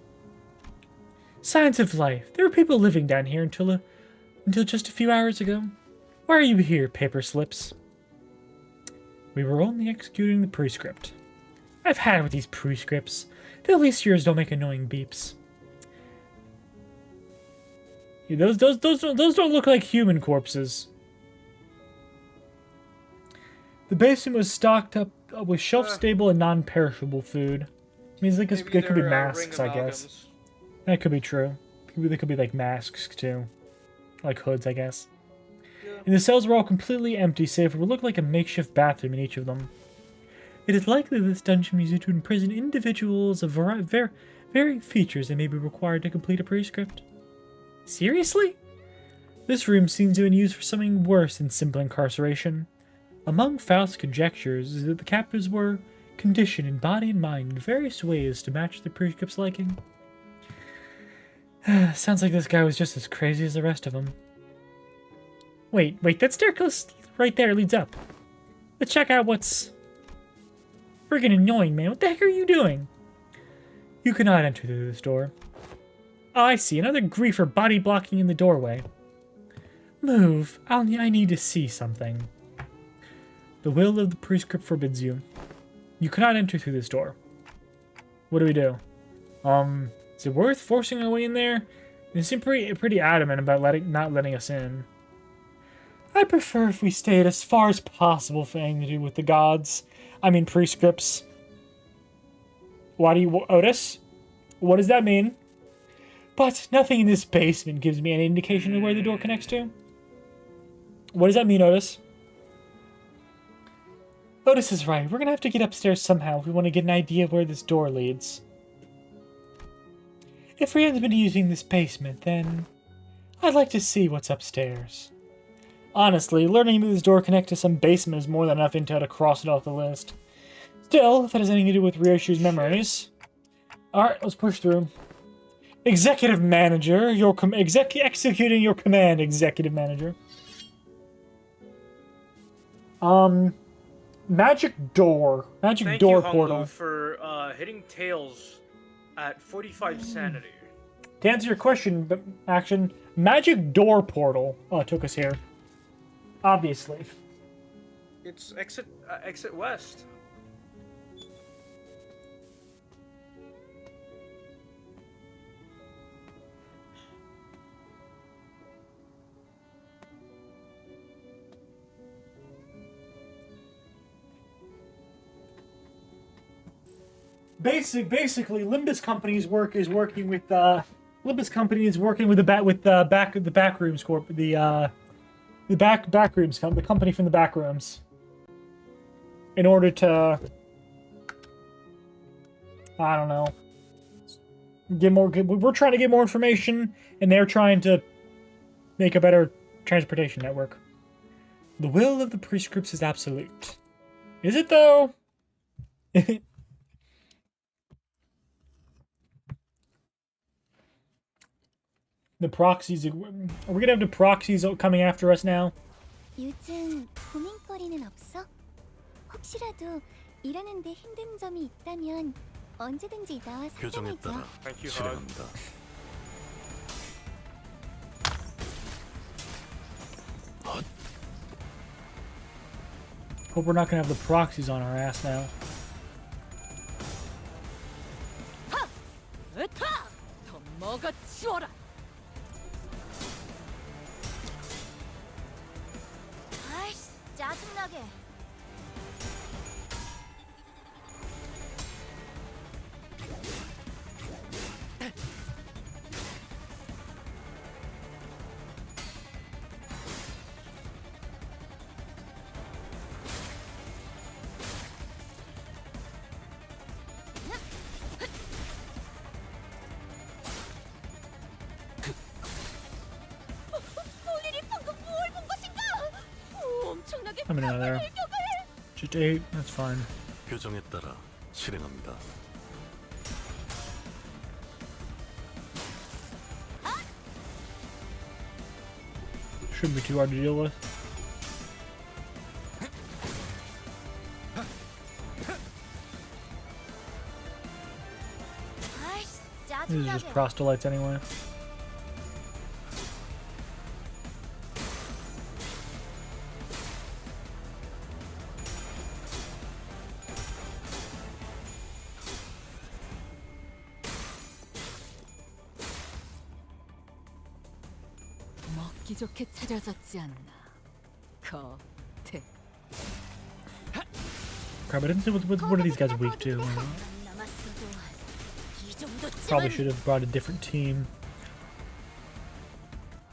Signs of life. There were people living down here until just a few hours ago. Why are you here, paper slips? We were only executing the prescript. I've had it with these prescripts. At least yours don't make annoying beeps. Yeah, those don't look like human corpses. The basement was stocked up with shelf-stable and non-perishable food. Means like it could be masks, I guess. That could be true. They could be like masks too, like hoods, I guess. Yeah. And the cells were all completely empty, save for what looked like a makeshift bathroom in each of them. It is likely this dungeon was used to imprison individuals of varying features that may be required to complete a prescript. Seriously? This room seems to have been used for something worse than simple incarceration. Among Faust's conjectures is that the captives were conditioned in body and mind in various ways to match the prescript's liking. Sounds like this guy was just as crazy as the rest of them. Wait, that staircase right there leads up. Let's check out what's... Friggin' annoying, man. What the heck are you doing? You cannot enter through this door. Oh, I see. Another griefer body blocking in the doorway. Move. I need to see something. The will of the prescript forbids you. You cannot enter through this door. What do we do? Is it worth forcing our way in there? They seem pretty adamant about not letting us in. I prefer if we stayed as far as possible for anything to do with the gods. I mean prescripts. Why do you... Otis? What does that mean? But nothing in this basement gives me any indication of where the door connects to. What does that mean, Otis? Otis is right. We're gonna have to get upstairs somehow if we want to get an idea of where this door leads. If we haven't been using this basement, then I'd like to see what's upstairs. Honestly, learning that this door connects to some basement is more than enough intel to cross it off the list. Still, if that has anything to do with Ryoshu's memories... Alright, let's push through. Executive Manager, executing your command, Executive Manager. Magic door. Magic door portal. Thank you, for hitting tails at 45 sanity. To answer your question, Action, magic door portal took us here. Obviously. It's exit west. Basically, Limbus Company's work is working with Limbus Company is working with the Backrooms Corp, the Backrooms the company from the Backrooms, in order to, I don't know, get more. We're trying to get more information, and they're trying to make a better transportation network. The will of the prescripts is absolute. Is it though? The proxies. Are we gonna have the proxies coming after us now? 요즘 고민거리는 없어? 혹시라도 일하는데 힘든 점이 있다면 언제든지 나와 교정에 상담해줘. 따라 Thank you, 실행합니다. Hope we're not gonna have the proxies on our ass now. 으타! 더 먹어치워라! 아이씨, 짜증나게. 본인이 방금 뭘 본 것인가? 엄청나게 Coming out of there. Just 8. That's fine. 교정에 따라 실행합니다. Shouldn't be too hard to deal with. These are just proselytes anyway. 먹기 좋게 차려졌지 않나. 겉에 Crap, I didn't see what are these guys weak to. 남았어도 이 Probably 정도쯤은 should have brought a different team.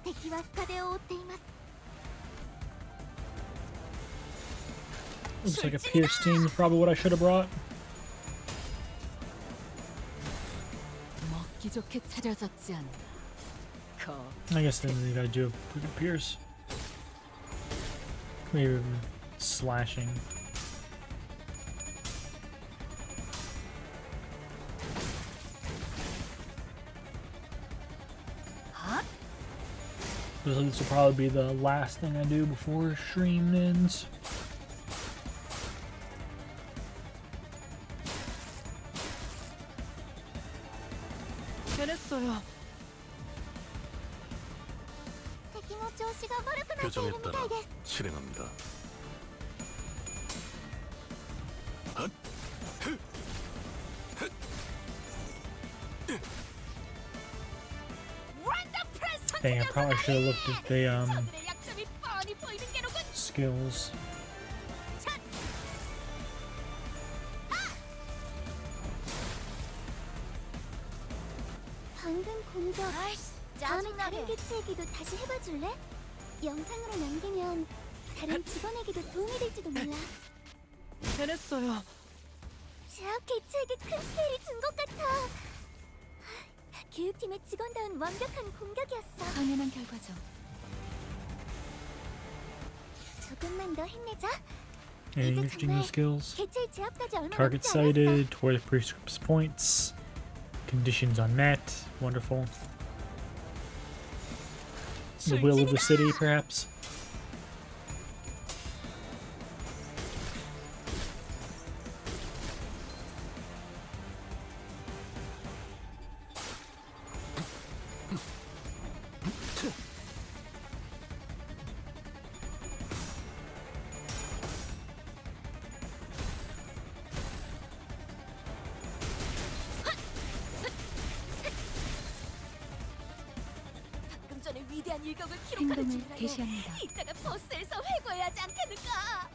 敵は深手を負っています Looks like a Pierce team is probably what I should have brought. 먹기 좋게 차려졌지 않나. I guess then you gotta do a Pierce. Maybe slashing. This will probably be the last thing I do before stream ends. 해냈어요. 敵の調子が悪くなってい 교정에 るみた 따라 いです 실행합니다. Dang, I probably should have looked at the skills. 방금 공격 다음에 다른 개체에게도 다시 해봐줄래? 영상으로 남기면 다른 직원에게도 도움이 될지도 몰라 해냈어요. 제압 개체에게 큰 피해를 준 것 같아 교육팀의 직원다운 완벽한 공격이었어 당연한 결과죠. 조금만 더 힘내자 Any interesting new skills? 개체의 제압까지 얼마 Target 남지 않았어 sighted, toward prescripts points, conditions unmet, wonderful. The will of the city, perhaps. 방금 전에 위대한 일격을 기록하는 행동을 중이라고 개시합니다. 이따가 버스에서 회고해야 하지 않겠는가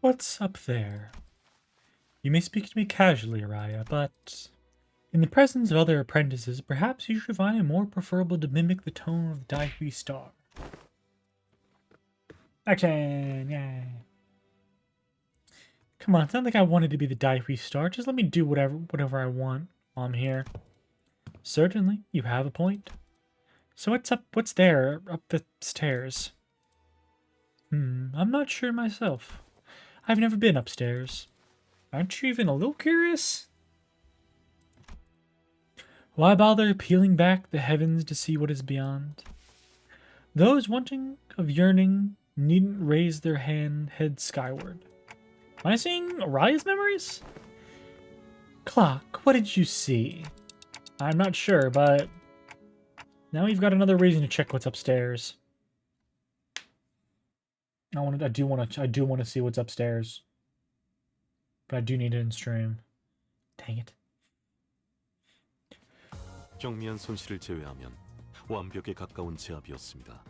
What's up there? You may speak to me casually, Araya, but in the presence of other apprentices, perhaps you should find it more preferable to mimic the tone of the Daihui Star. Action! Yay! Come on, it's not like I wanted to be the Daihui Star. Just let me do whatever I want while I'm here. Certainly, you have a point. So what's there up the stairs? I'm not sure myself. I've never been upstairs. Aren't you even a little curious? Why bother peeling back the heavens to see what is beyond? Those wanting of yearning needn't raise their head skyward. Am I seeing Araya's memories? Clock, what did you see? I'm not sure, but now we've got another reason to check what's upstairs. I do want to see what's upstairs. But I do need it in stream. Dang it. 경미한 손실을 제외하면 완벽에 가까운 제압이었습니다.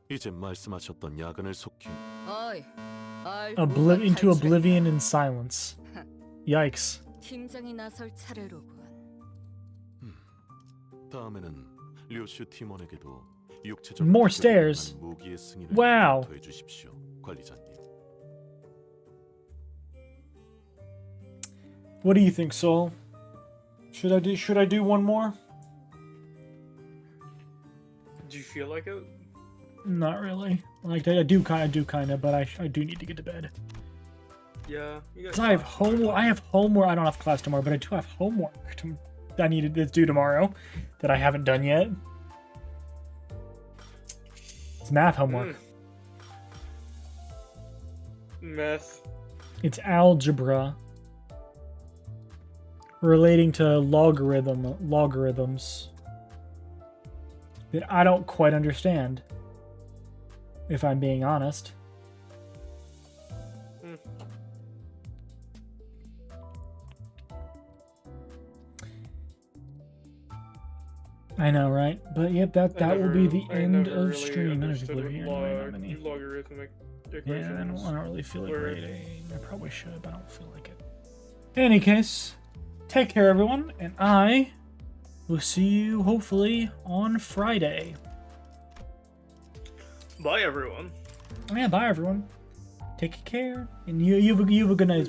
이제 말씀하셨던 야근을 속히 어이, Into oblivion and silence. Yikes. 팀장이 나설 차례로군. 다음에는 류슈 팀원에게도 육체적 More stairs. 무기의 승인을 Wow. 검토해 주십시오, 관리자님. What do you think, Soul? Should I do one more? Do you feel like it? Not really. Like I do kind of, but I do need to get to bed. Yeah. You guys 'Cause I have homework. I have homework. I don't have class tomorrow, but I do have homework that I need to do tomorrow that I haven't done yet. It's math homework. Meth. It's algebra relating to logarithms that I don't quite understand, if I'm being honest. I know, right? But yep, that will be the end of stream. I don't think we're here anyway, not many. Logarithmic Yeah, equations. I don't really feel like Word. rating. I probably should, but I don't feel like it. In any case, take care, everyone, and I will see you hopefully on Friday. Bye, everyone. Yeah, bye, everyone. Take care, and you have a good night.